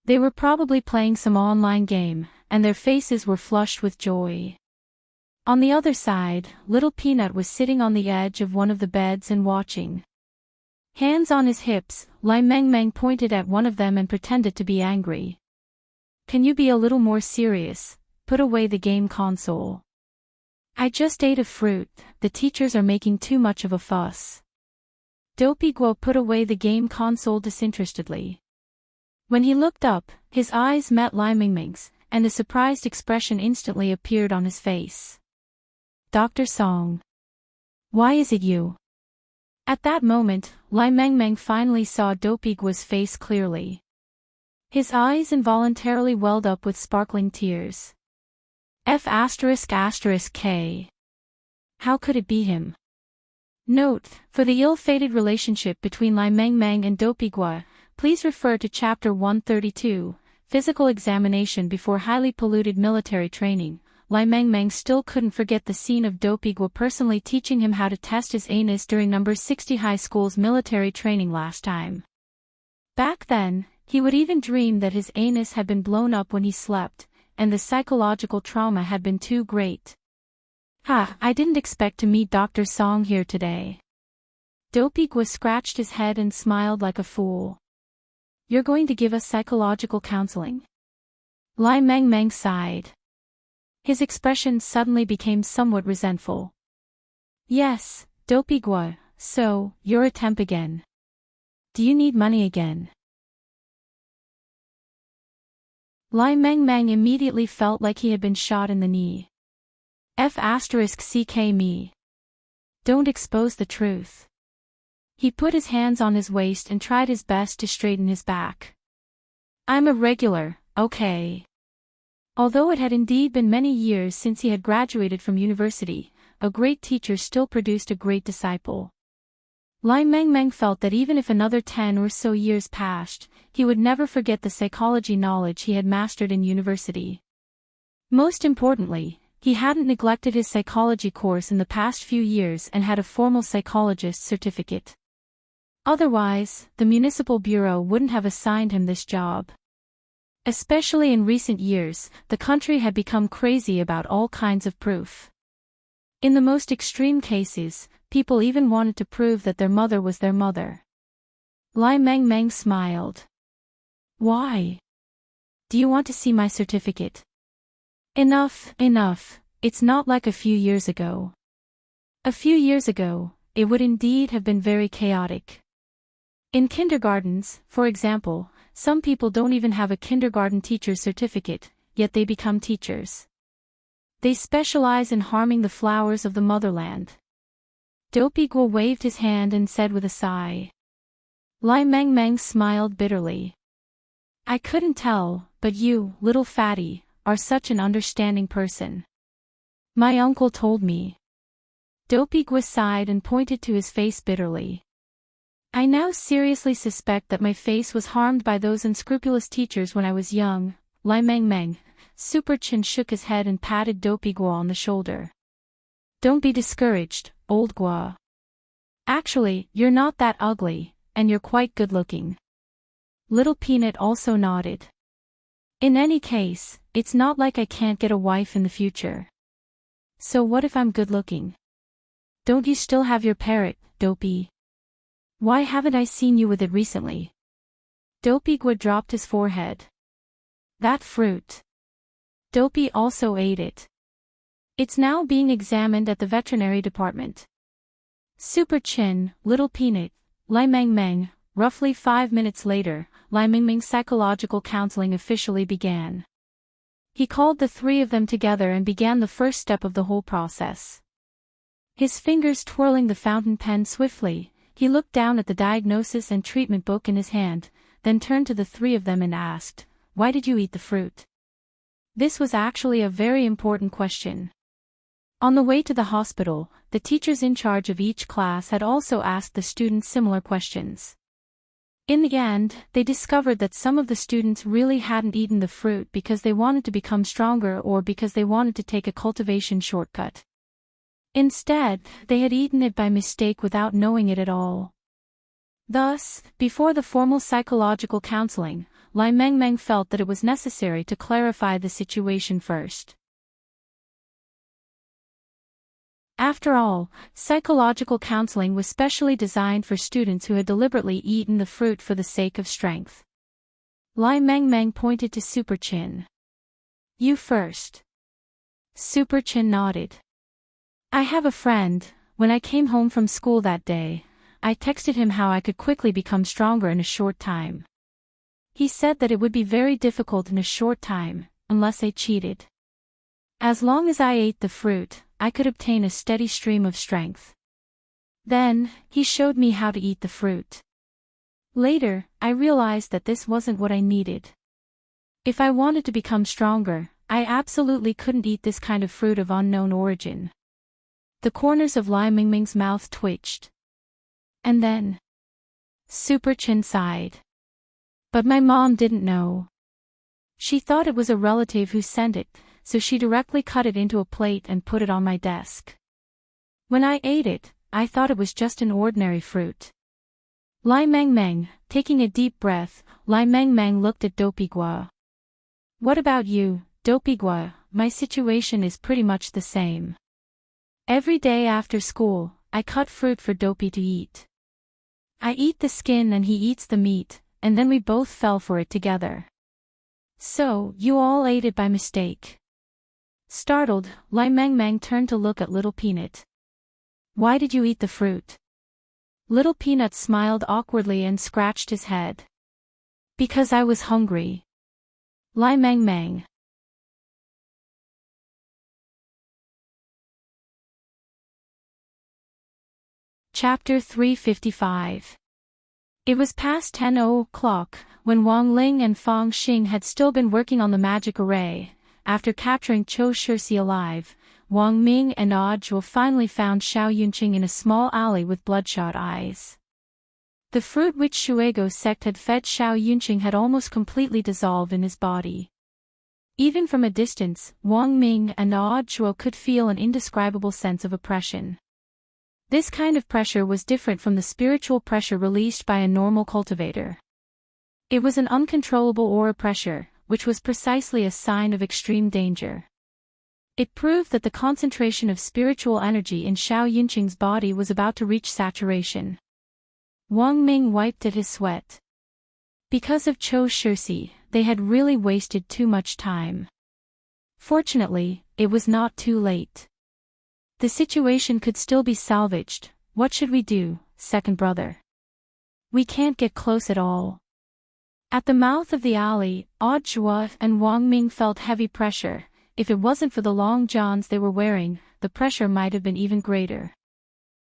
They were probably playing some online game, and their faces were flushed with joy. On the other side, Little Peanut was sitting on the edge of one of the beds and watching. Hands on his hips, Lai Mengmeng pointed at one of them and pretended to be angry. Can you be a little more serious? Put away the game console. I just ate a fruit, the teachers are making too much of a fuss. Dopey Guo put away the game console disinterestedly. When he looked up, his eyes met Lai Mingming's, and a surprised expression instantly appeared on his face. Dr. Song. Why is it you? At that moment, Lai Mengmeng finally saw Dopey Guo's face clearly. His eyes involuntarily welled up with sparkling tears. F***K. How could it be him? Note, for the ill-fated relationship between Lai Mengmeng and Dopey Guo, please refer to Chapter 132, physical examination before highly polluted military training, Lai Mengmeng still couldn't forget the scene of Dopiguo personally teaching him how to test his anus during number 60 high school's military training last time. Back then, he would even dream that his anus had been blown up when he slept, and the psychological trauma had been too great. I didn't expect to meet Dr. Song here today. Dopiguo scratched his head and smiled like a fool. You're going to give us psychological counseling? Lai Mengmeng sighed. His expression suddenly became somewhat resentful. Yes, Dopiguo, so, you're a temp again. Do you need money again? Lai Mengmeng immediately felt like he had been shot in the knee. F***ck me. Don't expose the truth. He put his hands on his waist and tried his best to straighten his back. I'm a regular, okay. Although it had indeed been many years since he had graduated from university, a great teacher still produced a great disciple. Lai Mengmeng felt that even if another 10 or so years passed, he would never forget the psychology knowledge he had mastered in university. Most importantly, he hadn't neglected his psychology course in the past few years and had a formal psychologist's certificate. Otherwise, the municipal bureau wouldn't have assigned him this job. Especially in recent years, the country had become crazy about all kinds of proof. In the most extreme cases, people even wanted to prove that their mother was their mother. Lai Mengmeng smiled. Why? Do you want to see my certificate? Enough, it's not like a few years ago. A few years ago, it would indeed have been very chaotic. In kindergartens, for example, some people don't even have a kindergarten teacher's certificate, yet they become teachers. They specialize in harming the flowers of the motherland. Dopiguo waved his hand and said with a sigh. Lai Mengmeng smiled bitterly. I couldn't tell, but you, little fatty, are such an understanding person. My uncle told me. Dopiguo sighed and pointed to his face bitterly. I now seriously suspect that my face was harmed by those unscrupulous teachers when I was young. Lai Mengmeng, Super Chin shook his head and patted Dopiguo on the shoulder. Don't be discouraged, old Gua. Actually, you're not that ugly, and you're quite good-looking. Little Peanut also nodded. In any case, it's not like I can't get a wife in the future. So what if I'm good-looking? Don't you still have your parrot, Dopey? Why haven't I seen you with it recently? Dopiguo dropped his forehead. That fruit. Dopey also ate it. It's now being examined at the veterinary department. Super Chin, Little Peanut, Lai Mengmeng. Roughly 5 minutes later, Lai Mengmeng's psychological counseling officially began. He called the three of them together and began the first step of the whole process. His fingers twirling the fountain pen swiftly, he looked down at the diagnosis and treatment book in his hand, then turned to the three of them and asked, "Why did you eat the fruit?" This was actually a very important question. On the way to the hospital, the teachers in charge of each class had also asked the students similar questions. In the end, they discovered that some of the students really hadn't eaten the fruit because they wanted to become stronger or because they wanted to take a cultivation shortcut. Instead, they had eaten it by mistake without knowing it at all. Thus, before the formal psychological counseling, Lai Mengmeng felt that it was necessary to clarify the situation first. After all, psychological counseling was specially designed for students who had deliberately eaten the fruit for the sake of strength. Lai Mengmeng pointed to Super Chin. You first. Super Chin nodded. I have a friend. When I came home from school that day, I texted him how I could quickly become stronger in a short time. He said that it would be very difficult in a short time, unless I cheated. As long as I ate the fruit, I could obtain a steady stream of strength. Then, he showed me how to eat the fruit. Later, I realized that this wasn't what I needed. If I wanted to become stronger, I absolutely couldn't eat this kind of fruit of unknown origin. The corners of Lai Mengmeng's mouth twitched. And then, Super Chin sighed. But my mom didn't know. She thought it was a relative who sent it, so she directly cut it into a plate and put it on my desk. When I ate it, I thought it was just an ordinary fruit. Lai Meng Meng, taking a deep breath, Lai Meng Meng looked at Dopigua. What about you, Dopigua? My situation is pretty much the same. Every day after school, I cut fruit for Dopey to eat. I eat the skin and he eats the meat, and then we both fell for it together. So, you all ate it by mistake. Startled, Lai Meng Meng turned to look at Little Peanut. Why did you eat the fruit? Little Peanut smiled awkwardly and scratched his head. Because I was hungry. Lai Meng Meng. Chapter 355. It was past 10 o'clock, when Wang Ling and Fang Xing had still been working on the magic array. After capturing Zhou Shixi alive, Wang Ming and Zhuo finally found Xiao Yunqing in a small alley with bloodshot eyes. The fruit which Shuigo sect had fed Xiao Yunqing had almost completely dissolved in his body. Even from a distance, Wang Ming and Zhuo could feel an indescribable sense of oppression. This kind of pressure was different from the spiritual pressure released by a normal cultivator. It was an uncontrollable aura pressure, which was precisely a sign of extreme danger. It proved that the concentration of spiritual energy in Xiao Yunqing's body was about to reach saturation. Wang Ming wiped at his sweat. Because of Zhou Shixi, they had really wasted too much time. Fortunately, it was not too late. The situation could still be salvaged. What should we do, second brother? We can't get close at all. At the mouth of the alley, Zhuo and Wang Ming felt heavy pressure. If it wasn't for the long johns they were wearing, the pressure might have been even greater.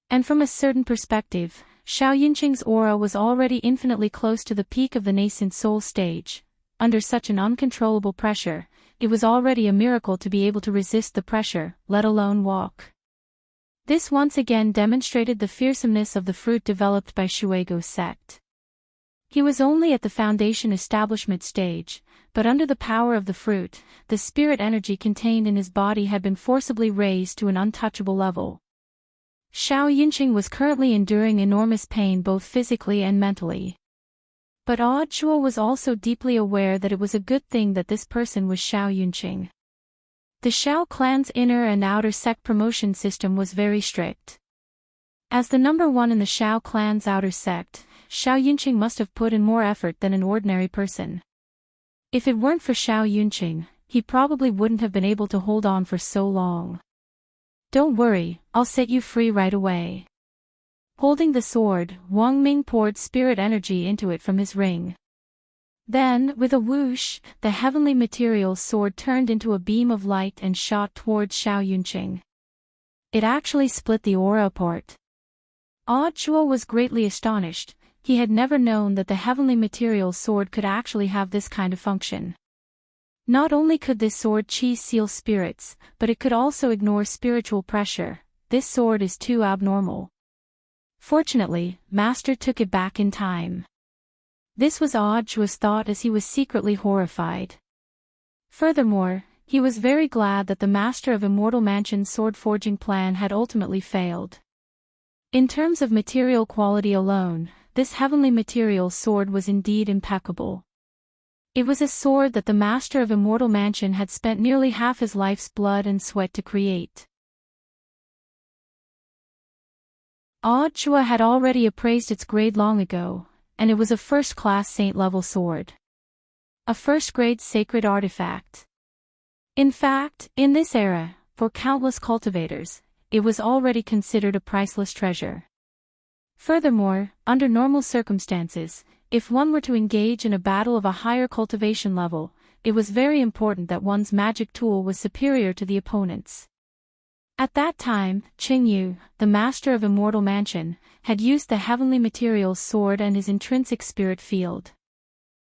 And from a certain perspective, Xiao Yunqing's aura was already infinitely close to the peak of the nascent soul stage. Under such an uncontrollable pressure, it was already a miracle to be able to resist the pressure, let alone walk. This once again demonstrated the fearsomeness of the fruit developed by Shuigo's sect. He was only at the foundation establishment stage, but under the power of the fruit, the spirit energy contained in his body had been forcibly raised to an untouchable level. Xiao Yunqing was currently enduring enormous pain both physically and mentally. But Zhuo was also deeply aware that it was a good thing that this person was Xiao Yunqing. The Xiao clan's inner and outer sect promotion system was very strict. As the number one in the Xiao clan's outer sect, Xiao Yunqing must have put in more effort than an ordinary person. If it weren't for Xiao Yunqing, he probably wouldn't have been able to hold on for so long. Don't worry, I'll set you free right away. Holding the sword, Wang Ming poured spirit energy into it from his ring. Then, with a whoosh, the heavenly material sword turned into a beam of light and shot towards Xiao Yunqing. It actually split the aura apart. Zhuo was greatly astonished. He had never known that the heavenly material sword could actually have this kind of function. Not only could this sword chi seal spirits, but it could also ignore spiritual pressure. This sword is too abnormal. Fortunately, Master took it back in time. This was Zhuo's thought as he was secretly horrified. Furthermore, he was very glad that the Master of Immortal Mansion's sword-forging plan had ultimately failed. In terms of material quality alone, this heavenly material sword was indeed impeccable. It was a sword that the Master of Immortal Mansion had spent nearly half his life's blood and sweat to create. Zhuo had already appraised its grade long ago, and it was a first-class saint-level sword. A first-grade sacred artifact. In fact, in this era, for countless cultivators, it was already considered a priceless treasure. Furthermore, under normal circumstances, if one were to engage in a battle of a higher cultivation level, it was very important that one's magic tool was superior to the opponent's. At that time, Qingyu, the Master of Immortal Mansion, had used the heavenly materials sword and his intrinsic spirit field.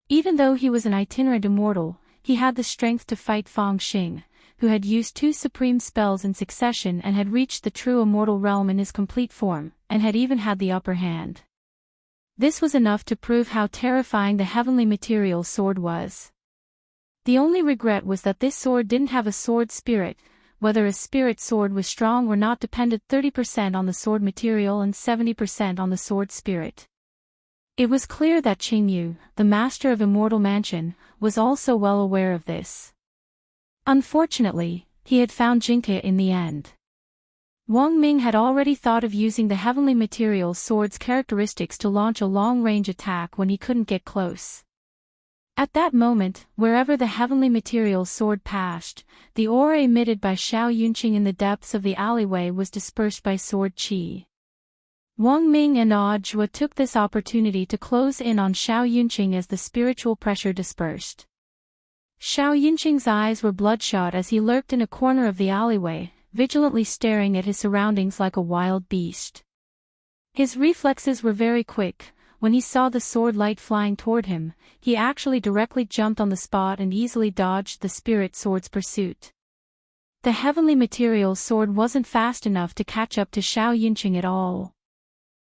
Even though he was an itinerant immortal, he had the strength to fight Fang Xing, who had used 2 supreme spells in succession and had reached the true immortal realm in his complete form, and had even had the upper hand. This was enough to prove how terrifying the heavenly materials sword was. The only regret was that this sword didn't have a sword spirit. Whether a spirit sword was strong or not depended 30% on the sword material and 70% on the sword spirit. It was clear that Qingyu, the master of Immortal Mansion, was also well aware of this. Unfortunately, he had found Jinke in the end. Wang Ming had already thought of using the heavenly material sword's characteristics to launch a long-range attack when he couldn't get close. At that moment, wherever the heavenly material sword passed, the aura emitted by Xiao Yunqing in the depths of the alleyway was dispersed by sword qi. Wang Ming and Audhua took this opportunity to close in on Xiao Yunqing as the spiritual pressure dispersed. Xiao Yunqing's eyes were bloodshot as he lurked in a corner of the alleyway, vigilantly staring at his surroundings like a wild beast. His reflexes were very quick. When he saw the sword light flying toward him, he actually directly jumped on the spot and easily dodged the spirit sword's pursuit. The heavenly material sword wasn't fast enough to catch up to Xiao Yunqing at all.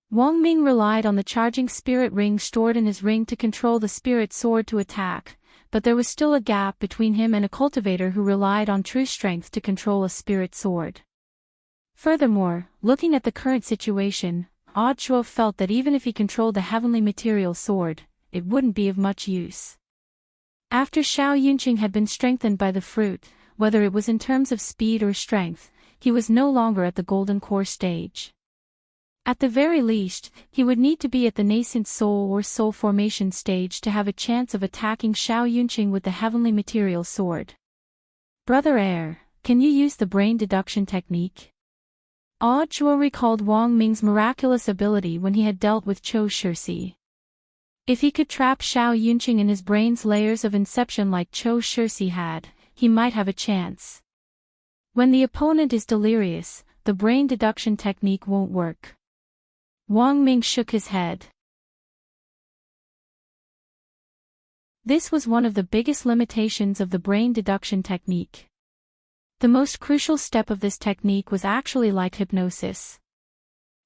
Wang Ming relied on the charging spirit ring stored in his ring to control the spirit sword to attack, but there was still a gap between him and a cultivator who relied on true strength to control a spirit sword. Furthermore, looking at the current situation, Audhua felt that even if he controlled the heavenly material sword, it wouldn't be of much use. After Xiao Yunqing had been strengthened by the fruit, whether it was in terms of speed or strength, he was no longer at the golden core stage. At the very least, he would need to be at the nascent soul or soul formation stage to have a chance of attacking Xiao Yunqing with the heavenly material sword. Brother Air, can you use the brain deduction technique? Audhua recalled Wang Ming's miraculous ability when he had dealt with Zhou Shixi. If he could trap Xiao Yunqing in his brain's layers of inception like Zhou Shixi had, he might have a chance. When the opponent is delirious, the brain deduction technique won't work. Wang Ming shook his head. This was one of the biggest limitations of the brain deduction technique. The most crucial step of this technique was actually like hypnosis.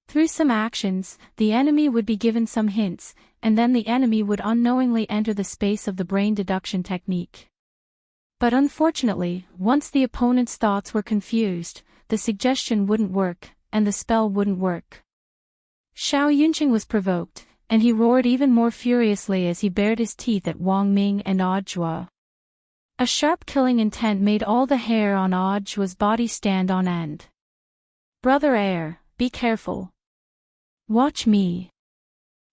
Through some actions, the enemy would be given some hints, and then the enemy would unknowingly enter the space of the brain deduction technique. But unfortunately, once the opponent's thoughts were confused, the suggestion wouldn't work, and the spell wouldn't work. Xiao Yunqing was provoked, and he roared even more furiously as he bared his teeth at Wang Ming and Audhua. A sharp killing intent made all the hair on Audhua's body stand on end. Brother Air, be careful. Watch me.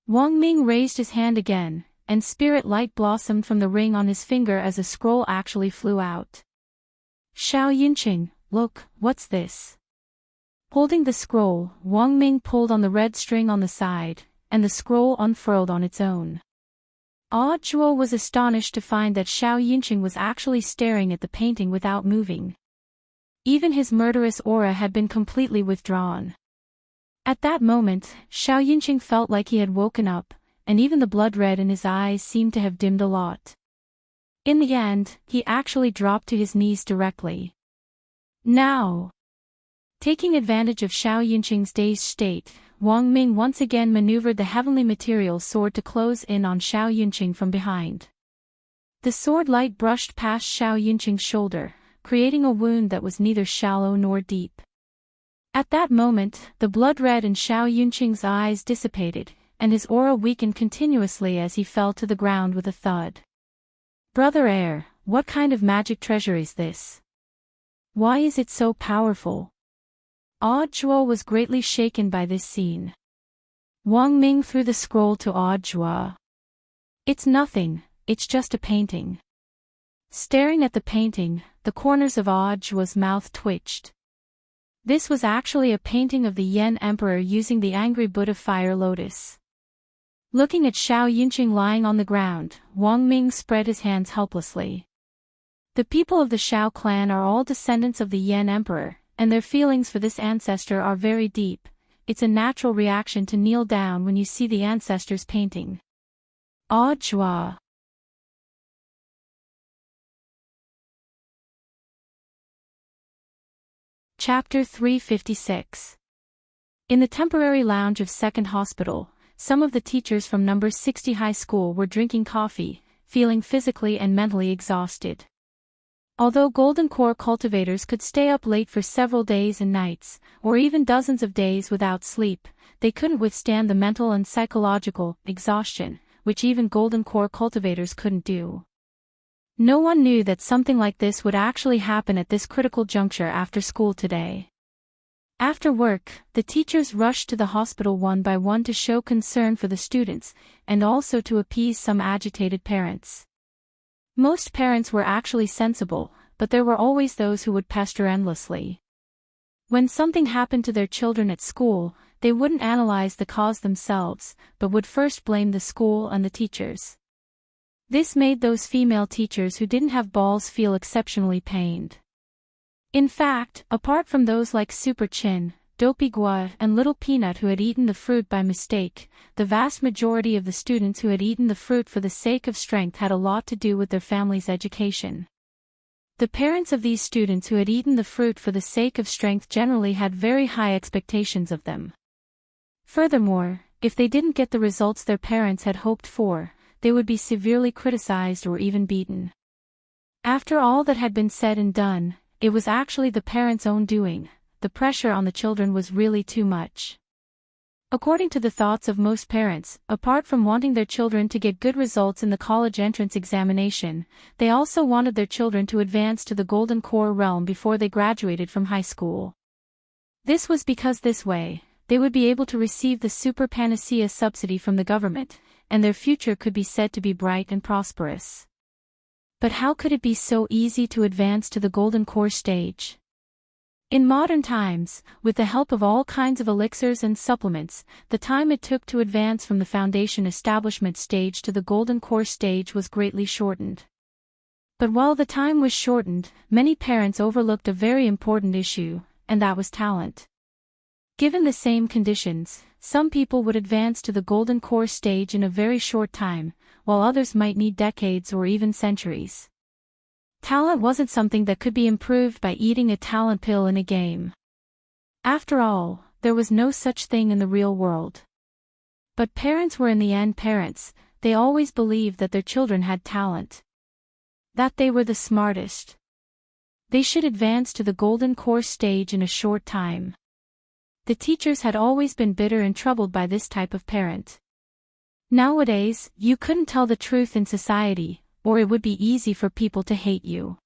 Wang Ming raised his hand again, and spirit light blossomed from the ring on his finger as a scroll actually flew out. Xiao Yunqing, look, what's this? Holding the scroll, Wang Ming pulled on the red string on the side, and the scroll unfurled on its own. Audhua was astonished to find that Xiao Yunqing was actually staring at the painting without moving. Even his murderous aura had been completely withdrawn. At that moment, Xiao Yunqing felt like he had woken up, and even the blood red in his eyes seemed to have dimmed a lot. In the end, he actually dropped to his knees directly. Now! Taking advantage of Xiao Yunqing's dazed state, Wang Ming once again maneuvered the heavenly material sword to close in on Xiao Yunqing from behind. The sword light brushed past Xiao Yunqing's shoulder, creating a wound that was neither shallow nor deep. At that moment, the blood red in Xiao Yunqing's eyes dissipated, and his aura weakened continuously as he fell to the ground with a thud. Brother Air, what kind of magic treasure is this? Why is it so powerful? Audhua was greatly shaken by this scene. Wang Ming threw the scroll to Audhua. It's nothing, it's just a painting. Staring at the painting, the corners of Audhua's mouth twitched. This was actually a painting of the Yan Emperor using the angry Buddha fire lotus. Looking at Xiao Yunqing lying on the ground, Wang Ming spread his hands helplessly. The people of the Xiao clan are all descendants of the Yan Emperor, and their feelings for this ancestor are very deep. It's a natural reaction to kneel down when you see the ancestor's painting. Audhua. Chapter 356. In the temporary lounge of Second Hospital, some of the teachers from number 60 high school were drinking coffee, feeling physically and mentally exhausted. Although golden core cultivators could stay up late for several days and nights, or even dozens of days without sleep, they couldn't withstand the mental and psychological exhaustion, which even golden core cultivators couldn't do. No one knew that something like this would actually happen at this critical juncture after school today. After work, the teachers rushed to the hospital one by one to show concern for the students, and also to appease some agitated parents. Most parents were actually sensible, but there were always those who would pester endlessly. When something happened to their children at school, they wouldn't analyze the cause themselves, but would first blame the school and the teachers. This made those female teachers who didn't have balls feel exceptionally pained. In fact, apart from those like Super Chin, Dopey Gua, and Little Peanut who had eaten the fruit by mistake, the vast majority of the students who had eaten the fruit for the sake of strength had a lot to do with their family's education. The parents of these students who had eaten the fruit for the sake of strength generally had very high expectations of them. Furthermore, if they didn't get the results their parents had hoped for, they would be severely criticized or even beaten. After all that had been said and done, it was actually the parents' own doing. The pressure on the children was really too much. According to the thoughts of most parents, apart from wanting their children to get good results in the college entrance examination, they also wanted their children to advance to the golden core realm before they graduated from high school. This was because this way, they would be able to receive the Super Panacea subsidy from the government, and their future could be said to be bright and prosperous. But how could it be so easy to advance to the golden core stage? In modern times, with the help of all kinds of elixirs and supplements, the time it took to advance from the foundation establishment stage to the golden core stage was greatly shortened. But while the time was shortened, many parents overlooked a very important issue, and that was talent. Given the same conditions, some people would advance to the golden core stage in a very short time, while others might need decades or even centuries. Talent wasn't something that could be improved by eating a talent pill in a game. After all, there was no such thing in the real world. But parents were in the end parents, they always believed that their children had talent. That they were the smartest. They should advance to the golden core stage in a short time. The teachers had always been bitter and troubled by this type of parent. Nowadays, you couldn't tell the truth in society, or it would be easy for people to hate you.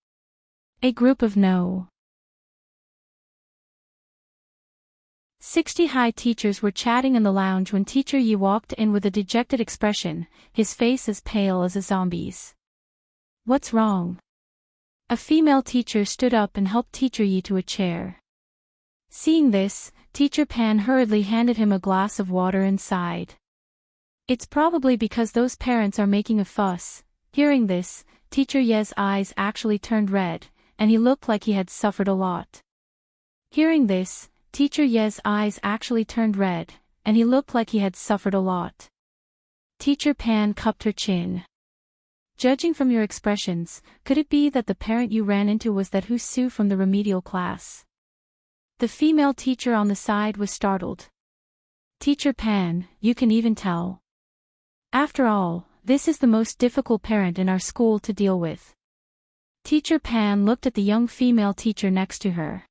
A group of no. 60 high teachers were chatting in the lounge when Teacher Yi walked in with a dejected expression, his face as pale as a zombie's. What's wrong? A female teacher stood up and helped Teacher Yi to a chair. Seeing this, Teacher Pan hurriedly handed him a glass of water and sighed. It's probably because those parents are making a fuss. Hearing this, Teacher Ye's eyes actually turned red, and he looked like he had suffered a lot. Hearing this, Teacher Ye's eyes actually turned red, and he looked like he had suffered a lot. Teacher Pan cupped her chin. Judging from your expressions, could it be that the parent you ran into was that Husu from the remedial class? The female teacher on the side was startled. Teacher Pan, you can even tell. After all, this is the most difficult parent in our school to deal with. Teacher Pan looked at the young female teacher next to her.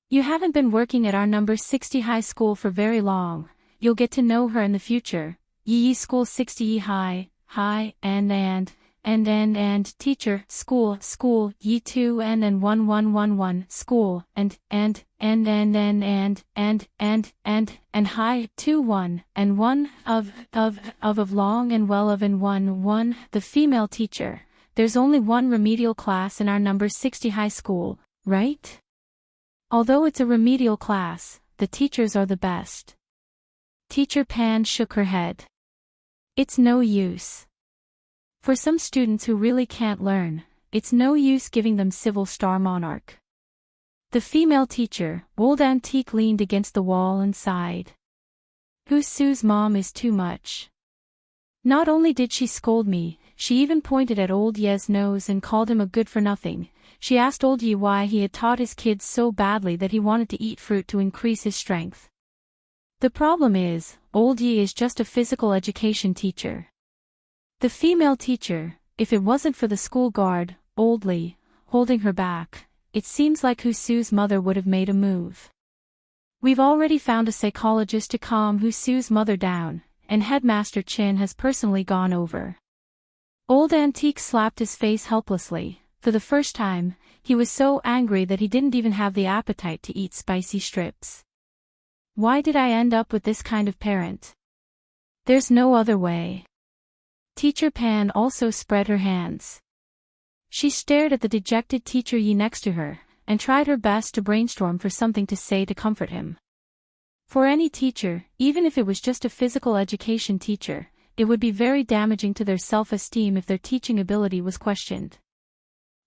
You haven't been working at our number 60 high school for very long. You'll get to know her in the future. Yi school 60 Yi high, and teacher, school, Yi 2 and 1111, school, and high 2 1, and 1 of long and well of and 1. The female teacher, there's only one remedial class in our number 60 high school, right? Although it's a remedial class, the teachers are the best. Teacher Pan shook her head. It's no use. For some students who really can't learn, it's no use giving them Civil Star Monarch. The female teacher, old Antique, leaned against the wall and sighed. Husu's mom is too much. Not only did she scold me, she even pointed at old Ye's nose and called him a good-for-nothing. She asked old Ye why he had taught his kids so badly that he wanted to eat fruit to increase his strength. The problem is, old Ye is just a physical education teacher. The female teacher, if it wasn't for the school guard, Oldly, holding her back, it seems like Husu's mother would have made a move. We've already found a psychologist to calm Husu's mother down, and Headmaster Chin has personally gone over. Old Antique slapped his face helplessly. For the first time, he was so angry that he didn't even have the appetite to eat spicy strips. Why did I end up with this kind of parent? There's no other way. Teacher Pan also spread her hands. She stared at the dejected Teacher Yi next to her, and tried her best to brainstorm for something to say to comfort him. For any teacher, even if it was just a physical education teacher, it would be very damaging to their self-esteem if their teaching ability was questioned.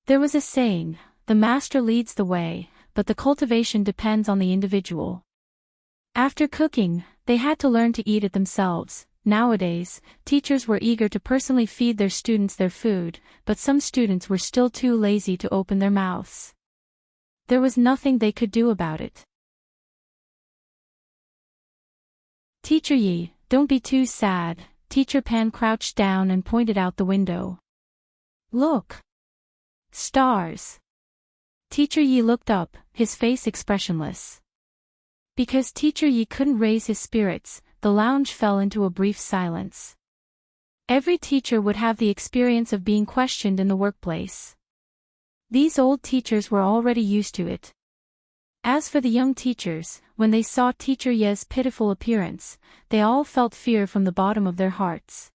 There was a saying, the master leads the way, but the cultivation depends on the individual. After cooking, they had to learn to eat it themselves. Nowadays, teachers were eager to personally feed their students their food, but some students were still too lazy to open their mouths. There was nothing they could do about it. Teacher Yi, don't be too sad. Teacher Pan crouched down and pointed out the window. Look! Stars! Teacher Yi looked up, his face expressionless. Because Teacher Yi couldn't raise his spirits, the lounge fell into a brief silence. Every teacher would have the experience of being questioned in the workplace. These old teachers were already used to it. As for the young teachers, when they saw Teacher Ye's pitiful appearance, they all felt fear from the bottom of their hearts.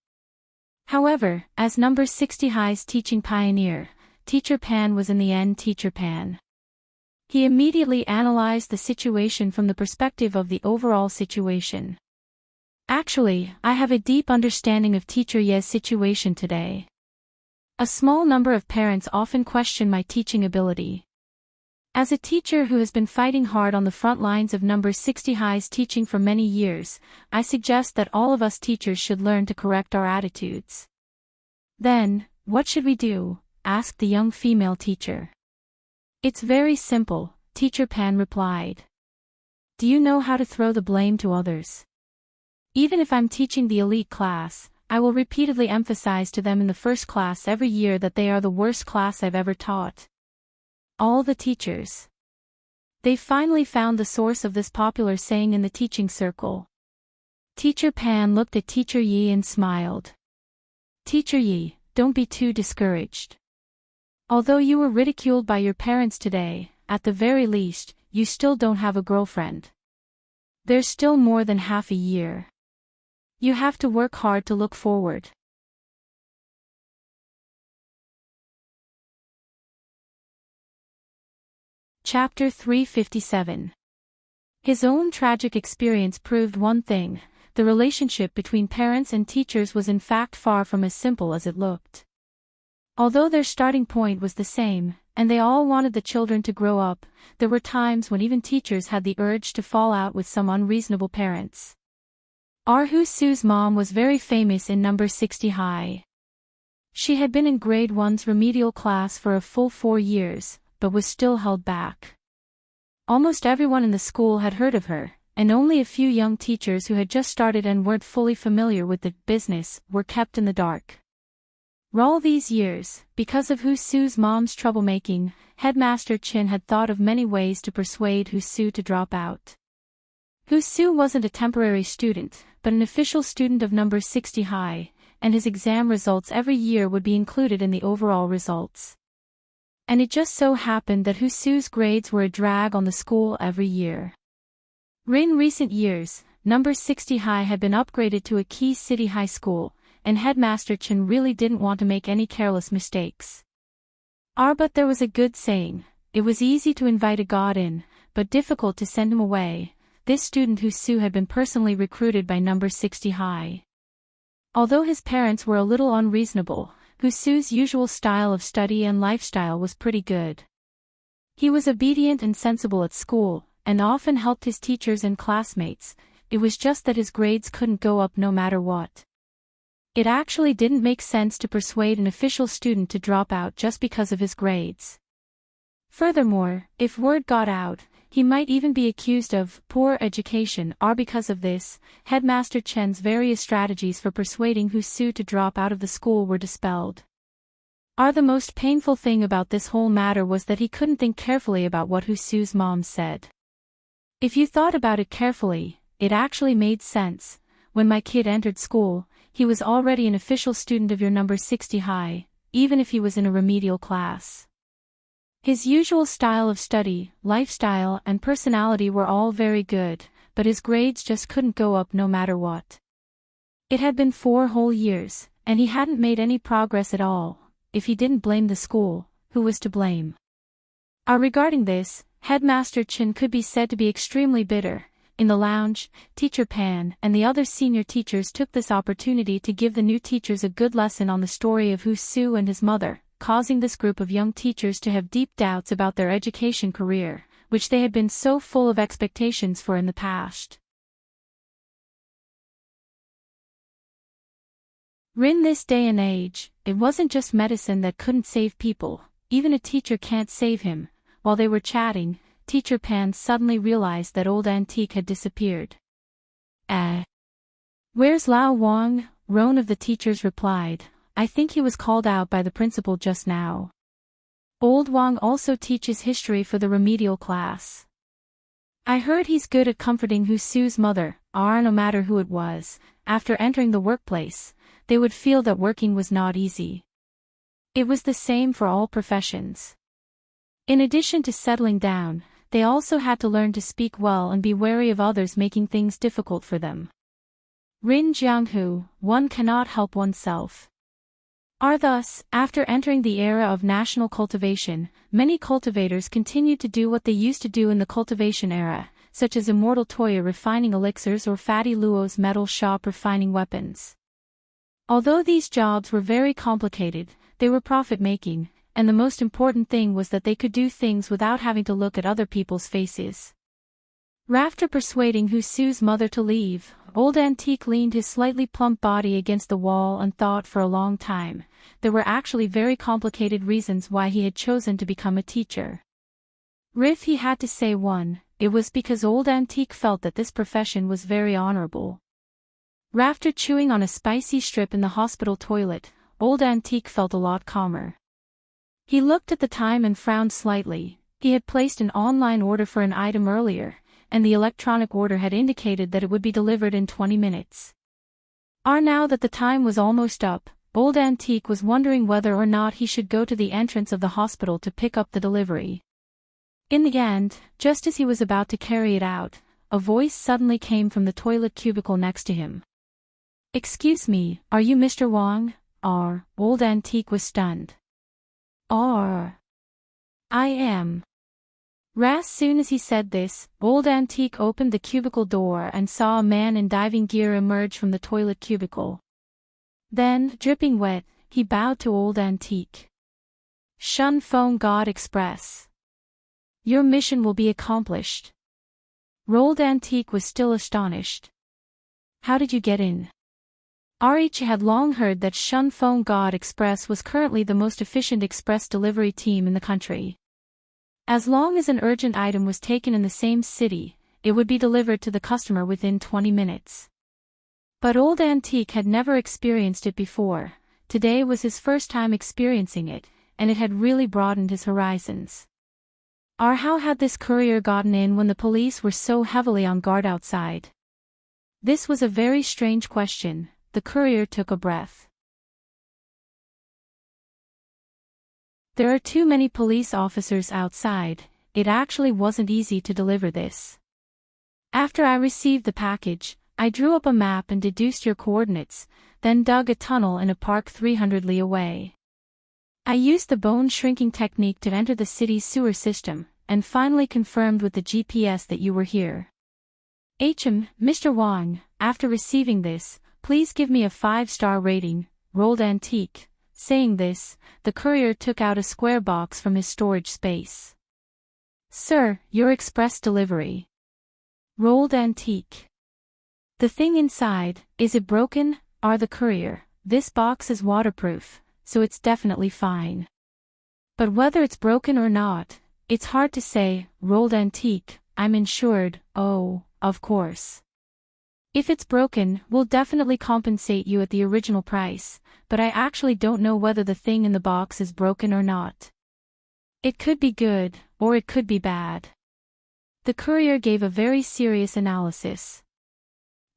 However, as number 60 High's teaching pioneer, Teacher Pan was in the end Teacher Pan. He immediately analyzed the situation from the perspective of the overall situation. Actually, I have a deep understanding of Teacher Ye's situation today. A small number of parents often question my teaching ability. As a teacher who has been fighting hard on the front lines of number 60 High's teaching for many years, I suggest that all of us teachers should learn to correct our attitudes. Then, what should we do? Asked the young female teacher. It's very simple, Teacher Pan replied. Do you know how to throw the blame to others? Even if I'm teaching the elite class, I will repeatedly emphasize to them in the first class every year that they are the worst class I've ever taught. All the teachers. They finally found the source of this popular saying in the teaching circle. Teacher Pan looked at Teacher Yi and smiled. Teacher Yi, don't be too discouraged. Although you were ridiculed by your parents today, at the very least, you still don't have a girlfriend. There's still more than half a year. You have to work hard to look forward. Chapter 357. His own tragic experience proved one thing: the relationship between parents and teachers was in fact far from as simple as it looked. Although their starting point was the same, and they all wanted the children to grow up, there were times when even teachers had the urge to fall out with some unreasonable parents. Husu's mom was very famous in number 60 High. She had been in grade 1's remedial class for a full 4 years, but was still held back. Almost everyone in the school had heard of her, and only a few young teachers who had just started and weren't fully familiar with the business were kept in the dark. All these years, because of Husu's mom's troublemaking, Headmaster Chin had thought of many ways to persuade Husu to drop out. Husu wasn't a temporary student, but an official student of number 60 High, and his exam results every year would be included in the overall results. And it just so happened that Husu's grades were a drag on the school every year. In recent years, number 60 High had been upgraded to a key city high school, and Headmaster Chin really didn't want to make any careless mistakes. But there was a good saying: it was easy to invite a god in, but difficult to send him away. This student Husu had been personally recruited by number 60 High. Although his parents were a little unreasonable, Husu's usual style of study and lifestyle was pretty good. He was obedient and sensible at school, and often helped his teachers and classmates. It was just that his grades couldn't go up no matter what. It actually didn't make sense to persuade an official student to drop out just because of his grades. Furthermore, if word got out, he might even be accused of poor education. Because of this, Headmaster Chen's various strategies for persuading Husu to drop out of the school were dispelled. The most painful thing about this whole matter was that he couldn't think carefully about what Sue's mom said. If you thought about it carefully, it actually made sense. When my kid entered school, he was already an official student of your number 60 high, even if he was in a remedial class. His usual style of study, lifestyle, and personality were all very good, but his grades just couldn't go up no matter what. It had been 4 whole years, and he hadn't made any progress at all. If he didn't blame the school, who was to blame? Regarding this, Headmaster Chin could be said to be extremely bitter. In the lounge, Teacher Pan and the other senior teachers took this opportunity to give the new teachers a good lesson on the story of Sue and his mother, causing this group of young teachers to have deep doubts about their education career, which they had been so full of expectations for in the past. In this day and age, it wasn't just medicine that couldn't save people, even a teacher can't save him. While they were chatting, Teacher Pan suddenly realized that old Antique had disappeared. Where's Lao Wang? One of the teachers replied. I think he was called out by the principal just now. Old Wang also teaches history for the remedial class. I heard he's good at comforting Sue's mother, no matter who it was. After entering the workplace, they would feel that working was not easy. It was the same for all professions. In addition to settling down, they also had to learn to speak well and be wary of others making things difficult for them. Rin Jianghu, one cannot help oneself. Thus, after entering the era of national cultivation, many cultivators continued to do what they used to do in the cultivation era, such as Immortal Toya refining elixirs or Fatty Luo's metal shop refining weapons. Although these jobs were very complicated, they were profit-making, and the most important thing was that they could do things without having to look at other people's faces. After persuading Sue's mother to leave, old Antique leaned his slightly plump body against the wall and thought for a long time. There were actually very complicated reasons why he had chosen to become a teacher. If he had to say one, it was because old Antique felt that this profession was very honorable. After chewing on a spicy strip in the hospital toilet, old Antique felt a lot calmer. He looked at the time and frowned slightly. He had placed an online order for an item earlier, and the electronic order had indicated that it would be delivered in 20 minutes. Now that the time was almost up, old Antique was wondering whether or not he should go to the entrance of the hospital to pick up the delivery. In the end, just as he was about to carry it out, a voice suddenly came from the toilet cubicle next to him. Excuse me, are you Mr. Wang? Old Antique was stunned. I am. As soon as he said this, old Antique opened the cubicle door and saw a man in diving gear emerge from the toilet cubicle. Then, dripping wet, he bowed to old Antique. Shun Feng God Express. Your mission will be accomplished. Old Antique was still astonished. How did you get in? He had long heard that Shun Feng God Express was currently the most efficient express delivery team in the country. As long as an urgent item was taken in the same city, it would be delivered to the customer within 20 minutes. But old Antique had never experienced it before. Today was his first time experiencing it, and it had really broadened his horizons. How had this courier gotten in when the police were so heavily on guard outside? This was a very strange question. The courier took a breath. There are too many police officers outside. It actually wasn't easy to deliver this. After I received the package, I drew up a map and deduced your coordinates, then dug a tunnel in a park 300 li away. I used the bone shrinking technique to enter the city's sewer system, and finally confirmed with the GPS that you were here. Mr. Wang, after receiving this, please give me a 5-star rating, Old Antique. Saying this, the courier took out a square box from his storage space. Sir, your express delivery. Old Antique. The thing inside, is it broken? The courier. This box is waterproof, so it's definitely fine. But whether it's broken or not, it's hard to say, Old Antique. I'm insured. Oh, of course. If it's broken, we'll definitely compensate you at the original price, but I actually don't know whether the thing in the box is broken or not. It could be good, or it could be bad. The courier gave a very serious analysis.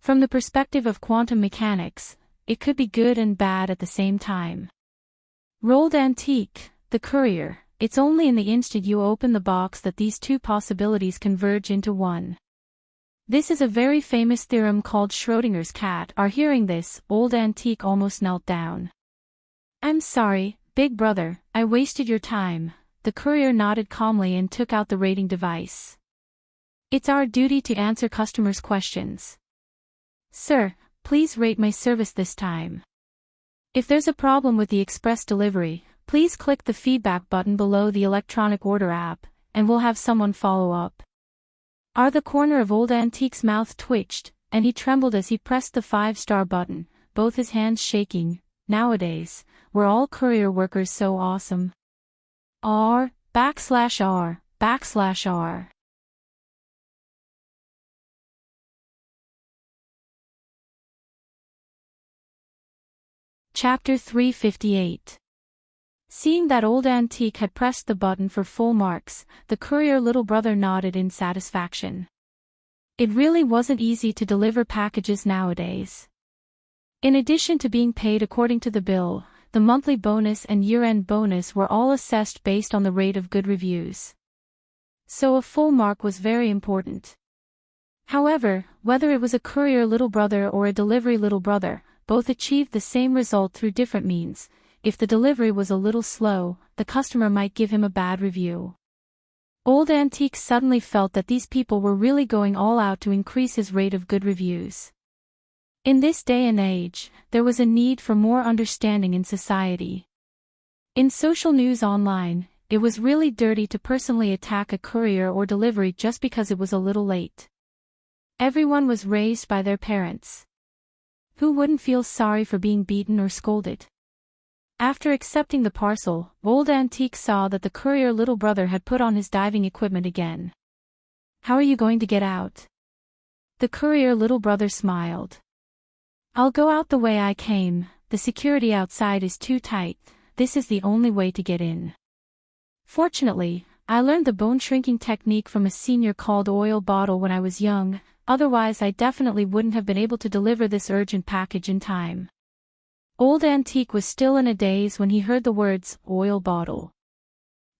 From the perspective of quantum mechanics, it could be good and bad at the same time. Rolled antique, the courier, it's only in the instant you open the box that these two possibilities converge into one. This is a very famous theorem called Schrödinger's cat. Hearing this, old antique almost knelt down. I'm sorry, big brother, I wasted your time. The courier nodded calmly and took out the rating device. It's our duty to answer customers' questions. Sir, please rate my service this time. If there's a problem with the express delivery, please click the feedback button below the electronic order app, and we'll have someone follow up. The corner of old antique's mouth twitched, and he trembled as he pressed the 5-star button, both his hands shaking. Nowadays, were all courier workers so awesome? R. Chapter 358. Seeing that old antique had pressed the button for full marks, the courier little brother nodded in satisfaction. It really wasn't easy to deliver packages nowadays. In addition to being paid according to the bill, the monthly bonus and year-end bonus were all assessed based on the rate of good reviews. So a full mark was very important. However, whether it was a courier little brother or a delivery little brother, both achieved the same result through different means. If the delivery was a little slow, the customer might give him a bad review. Old Antique suddenly felt that these people were really going all out to increase his rate of good reviews. In this day and age, there was a need for more understanding in society. In social news online, it was really dirty to personally attack a courier or delivery just because it was a little late. Everyone was raised by their parents. Who wouldn't feel sorry for being beaten or scolded? After accepting the parcel, old Antique saw that the courier little brother had put on his diving equipment again. How are you going to get out? The courier little brother smiled. I'll go out the way I came. The security outside is too tight. This is the only way to get in. Fortunately, I learned the bone shrinking technique from a senior called Oil Bottle when I was young. Otherwise I definitely wouldn't have been able to deliver this urgent package in time. Old Antique was still in a daze when he heard the words, oil bottle.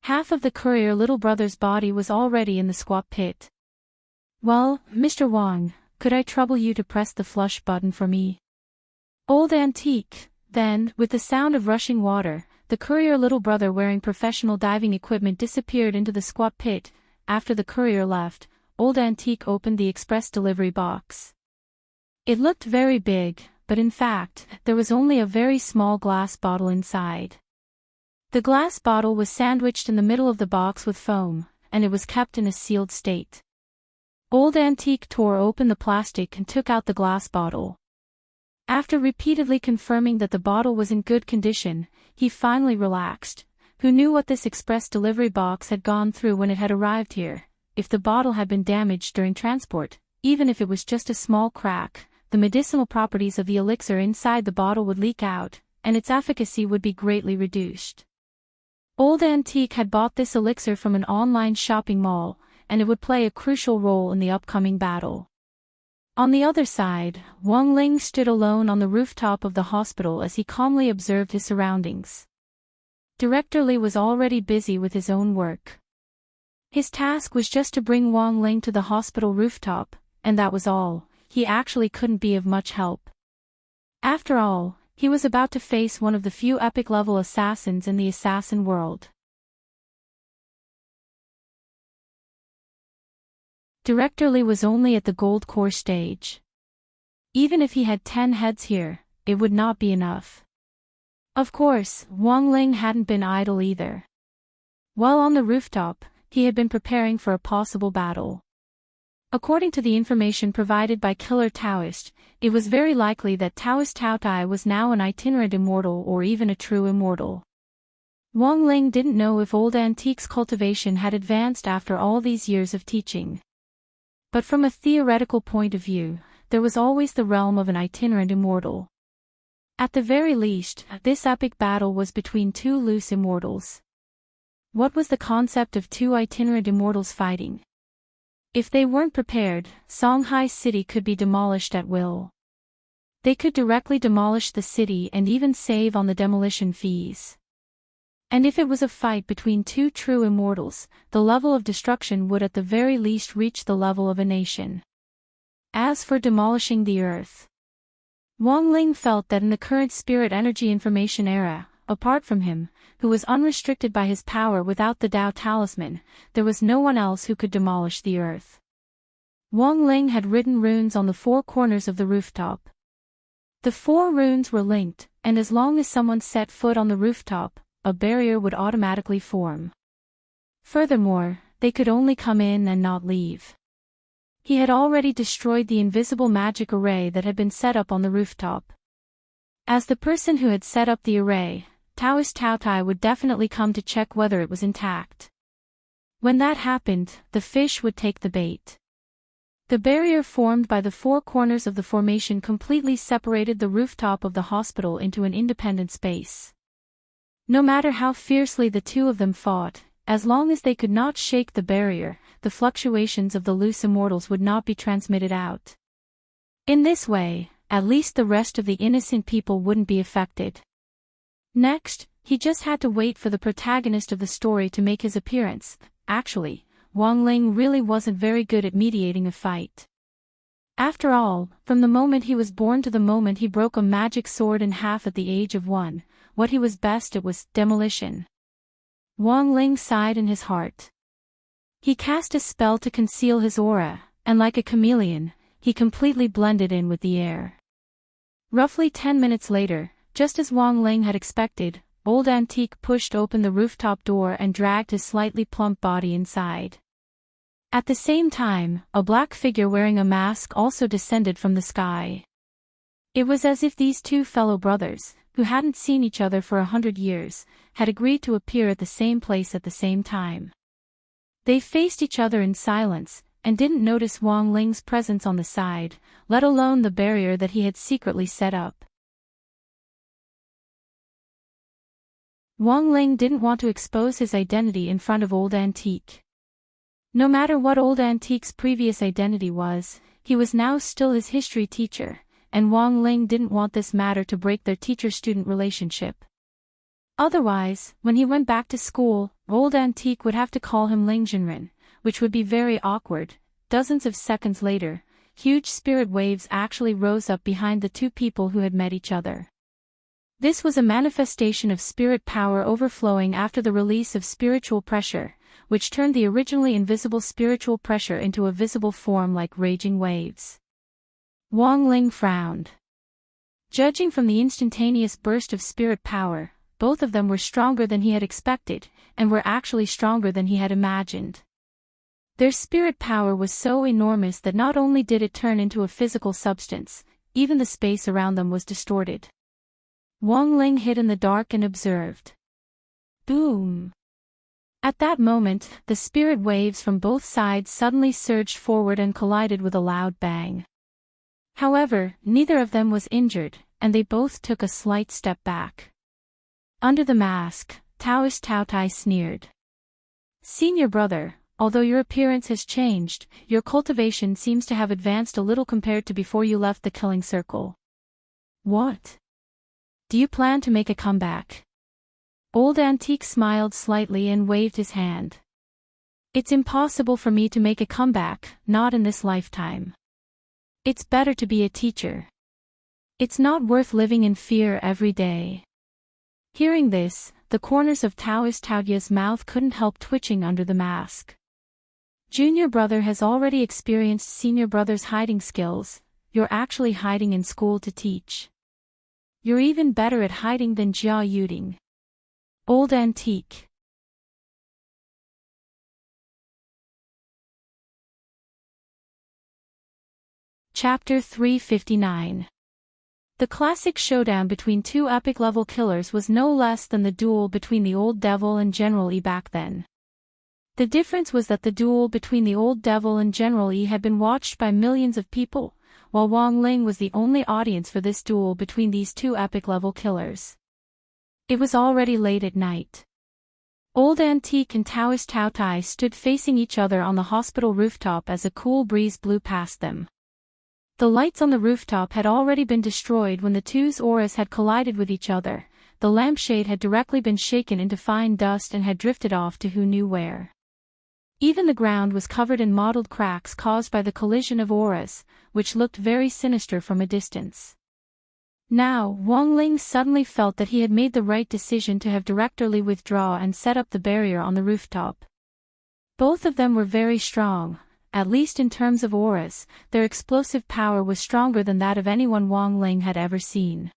Half of the courier little brother's body was already in the squat pit. Well, Mr. Wong, could I trouble you to press the flush button for me? Old Antique, then, with the sound of rushing water, the courier little brother wearing professional diving equipment disappeared into the squat pit. After the courier left, Old Antique opened the express delivery box. It looked very big, but in fact, there was only a very small glass bottle inside. The glass bottle was sandwiched in the middle of the box with foam, and it was kept in a sealed state. Old Antique tore open the plastic and took out the glass bottle. After repeatedly confirming that the bottle was in good condition, he finally relaxed. Who knew what this express delivery box had gone through when it had arrived here? If the bottle had been damaged during transport, even if it was just a small crack, the medicinal properties of the elixir inside the bottle would leak out, and its efficacy would be greatly reduced. Old Antique had bought this elixir from an online shopping mall, and it would play a crucial role in the upcoming battle. On the other side, Wang Ling stood alone on the rooftop of the hospital as he calmly observed his surroundings. Director Li was already busy with his own work. His task was just to bring Wang Ling to the hospital rooftop, and that was all. He actually couldn't be of much help. After all, he was about to face one of the few epic-level assassins in the assassin world. Director Li was only at the gold core stage. Even if he had 10 heads here, it would not be enough. Of course, Wang Ling hadn't been idle either. While on the rooftop, he had been preparing for a possible battle. According to the information provided by Killer Taoist, it was very likely that Taoist Tao Tai was now an itinerant immortal or even a true immortal. Wang Ling didn't know if Old Antique's cultivation had advanced after all these years of teaching. But from a theoretical point of view, there was always the realm of an itinerant immortal. At the very least, this epic battle was between two loose immortals. What was the concept of two itinerant immortals fighting? If they weren't prepared, Songhai City could be demolished at will. They could directly demolish the city and even save on the demolition fees. And if it was a fight between two true immortals, the level of destruction would at the very least reach the level of a nation. As for demolishing the earth, Wang Ling felt that in the current spirit energy information era, apart from him, who was unrestricted by his power without the Tao Talisman, there was no one else who could demolish the earth. Wang Ling had written runes on the four corners of the rooftop. The four runes were linked, and as long as someone set foot on the rooftop, a barrier would automatically form. Furthermore, they could only come in and not leave. He had already destroyed the invisible magic array that had been set up on the rooftop. As the person who had set up the array, Taoist Tao Tai would definitely come to check whether it was intact. When that happened, the fish would take the bait. The barrier formed by the four corners of the formation completely separated the rooftop of the hospital into an independent space. No matter how fiercely the two of them fought, as long as they could not shake the barrier, the fluctuations of the loose immortals would not be transmitted out. In this way, at least the rest of the innocent people wouldn't be affected. Next, he just had to wait for the protagonist of the story to make his appearance. Actually, Wang Ling really wasn't very good at mediating a fight. After all, from the moment he was born to the moment he broke a magic sword in half at the age of 1, what he was best at was demolition. Wang Ling sighed in his heart. He cast a spell to conceal his aura, and like a chameleon, he completely blended in with the air. Roughly 10 minutes later, just as Wang Ling had expected, Old Antique pushed open the rooftop door and dragged his slightly plump body inside. At the same time, a black figure wearing a mask also descended from the sky. It was as if these two fellow brothers, who hadn't seen each other for 100 years, had agreed to appear at the same place at the same time. They faced each other in silence, and didn't notice Wang Ling's presence on the side, let alone the barrier that he had secretly set up. Wang Ling didn't want to expose his identity in front of Old Antique. No matter what Old Antique's previous identity was, he was now still his history teacher, and Wang Ling didn't want this matter to break their teacher-student relationship. Otherwise, when he went back to school, Old Antique would have to call him Ling Jinren, which would be very awkward. Dozens of seconds later, huge spirit waves actually rose up behind the two people who had met each other. This was a manifestation of spirit power overflowing after the release of spiritual pressure, which turned the originally invisible spiritual pressure into a visible form like raging waves. Wang Ling frowned. Judging from the instantaneous burst of spirit power, both of them were stronger than he had expected, and were actually stronger than he had imagined. Their spirit power was so enormous that not only did it turn into a physical substance, even the space around them was distorted. Wang Ling hid in the dark and observed. Boom! At that moment, the spirit waves from both sides suddenly surged forward and collided with a loud bang. However, neither of them was injured, and they both took a slight step back. Under the mask, Taoist Tao Tai sneered. Senior brother, although your appearance has changed, your cultivation seems to have advanced a little compared to before you left the killing circle. What? Do you plan to make a comeback? Old Antique smiled slightly and waved his hand. It's impossible for me to make a comeback, not in this lifetime. It's better to be a teacher. It's not worth living in fear every day. Hearing this, the corners of Taoist Taoya's mouth couldn't help twitching under the mask. Junior brother has already experienced senior brother's hiding skills. You're actually hiding in school to teach. You're even better at hiding than Jia Yuding. Old Antique. Chapter 359. The classic showdown between two epic-level killers was no less than the duel between the Old Devil and General Yi back then. The difference was that the duel between the Old Devil and General Yi had been watched by millions of people, while Wang Ling was the only audience for this duel between these two epic-level killers. It was already late at night. Old Antique and Taoist Tao Tai stood facing each other on the hospital rooftop as a cool breeze blew past them. The lights on the rooftop had already been destroyed when the two's auras had collided with each other. The lampshade had directly been shaken into fine dust and had drifted off to who knew where. Even the ground was covered in mottled cracks caused by the collision of auras, which looked very sinister from a distance. Now, Wang Ling suddenly felt that he had made the right decision to have directly withdraw and set up the barrier on the rooftop. Both of them were very strong, at least in terms of auras. Their explosive power was stronger than that of anyone Wang Ling had ever seen.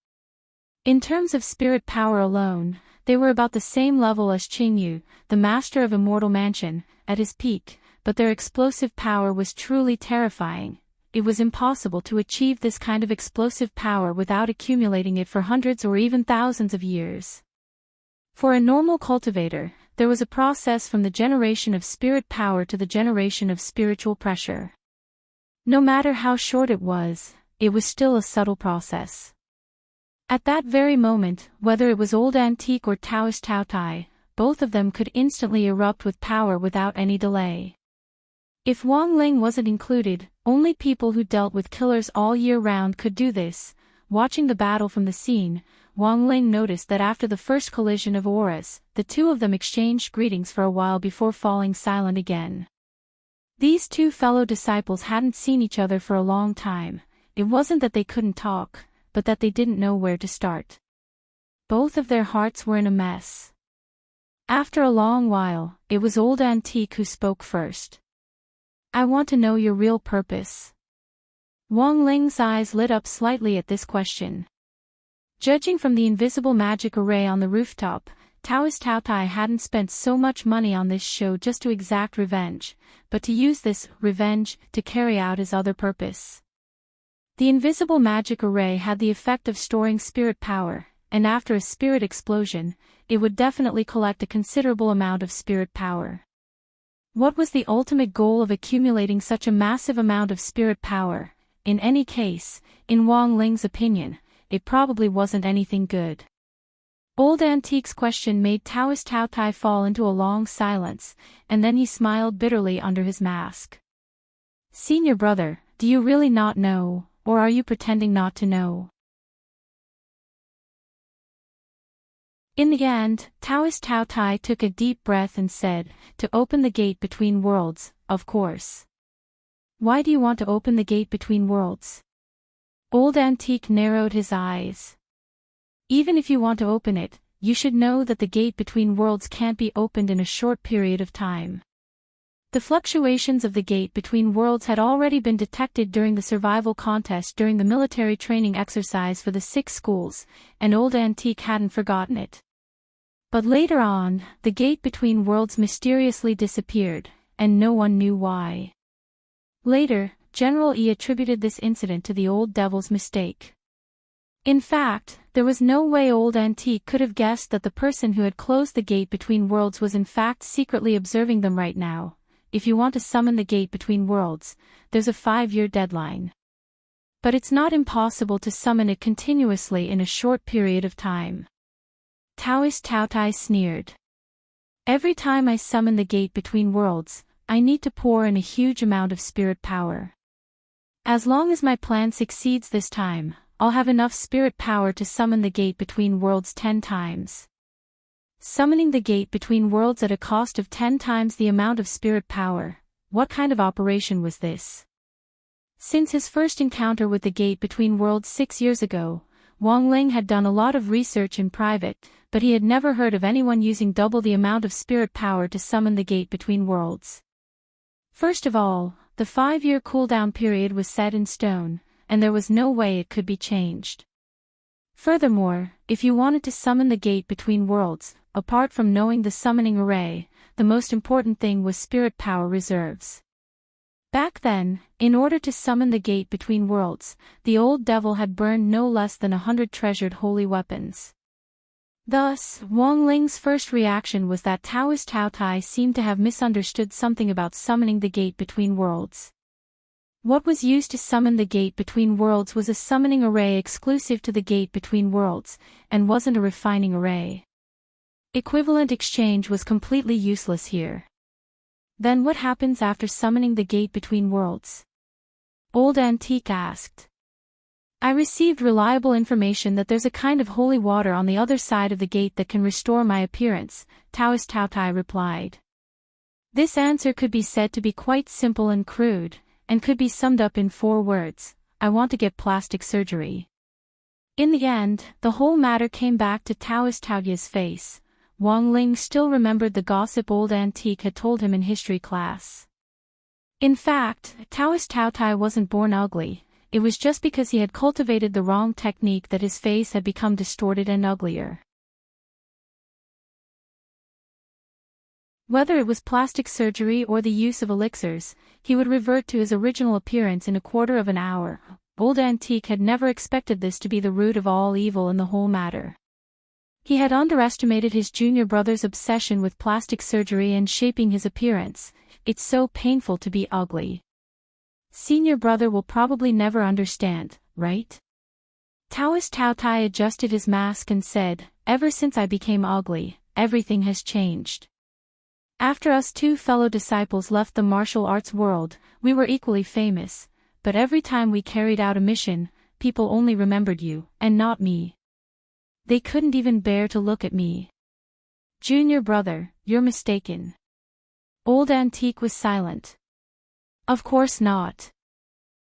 In terms of spirit power alone, they were about the same level as Qingyu, the master of Immortal Mansion, at his peak, but their explosive power was truly terrifying. It was impossible to achieve this kind of explosive power without accumulating it for hundreds or even thousands of years. For a normal cultivator, there was a process from the generation of spirit power to the generation of spiritual pressure. No matter how short it was still a subtle process. At that very moment, whether it was Old Antique or Taoist Tao Tai, both of them could instantly erupt with power without any delay. If Wang Ling wasn't included, only people who dealt with killers all year round could do this. Watching the battle from the scene, Wang Ling noticed that after the first collision of auras, the two of them exchanged greetings for a while before falling silent again. These two fellow disciples hadn't seen each other for a long time. It wasn't that they couldn't talk, but that they didn't know where to start. Both of their hearts were in a mess. After a long while, it was Old Antique who spoke first. "I want to know your real purpose." Wang Ling's eyes lit up slightly at this question. Judging from the invisible magic array on the rooftop, Taoist Tao Tai hadn't spent so much money on this show just to exact revenge, but to use this revenge to carry out his other purpose. The invisible magic array had the effect of storing spirit power, and after a spirit explosion, it would definitely collect a considerable amount of spirit power. What was the ultimate goal of accumulating such a massive amount of spirit power? In any case, in Wang Ling's opinion, it probably wasn't anything good. Old Antique's question made Taoist Tao Tai fall into a long silence, and then he smiled bitterly under his mask. "Senior brother, do you really not know, or are you pretending not to know?" In the end, Taoist Tao Tai took a deep breath and said, "To open the gate between worlds, of course." "Why do you want to open the gate between worlds?" Old Antique narrowed his eyes. "Even if you want to open it, you should know that the gate between worlds can't be opened in a short period of time." The fluctuations of the gate between worlds had already been detected during the survival contest during the military training exercise for the 6 schools, and Old Antique hadn't forgotten it. But later on, the gate between worlds mysteriously disappeared, and no one knew why. Later, General E attributed this incident to the old devil's mistake. In fact, there was no way Old Antique could have guessed that the person who had closed the gate between worlds was in fact secretly observing them right now. If you want to summon the gate between worlds, there's a 5-year deadline. But it's not impossible to summon it continuously in a short period of time. Taoist Tao Tai sneered. "Every time I summon the gate between worlds, I need to pour in a huge amount of spirit power. As long as my plan succeeds this time, I'll have enough spirit power to summon the gate between worlds 10 times. Summoning the gate between worlds at a cost of 10 times the amount of spirit power. What kind of operation was this? Since his first encounter with the gate between worlds 6 years ago, Wang Ling had done a lot of research in private, but he had never heard of anyone using double the amount of spirit power to summon the gate between worlds. First of all, the 5-year cooldown period was set in stone, and there was no way it could be changed. Furthermore, if you wanted to summon the gate between worlds, apart from knowing the summoning array, the most important thing was spirit power reserves. Back then, in order to summon the gate between worlds, the old devil had burned no less than 100 treasured holy weapons. Thus, Wang Ling's first reaction was that Taoist Tao Tai seemed to have misunderstood something about summoning the gate between worlds. What was used to summon the Gate Between Worlds was a summoning array exclusive to the Gate Between Worlds, and wasn't a refining array. Equivalent exchange was completely useless here. Then what happens after summoning the Gate Between Worlds? Old Antique asked. I received reliable information that there's a kind of holy water on the other side of the gate that can restore my appearance, Taoist Taotai replied. This answer could be said to be quite simple and crude, and could be summed up in 4 words: I want to get plastic surgery. In the end, the whole matter came back to Taoist Taoyu's face. Wang Ling still remembered the gossip Old Antique had told him in history class. In fact, Taoist Taotai wasn't born ugly, it was just because he had cultivated the wrong technique that his face had become distorted and uglier. Whether it was plastic surgery or the use of elixirs, he would revert to his original appearance in a quarter of an hour. Old Antique had never expected this to be the root of all evil in the whole matter. He had underestimated his junior brother's obsession with plastic surgery and shaping his appearance. It's so painful to be ugly. Senior brother will probably never understand, right? Taoist Taotai adjusted his mask and said, ever since I became ugly, everything has changed. After us 2 fellow disciples left the martial arts world, we were equally famous, but every time we carried out a mission, people only remembered you, and not me. They couldn't even bear to look at me. Junior brother, you're mistaken. Old Antique was silent. Of course not.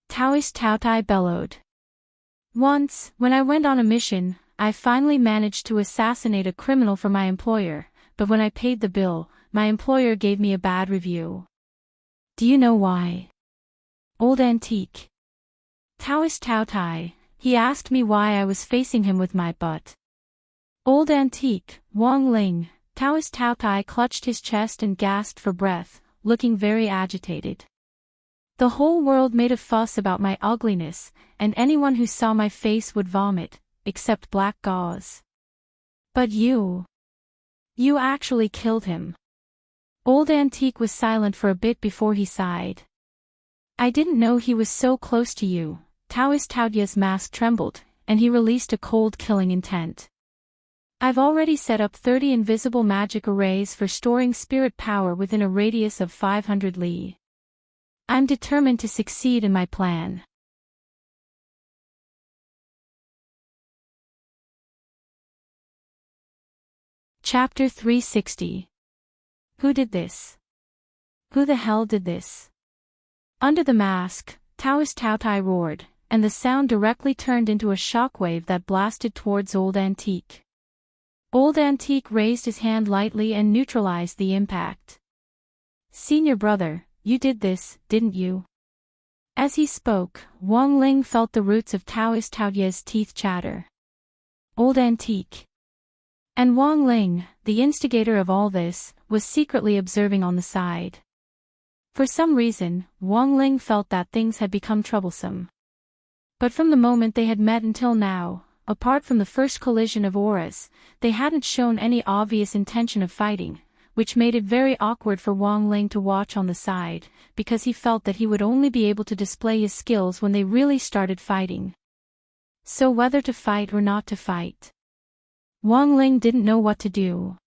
Taoist Taotai bellowed. Once, when I went on a mission, I finally managed to assassinate a criminal for my employer, but when I paid the bill, my employer gave me a bad review. Do you know why? Old Antique. Taoist Taotai, he asked me why I was facing him with my butt. Old Antique, Wang Ling, Taoist Taotai clutched his chest and gasped for breath, looking very agitated. The whole world made a fuss about my ugliness, and anyone who saw my face would vomit, except Black Gauze. But you actually killed him. Old Antique was silent for a bit before he sighed. I didn't know he was so close to you. Taoist Taoyu's mask trembled, and he released a cold killing intent. I've already set up 30 invisible magic arrays for storing spirit power within a radius of 500 li. I'm determined to succeed in my plan. Chapter 360. Who did this? Who the hell did this? Under the mask, Taoist Taotai roared, and the sound directly turned into a shockwave that blasted towards Old Antique. Old Antique raised his hand lightly and neutralized the impact. Senior brother, you did this, didn't you? As he spoke, Wang Ling felt the roots of Taoist Taoyu's teeth chatter. Old Antique. And Wang Ling, the instigator of all this, was secretly observing on the side. For some reason, Wang Ling felt that things had become troublesome. But from the moment they had met until now, apart from the first collision of auras, they hadn't shown any obvious intention of fighting, which made it very awkward for Wang Ling to watch on the side, because he felt that he would only be able to display his skills when they really started fighting. So whether to fight or not to fight, Wang Ling didn't know what to do.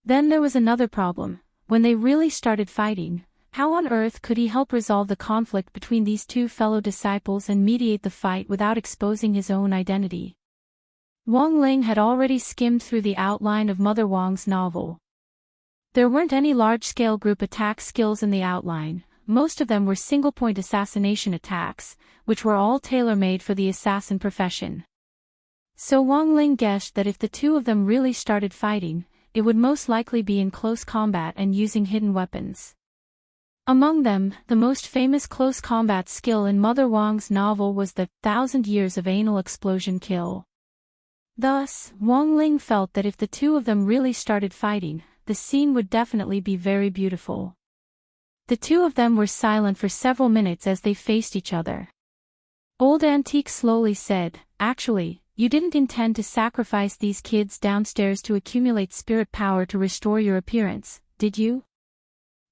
Then there was another problem. When they really started fighting, how on earth could he help resolve the conflict between these 2 fellow disciples and mediate the fight without exposing his own identity? Wang Ling had already skimmed through the outline of Mother Wang's novel. There weren't any large-scale group attack skills in the outline. Most of them were single-point assassination attacks, which were all tailor-made for the assassin profession. So Wang Ling guessed that if the 2 of them really started fighting, it would most likely be in close combat and using hidden weapons. Among them, the most famous close combat skill in Mother Wang's novel was the 1,000 years of anal explosion kill. Thus, Wang Ling felt that if the 2 of them really started fighting, the scene would definitely be very beautiful. The 2 of them were silent for several minutes as they faced each other. Old Antique slowly said, actually, you didn't intend to sacrifice these kids downstairs to accumulate spirit power to restore your appearance, did you?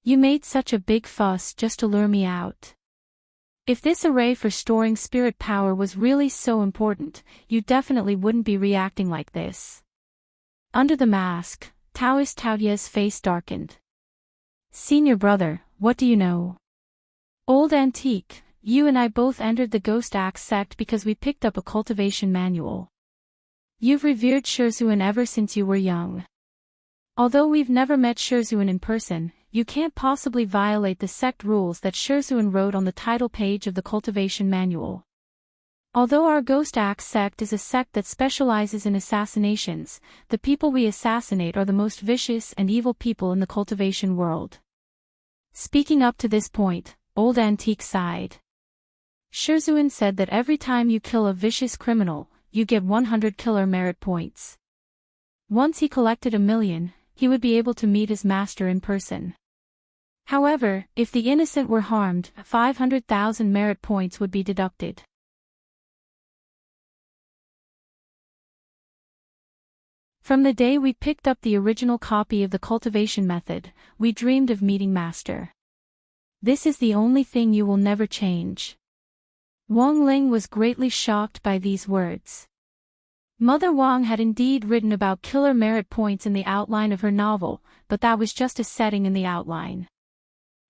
You made such a big fuss just to lure me out. If this array for storing spirit power was really so important, you definitely wouldn't be reacting like this. Under the mask, Taoist Taotia's face darkened. Senior brother, what do you know? Old Antique, you and I both entered the Ghost Axe sect because we picked up a cultivation manual. You've revered Shurzuan ever since you were young. Although we've never met Shurzuan in person, you can't possibly violate the sect rules that Shurzuan wrote on the title page of the cultivation manual. Although our Ghost Axe sect is a sect that specializes in assassinations, the people we assassinate are the most vicious and evil people in the cultivation world. Speaking up to this point, Old Antique sighed. Shurzuan said that every time you kill a vicious criminal, you get 100 killer merit points. Once he collected 1,000,000, he would be able to meet his master in person. However, if the innocent were harmed, 500,000 merit points would be deducted. From the day we picked up the original copy of the cultivation method, we dreamed of meeting Master. This is the only thing you will never change. Wang Ling was greatly shocked by these words. Mother Wang had indeed written about killer merit points in the outline of her novel, but that was just a setting in the outline.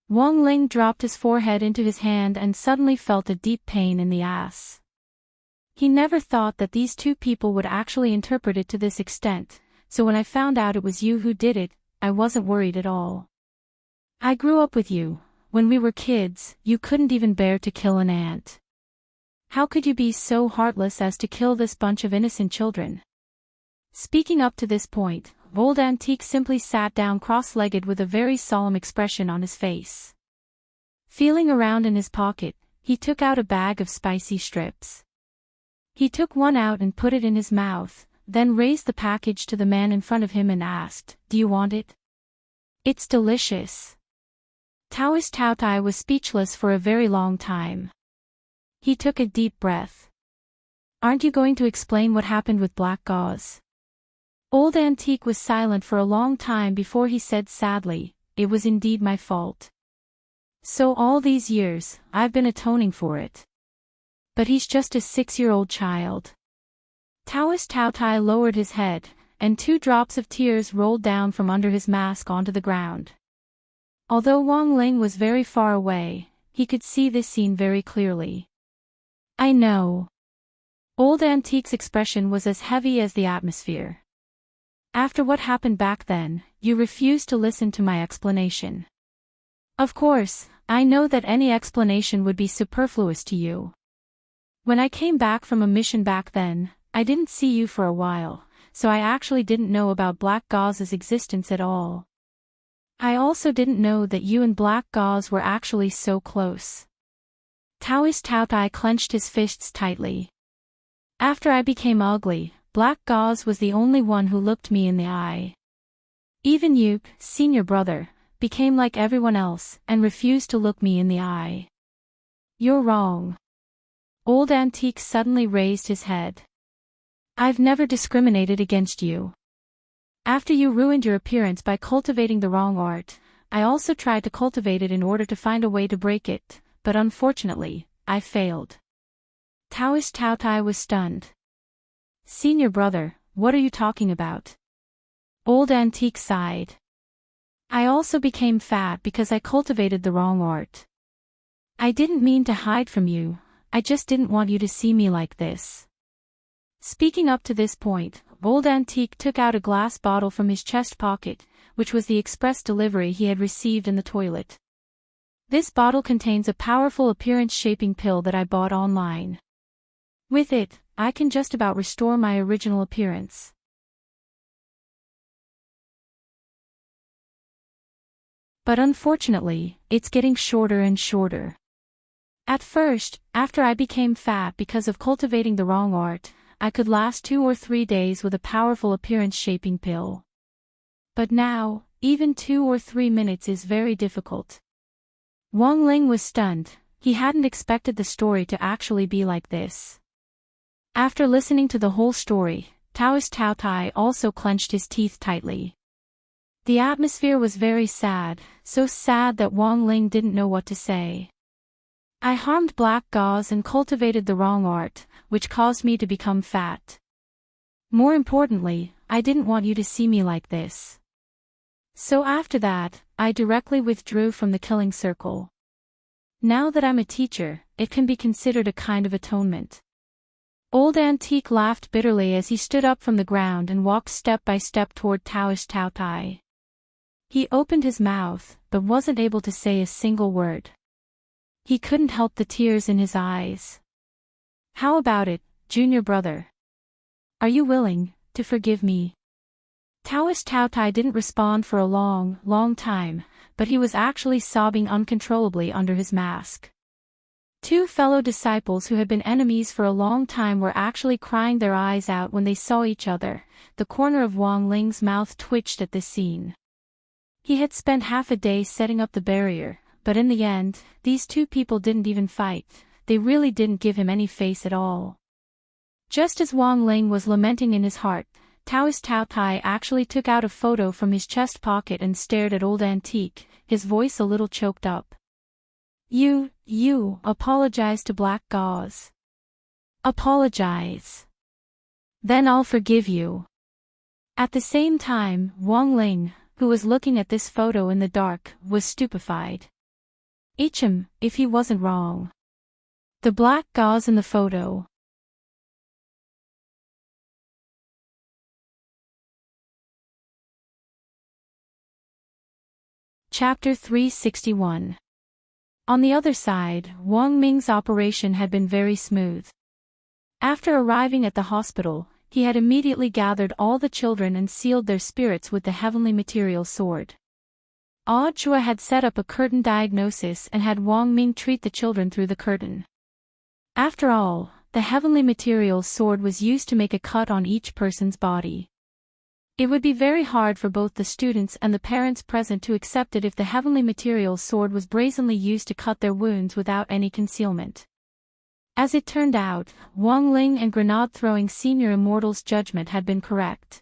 Wang Ling dropped his forehead into his hand and suddenly felt a deep pain in the ass. He never thought that these two people would actually interpret it to this extent, so when I found out it was you who did it, I wasn't worried at all. I grew up with you. When we were kids, you couldn't even bear to kill an ant. How could you be so heartless as to kill this bunch of innocent children? Speaking up to this point, Old Antique simply sat down cross-legged with a very solemn expression on his face. Feeling around in his pocket, he took out a bag of spicy strips. He took one out and put it in his mouth, then raised the package to the man in front of him and asked, "Do you want it?" "It's delicious." Taoist Taotai was speechless for a very long time. He took a deep breath. "Aren't you going to explain what happened with Black Gauze?" Old Antique was silent for a long time before he said sadly, "It was indeed my fault. So all these years, I've been atoning for it. But he's just a 6-year-old child." Taoist Taotai lowered his head, and 2 drops of tears rolled down from under his mask onto the ground. Although Wang Ling was very far away, he could see this scene very clearly. "I know." Old Antique's expression was as heavy as the atmosphere. "After what happened back then, you refused to listen to my explanation. Of course, I know that any explanation would be superfluous to you. When I came back from a mission back then, I didn't see you for a while, so I actually didn't know about Black Gauze's existence at all. I also didn't know that you and Black Gauze were actually so close." Taoist Taotai clenched his fists tightly. "After I became ugly, Black Gauze was the only one who looked me in the eye. Even you, senior brother, became like everyone else and refused to look me in the eye. You're wrong." Old Antique suddenly raised his head. "I've never discriminated against you. After you ruined your appearance by cultivating the wrong art, I also tried to cultivate it in order to find a way to break it, but unfortunately, I failed." Taoist Taotai was stunned. "Senior brother, what are you talking about?" Old Antique sighed. "I also became fat because I cultivated the wrong art. I didn't mean to hide from you, I just didn't want you to see me like this." Speaking up to this point, Old Antique took out a glass bottle from his chest pocket, which was the express delivery he had received in the toilet. "This bottle contains a powerful appearance-shaping pill that I bought online. With it, I can just about restore my original appearance. But unfortunately, it's getting shorter and shorter. At first, after I became fat because of cultivating the wrong art, I could last 2 or 3 days with a powerful appearance-shaping pill. But now, even 2 or 3 minutes is very difficult." Wang Ling was stunned. He hadn't expected the story to actually be like this. After listening to the whole story, Taoist Taotai also clenched his teeth tightly. The atmosphere was very sad, so sad that Wang Ling didn't know what to say. I harmed black gauze and cultivated the wrong art, which caused me to become fat. More importantly, I didn't want you to see me like this. So after that, I directly withdrew from the killing circle. Now that I'm a teacher, it can be considered a kind of atonement. Old Antique laughed bitterly as he stood up from the ground and walked step by step toward Taoish Tao Tai. He opened his mouth, but wasn't able to say a single word. He couldn't help the tears in his eyes. How about it, junior brother? Are you willing to forgive me? Taoish Tao Tai didn't respond for a long time, but he was actually sobbing uncontrollably under his mask. Two fellow disciples who had been enemies for a long time were actually crying their eyes out when they saw each other. The corner of Wang Ling's mouth twitched at this scene. He had spent half a day setting up the barrier, but in the end, these two people didn't even fight. They really didn't give him any face at all. Just as Wang Ling was lamenting in his heart, Taoish Tao Tai actually took out a photo from his chest pocket and stared at Old Antique, his voice a little choked up. You apologize to Black Gauze. Apologize. Then I'll forgive you. At the same time, Wang Ling, who was looking at this photo in the dark, was stupefied. If he wasn't wrong. The black gauze in the photo. Chapter 361. On the other side, Wang Ming's operation had been very smooth. After arriving at the hospital, he had immediately gathered all the children and sealed their spirits with the heavenly material sword. Audiobook had set up a curtain diagnosis and had Wang Ming treat the children through the curtain. After all, the heavenly material sword was used to make a cut on each person's body. It would be very hard for both the students and the parents present to accept it if the heavenly material sword was brazenly used to cut their wounds without any concealment. As it turned out, Wang Ling and grenade-throwing senior immortal's judgment had been correct.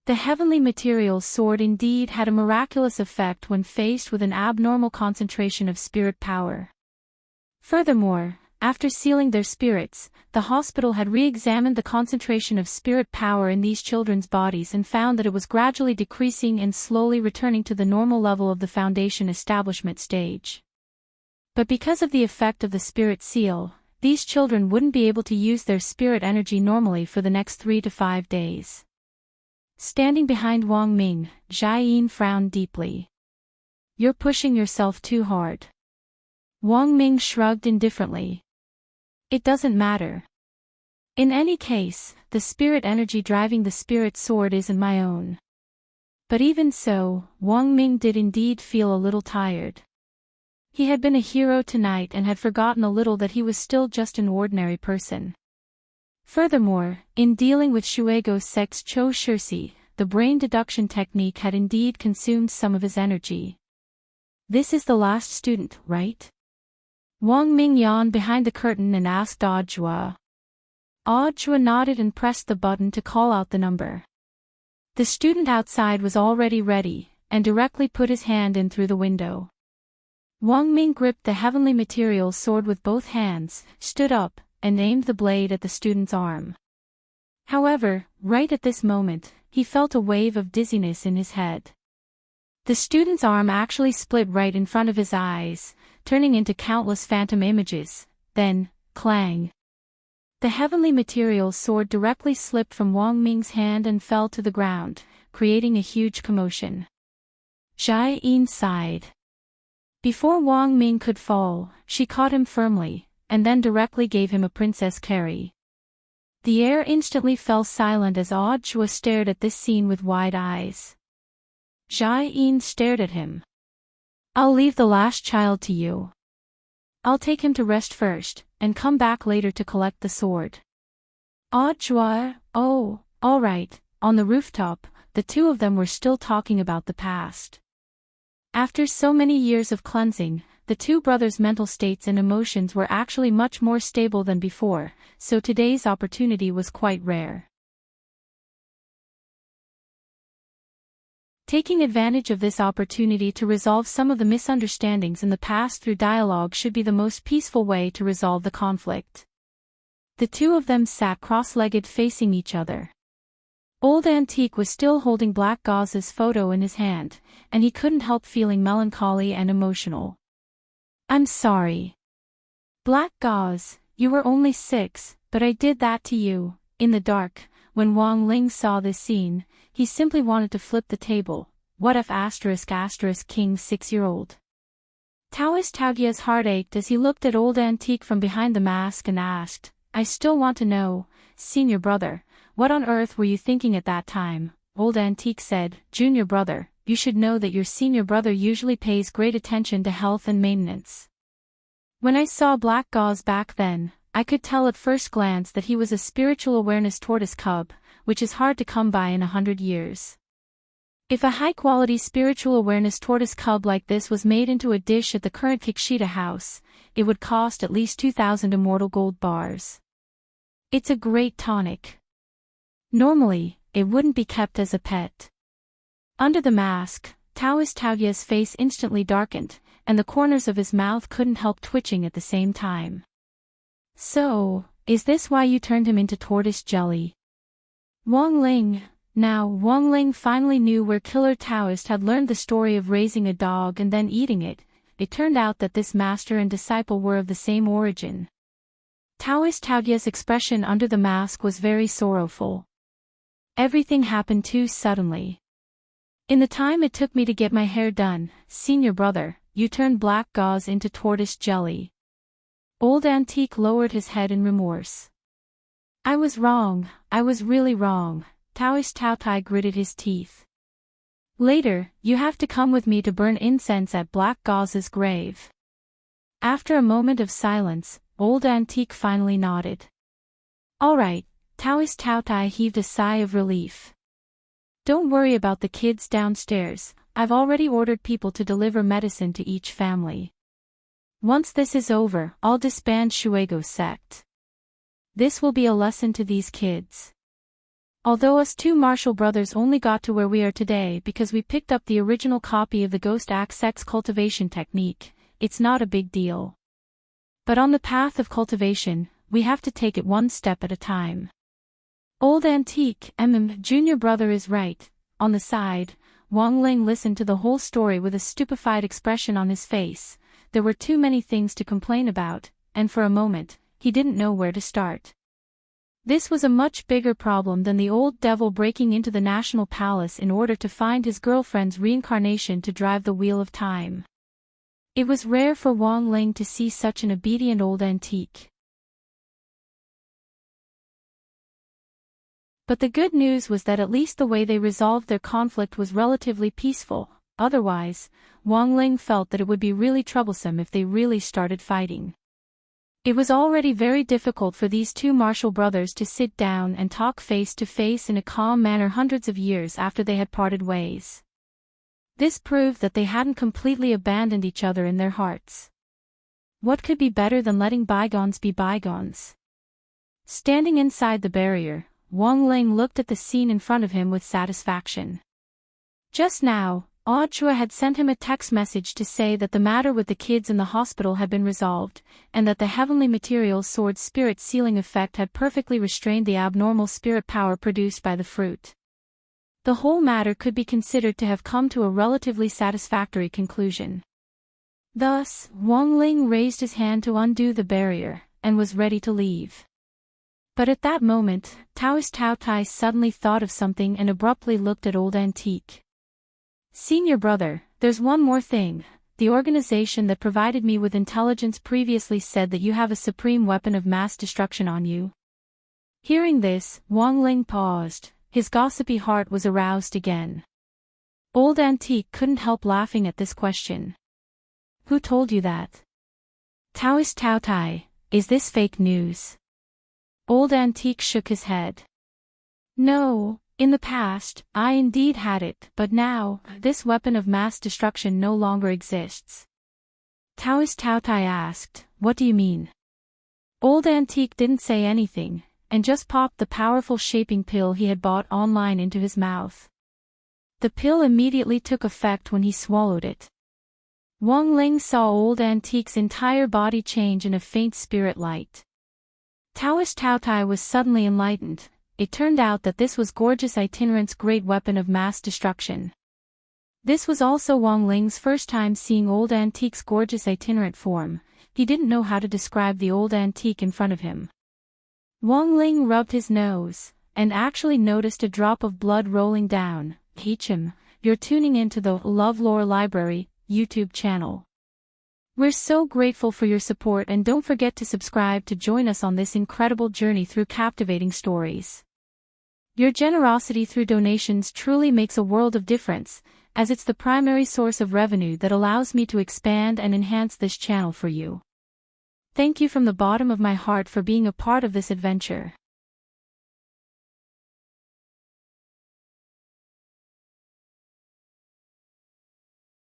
The heavenly material sword indeed had a miraculous effect when faced with an abnormal concentration of spirit power. Furthermore, after sealing their spirits, the hospital had re-examined the concentration of spirit power in these children's bodies and found that it was gradually decreasing and slowly returning to the normal level of the foundation establishment stage. But because of the effect of the spirit seal, these children wouldn't be able to use their spirit energy normally for the next 3 to 5 days. Standing behind Wang Ming, Jia Yin frowned deeply. You're pushing yourself too hard. Wang Ming shrugged indifferently. It doesn't matter. In any case, the spirit energy driving the spirit sword isn't my own. But even so, Wang Ming did indeed feel a little tired. He had been a hero tonight and had forgotten a little that he was still just an ordinary person. Furthermore, in dealing with Shuego's sect's Cho Shirsi, the brain deduction technique had indeed consumed some of his energy. This is the last student, right? Wang Ming yawned behind the curtain and asked Audiobook. Audiobook nodded and pressed the button to call out the number. The student outside was already ready, and directly put his hand in through the window. Wang Ming gripped the heavenly material sword with both hands, stood up, and aimed the blade at the student's arm. However, right at this moment, he felt a wave of dizziness in his head. The student's arm actually split right in front of his eyes, turning into countless phantom images, then, clang. The heavenly material sword directly slipped from Wang Ming's hand and fell to the ground, creating a huge commotion. Jia Yin sighed. Before Wang Ming could fall, she caught him firmly, and then directly gave him a princess carry. The air instantly fell silent as Audiobook stared at this scene with wide eyes. Jia Yin stared at him. I'll leave the last child to you. I'll take him to rest first, and come back later to collect the sword. Audiobook, oh, all right. On the rooftop, the two of them were still talking about the past. After so many years of cleansing, the two brothers' mental states and emotions were actually much more stable than before, so today's opportunity was quite rare. Taking advantage of this opportunity to resolve some of the misunderstandings in the past through dialogue should be the most peaceful way to resolve the conflict. The two of them sat cross-legged facing each other. Old Antique was still holding Black Gauze's photo in his hand, and he couldn't help feeling melancholy and emotional. "I'm sorry. Black Gauze, you were only 6, but I did that to you." In the dark, when Wang Ling saw this scene, he simply wanted to flip the table. What if King's 6-year-old? Taoist Taogia's heart ached as he looked at Old Antique from behind the mask and asked, "I still want to know, senior brother, what on earth were you thinking at that time?" Old Antique said, "Junior brother, you should know that your senior brother usually pays great attention to health and maintenance. When I saw Black Gauze back then, I could tell at first glance that he was a spiritual awareness tortoise cub, which is hard to come by in 100 years. If a high-quality spiritual awareness tortoise cub like this was made into a dish at the current Kikshita house, it would cost at least 2,000 immortal gold bars. It's a great tonic. Normally, it wouldn't be kept as a pet." Under the mask, Taoist Taogia's face instantly darkened, and the corners of his mouth couldn't help twitching at the same time. "So, is this why you turned him into tortoise jelly?" Wang Ling. Now Wang Ling finally knew where Killer Taoist had learned the story of raising a dog and then eating it. It turned out that this master and disciple were of the same origin. Taoist Taogia's expression under the mask was very sorrowful. "Everything happened too suddenly. In the time it took me to get my hair done, senior brother, you turned Black Gauze into tortoise jelly." Old Antique lowered his head in remorse. "I was wrong, I was really wrong." Taoist Taotai gritted his teeth. "Later, you have to come with me to burn incense at Black Gauze's grave." After a moment of silence, Old Antique finally nodded. "All right." Taoist Taotai heaved a sigh of relief. "Don't worry about the kids downstairs, I've already ordered people to deliver medicine to each family. Once this is over, I'll disband Shuego sect. This will be a lesson to these kids. Although us two Marshall brothers only got to where we are today because we picked up the original copy of the Ghost Axe sex cultivation technique, it's not a big deal. But on the path of cultivation, we have to take it one step at a time." Old Antique, junior brother is right. On the side, Wang Ling listened to the whole story with a stupefied expression on his face. There were too many things to complain about, and for a moment, he didn't know where to start. This was a much bigger problem than the old devil breaking into the National Palace in order to find his girlfriend's reincarnation to drive the wheel of time. It was rare for Wang Ling to see such an obedient Old Antique. But the good news was that at least the way they resolved their conflict was relatively peaceful. Otherwise, Wang Ling felt that it would be really troublesome if they really started fighting. It was already very difficult for these two Marshall brothers to sit down and talk face to face in a calm manner hundreds of years after they had parted ways. This proved that they hadn't completely abandoned each other in their hearts. What could be better than letting bygones be bygones? Standing inside the barrier, Wang Ling looked at the scene in front of him with satisfaction. Just now, Audra had sent him a text message to say that the matter with the kids in the hospital had been resolved, and that the heavenly materials sword spirit sealing effect had perfectly restrained the abnormal spirit power produced by the fruit. The whole matter could be considered to have come to a relatively satisfactory conclusion. Thus, Wang Ling raised his hand to undo the barrier, and was ready to leave. But at that moment, Taoist Taotai suddenly thought of something and abruptly looked at Old Antique. "Senior brother, there's one more thing. The organization that provided me with intelligence previously said that you have a supreme weapon of mass destruction on you." Hearing this, Wang Ling paused. His gossipy heart was aroused again. Old Antique couldn't help laughing at this question. "Who told you that?" "Taoist Taotai, is this fake news?" Old Antique shook his head. "No. In the past, I indeed had it, but now, this weapon of mass destruction no longer exists." Taoist Taotai asked, "What do you mean?" Old Antique didn't say anything, and just popped the powerful shaping pill he had bought online into his mouth. The pill immediately took effect when he swallowed it. Wang Ling saw Old Antique's entire body change in a faint spirit light. Taoist Taotai was suddenly enlightened. It turned out that this was Gorgeous Itinerant's great weapon of mass destruction. This was also Wang Ling's first time seeing Old Antique's Gorgeous Itinerant form. He didn't know how to describe the Old Antique in front of him. Wang Ling rubbed his nose, and actually noticed a drop of blood rolling down. Hichim, you're tuning into the LoveLore Library YouTube channel. We're so grateful for your support, and don't forget to subscribe to join us on this incredible journey through captivating stories. Your generosity through donations truly makes a world of difference, as it's the primary source of revenue that allows me to expand and enhance this channel for you. Thank you from the bottom of my heart for being a part of this adventure.